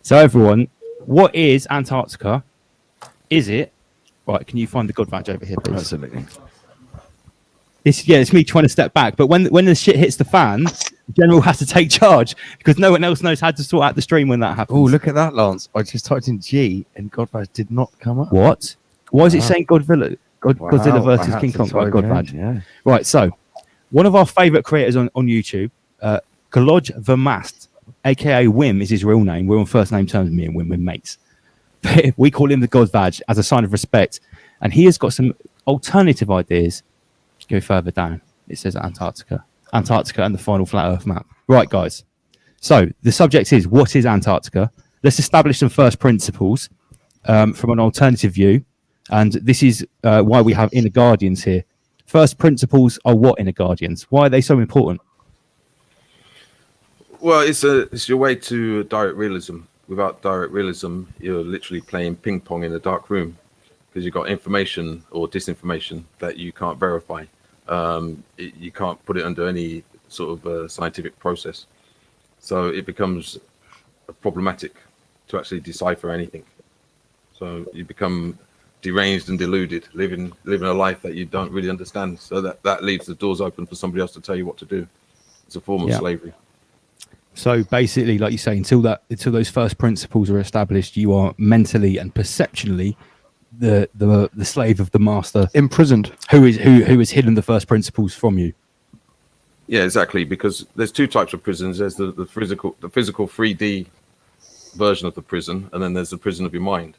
So everyone, what is Antarctica? Is it right? Can you find the Godvag over here, please? Absolutely. It's me trying to step back. But when the shit hits the fan, the general has to take charge because no one else knows how to sort out the stream when that happens. Oh, look at that, Lance! I just typed in G and Godvag did not come up. What? Why is it saying Godvilla? Godzilla versus King Kong. Right, God Vag. Yeah. Right, so one of our favourite creators on YouTube, Glodge Vermast, aka Wim, is his real name. We're on first name terms, me and Wim, we're mates. We call him the God Vag as a sign of respect, and he has got some alternative ideas. Go further down. It says Antarctica and the final flat Earth map. Right, guys. So the subject is, what is Antarctica? Let's establish some first principles from an alternative view. And this is why we have Inner Guardians here. First principles are what, Inner Guardians? Why are they so important? Well, it's your way to direct realism. Without direct realism, you're literally playing ping pong in a dark room because you've got information or disinformation that you can't verify. You can't put it under any sort of scientific process. So it becomes problematic to actually decipher anything. So you become deranged and deluded, living a life that you don't really understand. So that leaves the doors open for somebody else to tell you what to do. It's a form of slavery. So basically, like you say, until those first principles are established, you are mentally and perceptually the slave of the master, imprisoned, who has hidden the first principles from you. Yeah, exactly. Because there's two types of prisons. There's the physical 3D version of the prison, and then there's the prison of your mind,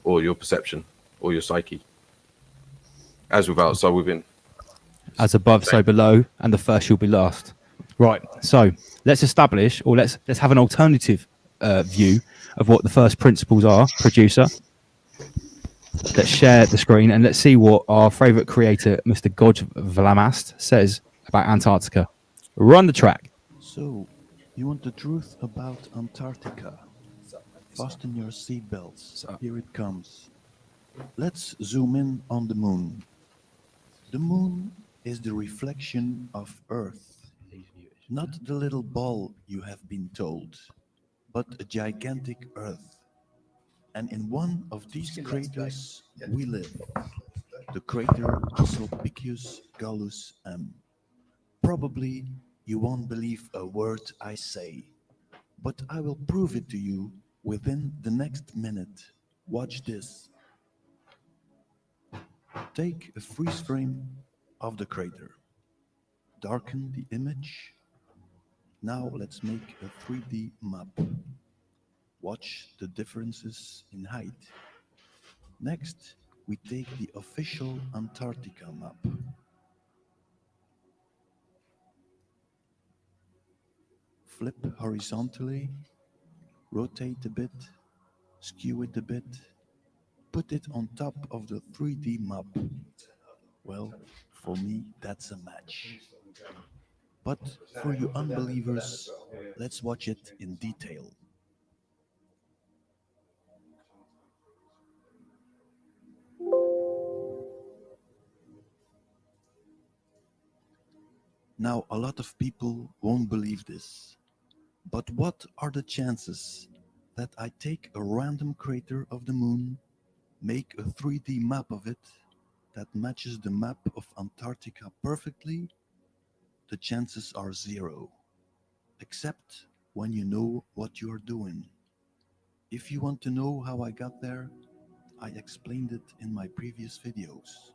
or your perception, or your psyche. As without, so within. As above, so below, and the first shall be last. Right. So let's establish, or let's have an alternative view of what the first principles are. Producer, let's share the screen and let's see what our favourite creator, Mr. Glodge Vermast, says about Antarctica. Run the track. So, you want the truth about Antarctica? Fasten your seatbelts. Here it comes. Let's zoom in on the moon. The moon is the reflection of Earth. Not the little ball you have been told, but a gigantic Earth. And in one of these craters we live, the crater Sulpicius Gallus M. Probably you won't believe a word I say, but I will prove it to you within the next minute. Watch this. Take a freeze frame of the crater. Darken the image. Now let's make a 3D map. Watch the differences in height. Next, we take the official Antarctica map. Flip horizontally, rotate a bit, skew it a bit, put it on top of the 3D map. Well, for me, that's a match. But for you unbelievers, let's watch it in detail. Now, a lot of people won't believe this, but what are the chances that I take a random crater of the moon, make a 3D map of it that matches the map of Antarctica perfectly? The chances are 0, except when you know what you're doing. If you want to know how I got there, I explained it in my previous videos.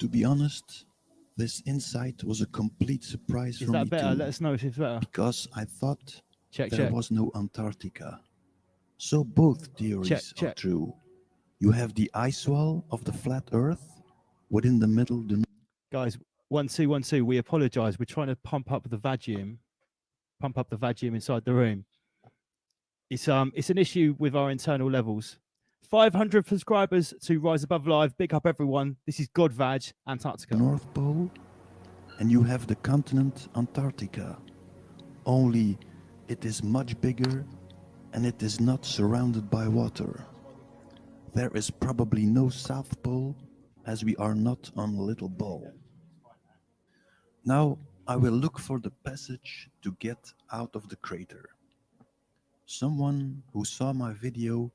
To be honest, this insight was a complete surprise for me too. Is that better? Let us know if it's better. Because I thought there check. was no Antarctica. So both theories are true. You have the ice wall of the flat Earth, within the middle the... Guys, 1212, we apologise. We're trying to pump up the vacuum inside the room. It's an issue with our internal levels. 500 subscribers to Rise Above Live. Big up everyone. This is God Vag, Antarctica. North Pole, and you have the continent Antarctica. Only it is much bigger and it is not surrounded by water. There is probably no South Pole, as we are not on a little ball. Now I will look for the passage to get out of the crater. Someone who saw my video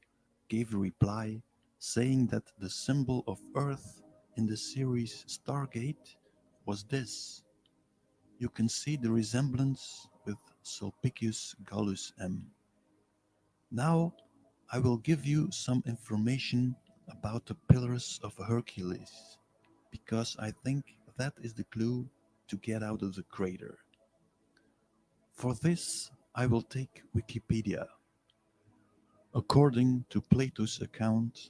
gave a reply saying that the symbol of Earth in the series Stargate was this. You can see the resemblance with Sulpicius Gallus M. Now I will give you some information about the Pillars of Hercules, because I think that is the clue to get out of the crater. For this, I will take Wikipedia. According to Plato's account,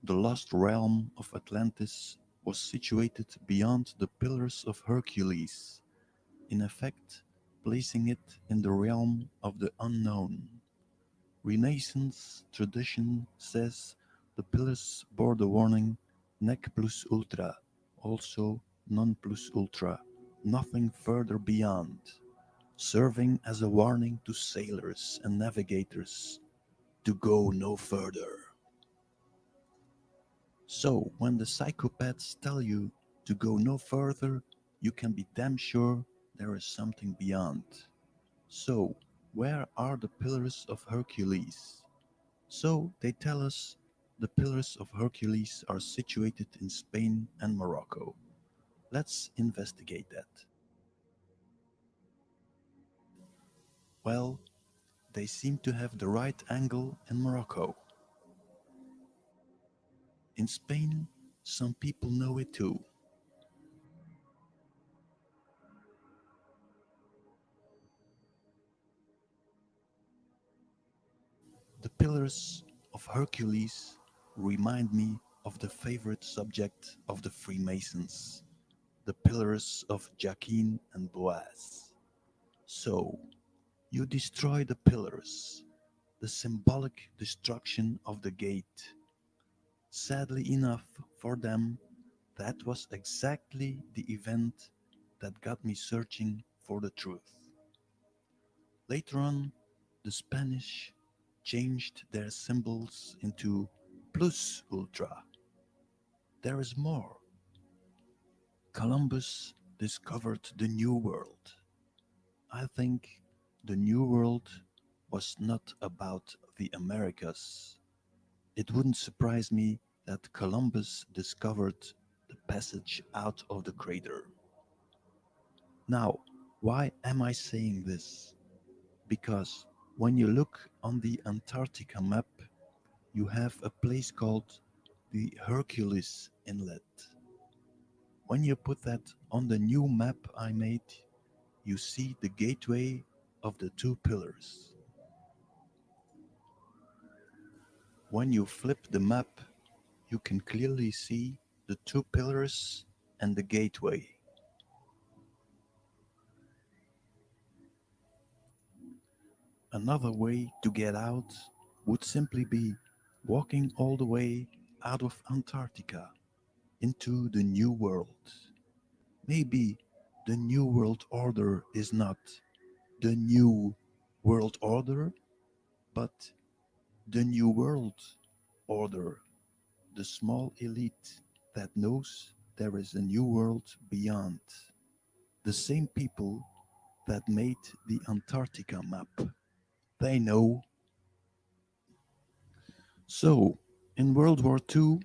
the lost realm of Atlantis was situated beyond the Pillars of Hercules, in effect placing it in the realm of the unknown. Renaissance tradition says the pillars bore the warning nec plus ultra, also non plus ultra, nothing further beyond, serving as a warning to sailors and navigators to go no further. So when the psychopaths tell you to go no further, you can be damn sure there is something beyond. So where are the Pillars of Hercules? So they tell us the Pillars of Hercules are situated in Spain and Morocco. Let's investigate that. Well, they seem to have the right angle in Morocco. In Spain, some people know it too. The Pillars of Hercules remind me of the favorite subject of the Freemasons, the Pillars of Jachin and Boaz. So, you destroy the pillars, the symbolic destruction of the gate. Sadly enough for them, that was exactly the event that got me searching for the truth. Later on, the Spanish changed their symbols into plus ultra. There is more. Columbus discovered the New World. I think the New World was not about the Americas. It wouldn't surprise me that Columbus discovered the passage out of the crater. Now, why am I saying this? Because when you look on the Antarctica map, you have a place called the Hercules Inlet. When you put that on the new map I made, you see the gateway of the two pillars. When you flip the map, you can clearly see the two pillars and the gateway. Another way to get out would simply be walking all the way out of Antarctica into the New World. Maybe the New World Order is not the New World Order, but the New World Order, the small elite that knows there is a new world beyond. The same people that made the Antarctica map. They know. So, in World War II,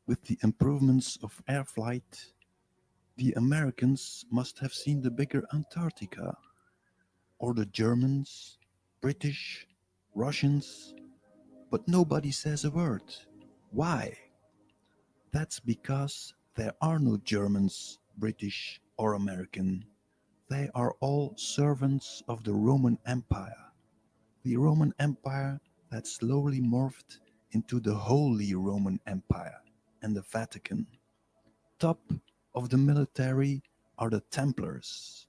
with the improvements of air flight, the Americans must have seen the bigger Antarctica, or the Germans, British, Russians, but nobody says a word. Why? That's because there are no Germans, British, or American. They are all servants of the Roman Empire. The Roman Empire that slowly morphed into the Holy Roman Empire and the Vatican. Top of the military are the Templars.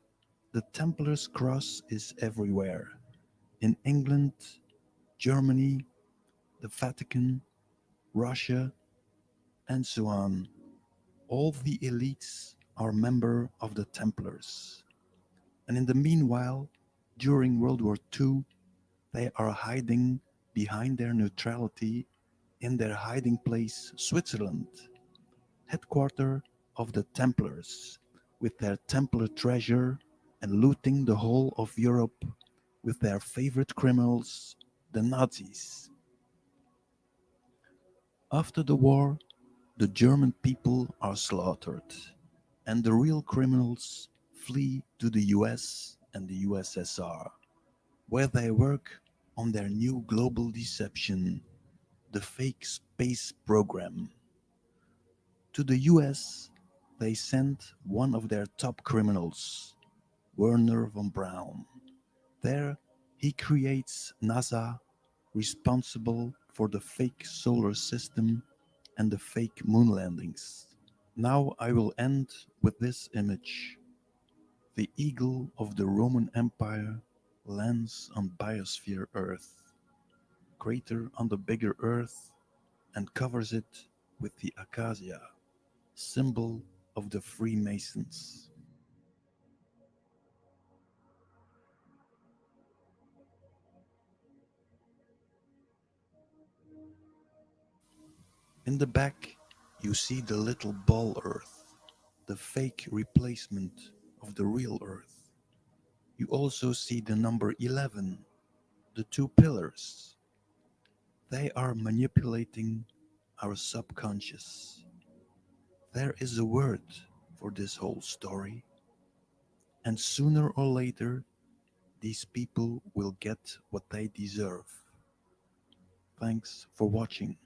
The Templars' cross is everywhere. In England, Germany, the Vatican, Russia, and so on. All the elites are members of the Templars. And in the meanwhile, during World War II, they are hiding behind their neutrality in their hiding place, Switzerland, headquarters of the Templars, with their Templar treasure and looting the whole of Europe with their favorite criminals, the Nazis. After the war, the German people are slaughtered, and the real criminals flee to the US and the USSR, where they work on their new global deception, the fake space program. To the US, they sent one of their top criminals, Werner von Braun. There, he creates NASA, responsible for the fake solar system and the fake moon landings. Now I will end with this image. The eagle of the Roman Empire lands on Biosphere Earth, crater on the bigger Earth, and covers it with the acacia, symbol of the Freemasons. In the back, you see the little ball Earth, the fake replacement of the real Earth. You also see the number 11, the two pillars. They are manipulating our subconscious. There is a word for this whole story, and sooner or later, these people will get what they deserve. Thanks for watching.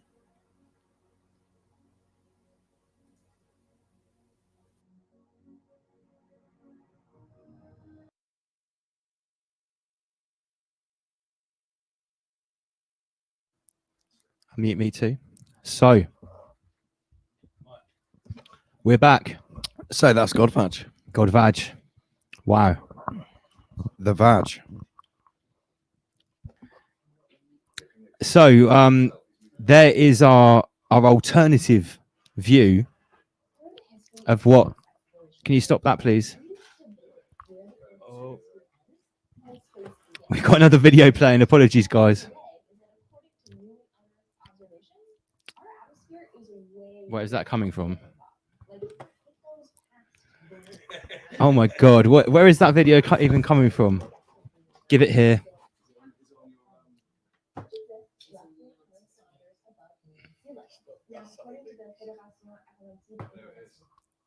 Mute me too. So we're back. So that's Godvag. Godvag. Wow. The Vag. So there is our alternative view of what. Can you stop that, please? We've got another video playing. Apologies, guys. Where is that coming from? Oh my God! Where is that video even coming from? Give it here.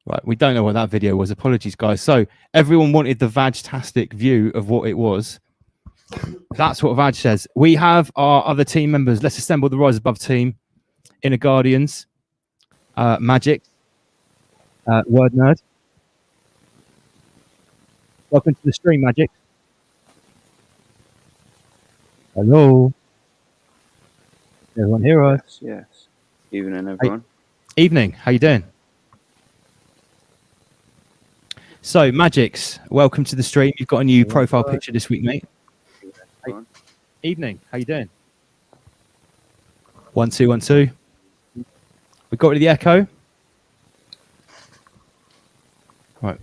Right, we don't know what that video was. Apologies, guys. So everyone wanted the Vag-tastic view of what it was. That's what Vag says. We have our other team members. Let's assemble the Rise Above team. Inner Guardians. Magic. Word Nerd. Welcome to the stream, Magic. Hello. Everyone hear us? Yes. Evening, everyone. Hey. Evening. How you doing? So, Magix, welcome to the stream. You've got a new profile picture this week, mate. Hey. Evening. How you doing? 1 2 1 2. We got rid of the echo. Right.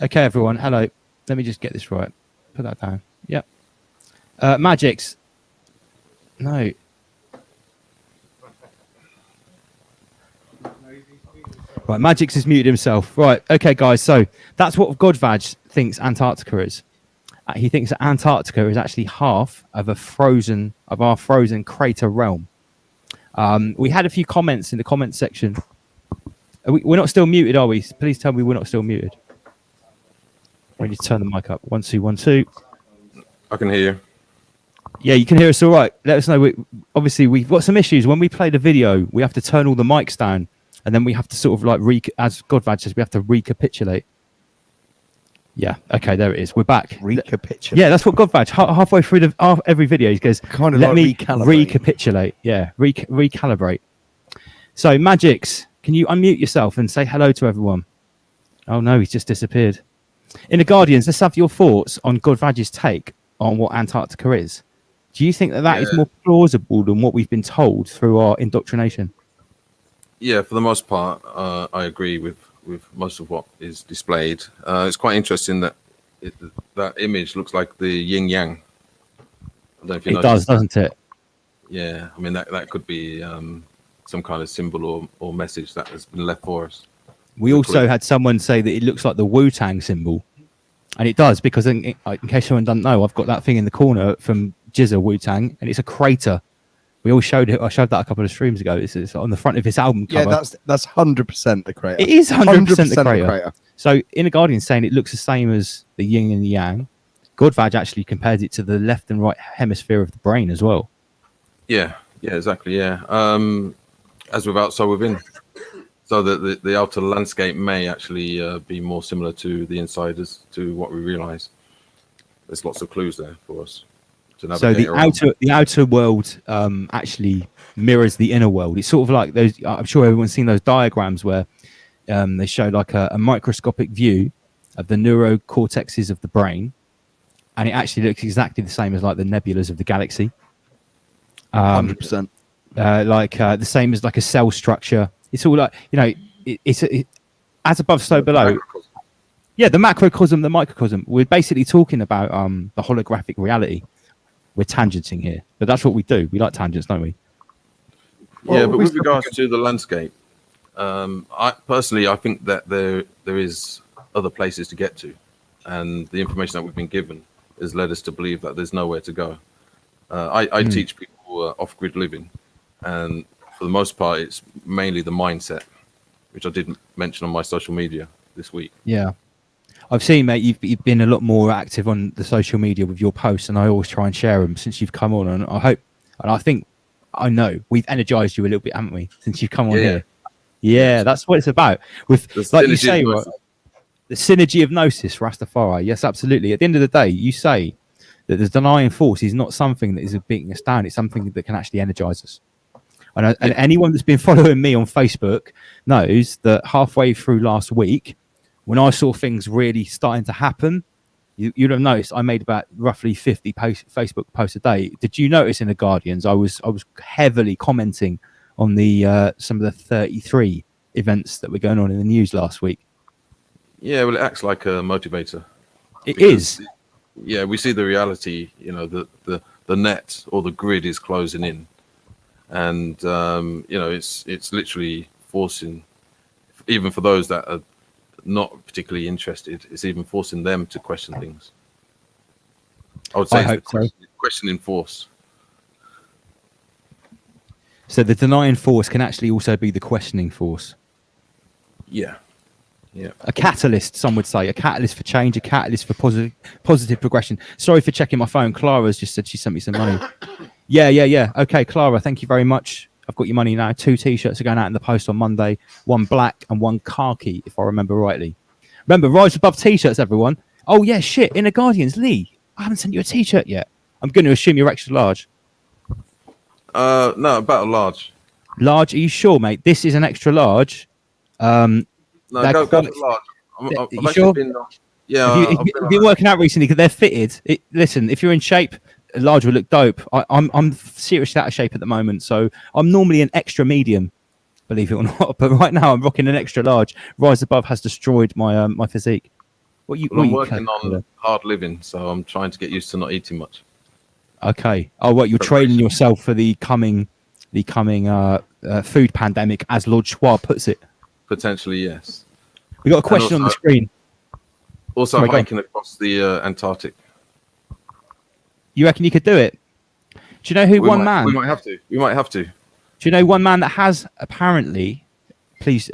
Okay, everyone. Hello. Let me just get this right. Put that down. Yep. Magix. No. Right, Magix has muted himself. Right, okay, guys. So that's what Godvag thinks Antarctica is. He thinks that Antarctica is actually half of our frozen crater realm. We had a few comments in the comments section. We're not still muted, are we? Please tell me we're not still muted. We need to turn the mic up. 1 2 1 2. I can hear you. Yeah, you can hear us all right. Let us know. Obviously, we've got some issues. When we play the video, we have to turn all the mics down, and then we have to sort of like, as Godvag says, we have to recapitulate. Yeah, okay, there it is. We're back. Recapitulate. Yeah, that's what Godvag, halfway through every video, he goes, kind of let like me recalibrate. Recapitulate. Yeah, recalibrate. So, Magix, can you unmute yourself and say hello to everyone? Oh, no, he's just disappeared. In the Guardians, let's have your thoughts on Godvag's take on what Antarctica is. Do you think that is more plausible than what we've been told through our indoctrination? Yeah, for the most part, I agree with most of what is displayed. It's quite interesting that that image looks like the yin yang. I don't know if you It does, doesn't it? Yeah, I mean that could be some kind of symbol or message that has been left for us. We also had someone say that it looks like the Wu-Tang symbol. And it does, because in case someone doesn't know, I've got that thing in the corner from Jizza Wu-Tang, and it's a crater. We all showed it. I showed that a couple of streams ago. It's on the front of his album cover. Yeah, that's 100% the crater. It is 100% the crater. So Inner Guardian saying it looks the same as the yin and the yang. Godvaj actually compared it to the left and right hemisphere of the brain as well. Yeah, exactly. Yeah. As without, so within. So that the outer landscape may actually be more similar to the insiders, to what we realise. There's lots of clues there for us to navigate. So the outer world actually mirrors the inner world. It's sort of like those. I'm sure everyone's seen those diagrams where they show like a microscopic view of the neurocortexes of the brain, and it actually looks exactly the same as like the nebulas of the galaxy. 100%. Like the same as like a cell structure. It's all like, it's as above, so below. Yeah, the macrocosm, the microcosm. We're basically talking about the holographic reality. We're tangenting here, but that's what we do. We like tangents, don't we? Yeah, but with regards to the landscape, I think that there is other places to get to, and the information that we've been given has led us to believe that there's nowhere to go. I teach people off-grid living, and for the most part, it's mainly the mindset, which I did mention on my social media this week. Yeah. I've seen, mate, you've been a lot more active on the social media with your posts, and I always try and share them since you've come on. And I know we've energized you a little bit, haven't we, since you've come on here? Yeah, that's what it's about. With, like you say, right, the synergy of Gnosis, Rastafari. Yes, absolutely. At the end of the day, you say that the denying force is not something that is beating us down. It's something that can actually energize us. And anyone that's been following me on Facebook knows that halfway through last week, when I saw things really starting to happen, you'd have noticed I made about roughly 50 Facebook posts a day. Did you notice in the Guardians I was heavily commenting on the some of the 33 events that were going on in the news last week? Yeah, well, it acts like a motivator. It is. Yeah, we see the reality. The net or the grid is closing in. And it's literally forcing, even for those that are not particularly interested, it's even forcing them to question things. I would say it's questioning force. So the denying force can actually also be the questioning force. Yeah. A catalyst, some would say, a catalyst for change, a catalyst for positive progression. Sorry for checking my phone. Clara's just said she sent me some money. Yeah. Okay, Clara, thank you very much. I've got your money now. 2 T-shirts are going out in the post on Monday. 1 black and 1 khaki, if I remember rightly. Remember, Rise Above T-shirts, everyone. Oh, yeah, shit. Inner Guardians, Lee, I haven't sent you a T-shirt yet. I'm going to assume you're extra large. No, about a large. Large? Are you sure, mate? This is an extra large. No, go for large. You sure? Have you been working out recently? Because they're fitted. Listen, if you're in shape, a large will look dope. I'm seriously out of shape at the moment, so I'm normally an extra medium, believe it or not. But right now, I'm rocking an extra large. Rise Above has destroyed my my physique. I'm working on hard living, so I'm trying to get used to not eating much. Okay. Oh, what, you're training yourself for the coming food pandemic, as Lord Schwab puts it? Potentially, yes. We got a question on the screen. Also, hiking across the Antarctic. You reckon you could do it? Do you know who one man? We might have to. Do you know one man that has apparently? Please,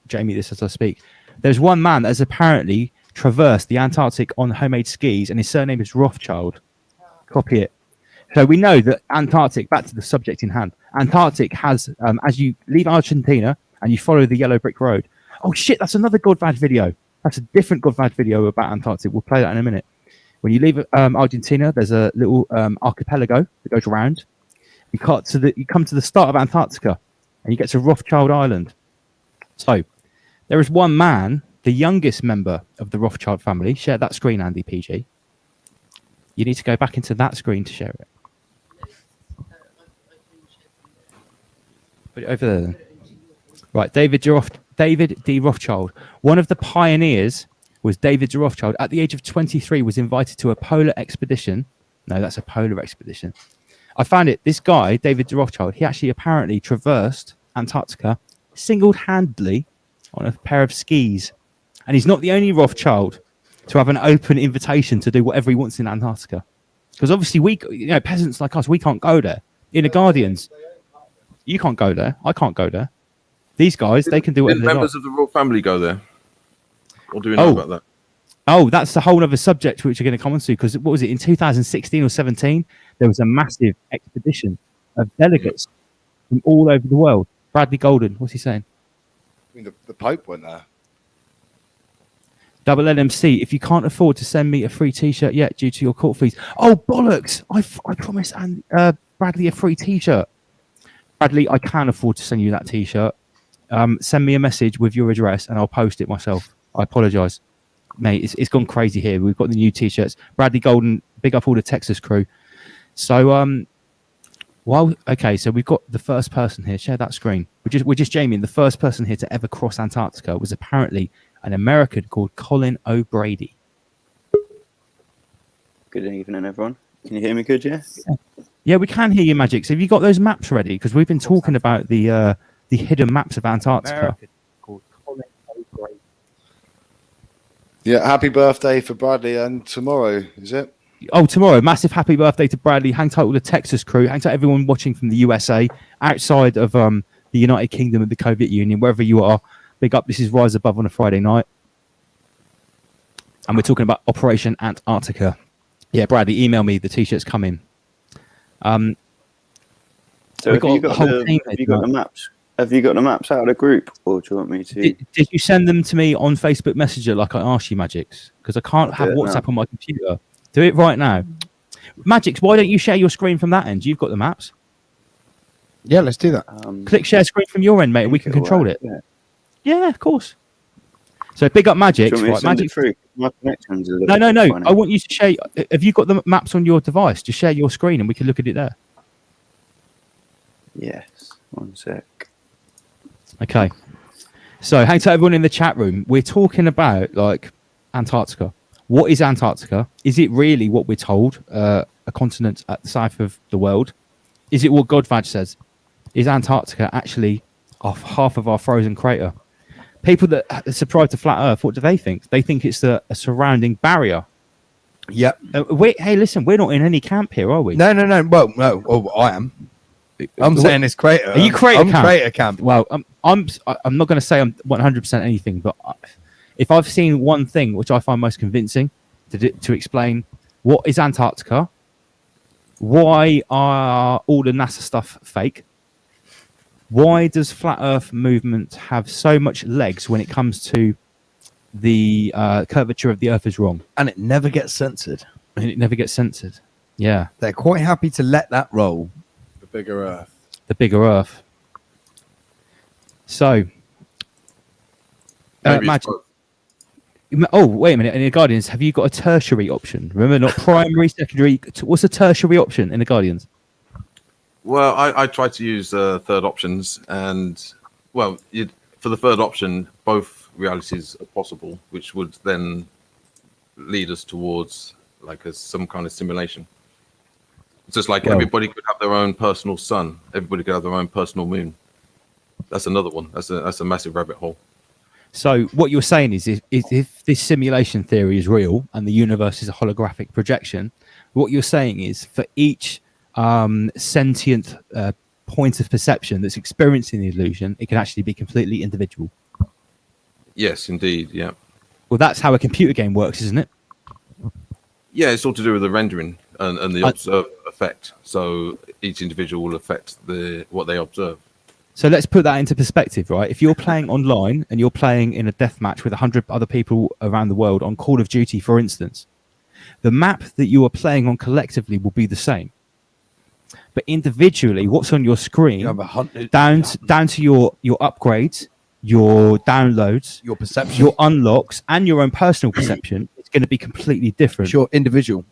Jamie, this as I speak. There's one man that has apparently traversed the Antarctic on homemade skis, and his surname is Rothschild. Copy it. So we know that Antarctic. Back to the subject in hand. Antarctic has, as you leave Argentina and you follow the yellow brick road. Oh shit! That's another Godvad video. That's a different Godvad video about Antarctic. We'll play that in a minute. When you leave Argentina, there's a little archipelago that goes around. You come to the start of Antarctica, and you get to Rothschild Island. So there is one man, the youngest member of the Rothschild family. Share that screen, Andy PG. You need to go back into that screen to share it. Put it over there then. Right, David D. Rothschild. One of the pioneers was David D. Rothschild. At the age of 23, was invited to a polar expedition. No, that's a polar expedition. I found it. This guy, David D. Rothschild, he actually apparently traversed Antarctica single-handedly on a pair of skis. And he's not the only Rothschild to have an open invitation to do whatever he wants in Antarctica. Because obviously peasants like us, we can't go there. In the Guardians, you can't go there. I can't go there. These guys, they can do whatever Did they members like. of the royal family go there? Or do we know about that? Oh, that's a whole other subject which we're going to come on to. Because what was it, in 2016 or 17, there was a massive expedition of delegates from all over the world. Bradley Golden, what's he saying? I mean, the Pope went there. Double LMC, if you can't afford to send me a free T-shirt yet due to your court fees. Oh, bollocks! I promised Bradley a free T-shirt. Bradley, I can afford to send you that T-shirt. Send me a message with your address and I'll post it myself. I apologise. Mate, it's gone crazy here. We've got the new T-shirts. Bradley Golden, big up all the Texas crew. So, so we've got the first person here. Share that screen. We're just Jamie. The first person here to ever cross Antarctica was apparently an American called Colin O'Brady. Good evening, everyone. Can you hear me good, yeah? Yeah, we can hear you, Magic. So have you got those maps ready? Because we've been talking about the hidden maps of Antarctica. American called Colin O'Brady. Yeah, happy birthday for Bradley, and tomorrow, is it? Oh, tomorrow. Massive happy birthday to Bradley. Hang tight with the Texas crew. Hang tight everyone watching from the USA, outside of the United Kingdom and the Soviet Union, wherever you are. Big up. This is Rise Above on a Friday night. And we're talking about Operation Antarctica. Yeah, Bradley, email me. The T-shirts come in. So have you got the maps? Have you got the maps out of the group, or do you want me to? Did you send them to me on Facebook Messenger like I asked you, Magix? Because I can't have WhatsApp on my computer. Do it right now. Magix, why don't you share your screen from that end? You've got the maps. Yeah, let's do that. Click share screen from your end, mate, and we can control it. Yeah, of course. So big up Magix. Right, Magix. Through? My connection's a little No. bit funny. I want you to share. Have you got the maps on your device? Just share your screen and we can look at it there. Yes. 1 sec. Okay. So hang tight, everyone in the chat room. We're talking about like Antarctica. What is Antarctica? Is it really what we're told? A continent at the south of the world? Is it what Godvaj says? Is Antarctica actually off half of our frozen crater? People that subscribe to Flat Earth, what do they think? They think it's a surrounding barrier. Yep. Hey, listen, we're not in any camp here, are we? No. Well, no. Oh, I am. I'm saying it's crater. Are you crater I'm camp? crater camp. Well, I'm not going to say I'm 100% anything, but if I've seen one thing which I find most convincing to explain what is Antarctica, why are all the NASA stuff fake, why does Flat Earth movement have so much legs when it comes to the curvature of the Earth is wrong? And it never gets censored. Yeah. They're quite happy to let that roll. The bigger Earth. The bigger Earth. So, Magic. Oh, wait a minute. In the Guardians, have you got a tertiary option? Remember, not primary, secondary. What's a tertiary option in the Guardians? Well, I try to use third options, and for the third option, both realities are possible, which would then lead us towards like some kind of simulation. It's just like everybody could have their own personal sun, everybody could have their own personal moon. That's another one. That's a massive rabbit hole. So what you're saying is if this simulation theory is real and the universe is a holographic projection, what you're saying is for each sentient point of perception that's experiencing the illusion, it can actually be completely individual. Yes, indeed. Yeah. Well, that's how a computer game works, isn't it? Yeah, it's all to do with the rendering and the observe effect. So each individual will affect what they observe. So let's put that into perspective, right? If you're playing online and you're playing in a deathmatch with 100 other people around the world on Call of Duty, for instance, the map that you are playing on collectively will be the same. But individually, what's on your screen, down to your upgrades, your downloads, your perception, your unlocks, and your own personal perception, it's going to be completely different. Sure, individual.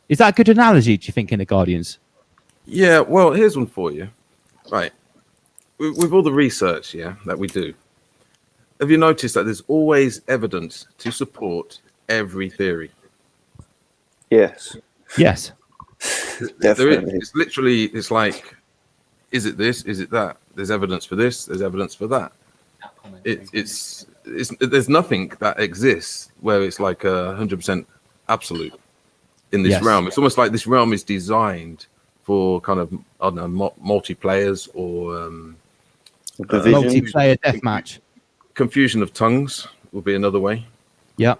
Is that a good analogy, do you think, in the Guardians? Yeah, well, here's one for you. Right. With all the research, that we do, have you noticed that there's always evidence to support every theory? Yes. Definitely. It's like, is it this? Is it that? There's evidence for this. There's evidence for that. It's there's nothing that exists where it's like 100% absolute in this Yes. realm. It's almost like this realm is designed for kind of, I don't know, multiplayers or multiplayer deathmatch. Confusion of tongues will be another way. Yeah.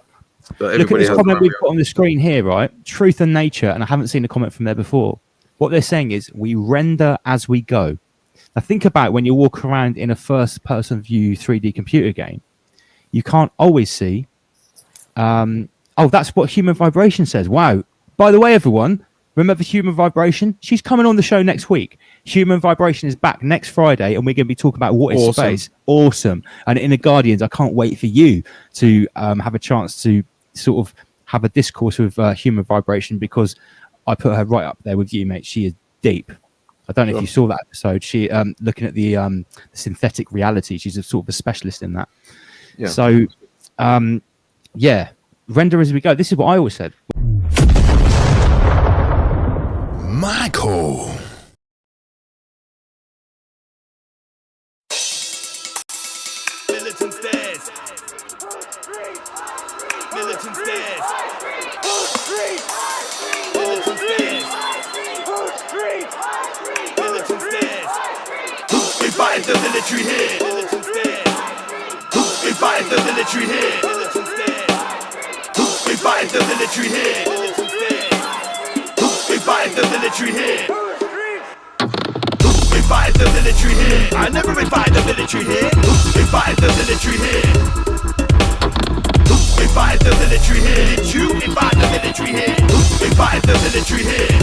But Look at everybody this has comment their we've own got on the screen here, right? Truth and nature, and I haven't seen a comment from there before. What they're saying is we render as we go. Now think about when you walk around in a first-person view 3D computer game, you can't always see. That's what Human Vibration says. Wow. By the way, everyone, remember Human Vibration? She's coming on the show next week. Human Vibration is back next Friday, and we're going to be talking about what is Awesome. space. Awesome. And in the Guardians, I can't wait for you to have a chance to sort of have a discourse with Human Vibration, because I put her right up there with you, mate. She is deep. I don't know if you saw that episode. She looking at the synthetic reality. She's a sort of a specialist in that. Yeah. So, render as we go. This is what I always said. Michael. Militant stairs. Militant stairs. Militant stairs. Militant stairs. We fight the military here. Militant stairs. We fight the military here. Militant stairs. We fight the military here. Militant stairs. We fight the military here. We fight the military here. I never invite the military here. We fight the military here. We fight the military here. Did you invite the military here? We fight the military here.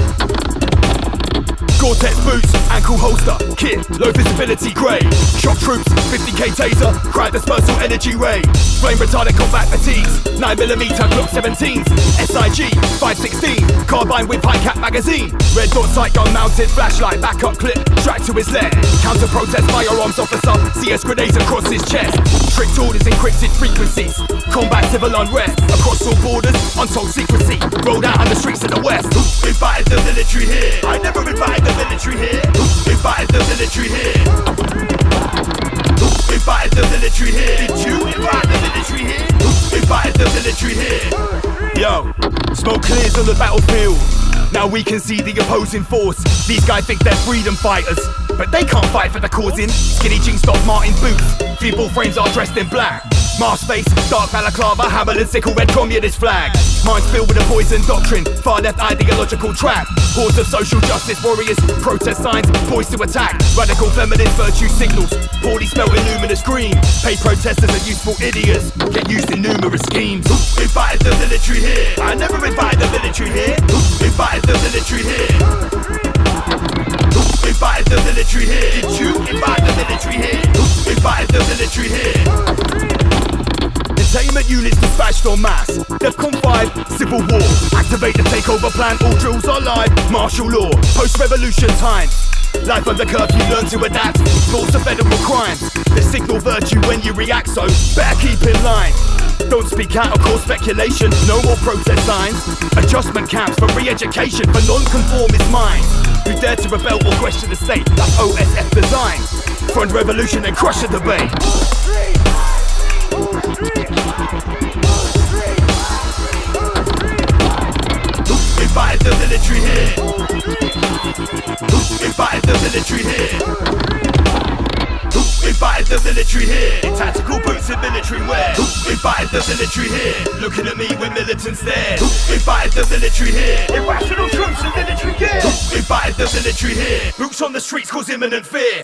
Gore-Tex boots, ankle holster, kit, low visibility grey. Shock troops, 50k taser, crowd dispersal energy ray. Flame retardant combat fatigues, 9mm Glock 17s. SIG, 516, carbine with high cap magazine. Red dot sight gun mounted, flashlight, backup clip, strapped to his leg. Counter protest firearms officer, CS grenades across his chest. Strict orders, encrypted frequencies. Combat civil unrest, across all borders, untold secrecy. Rolled out on the streets of the west. We fight the military here. I never invite the military here. We fight the military here. We fight the military here. Did you invite the military here? We fight the military here. Yo, smoke clears on the battlefield. Now we can see the opposing force. These guys think they're freedom fighters, but they can't fight for the cause in skinny jeans, Doc Martin boots. Feeble frames are dressed in black. Mask face, dark balaclava, hammer and sickle, red communist flag. Minds filled with a poison doctrine, far left ideological trap. Hordes of social justice warriors, protest signs, poised to attack. Radical feminist virtue signals, poorly spelled in luminous green. Pay protesters are useful idiots, get used in numerous schemes. We fight the military here. I never invite the military here. We fight the military here. We fight the military here. Did you invite the military here? We fight the military here. Containment units dispatched en masse. DEFCON 5, civil war. Activate the takeover plan, all drills are live. Martial law, post-revolution times. Life under curfew, learn to adapt. Laws of federal crimes. They signal virtue when you react, so better keep in line. Don't speak out or cause speculation. No more protest signs. Adjustment camps for re-education for non-conformist minds who dare to rebel or question the state. That's OSF design. Front revolution and crush the debate. We fight the military here. We fight the military here. We fight the military here. In tactical boots and military wear. We fight the military here. Looking at me with militant stares. We fight the military here. Irrational troops and military gear. We fight the military here. Boots on the streets cause imminent fear.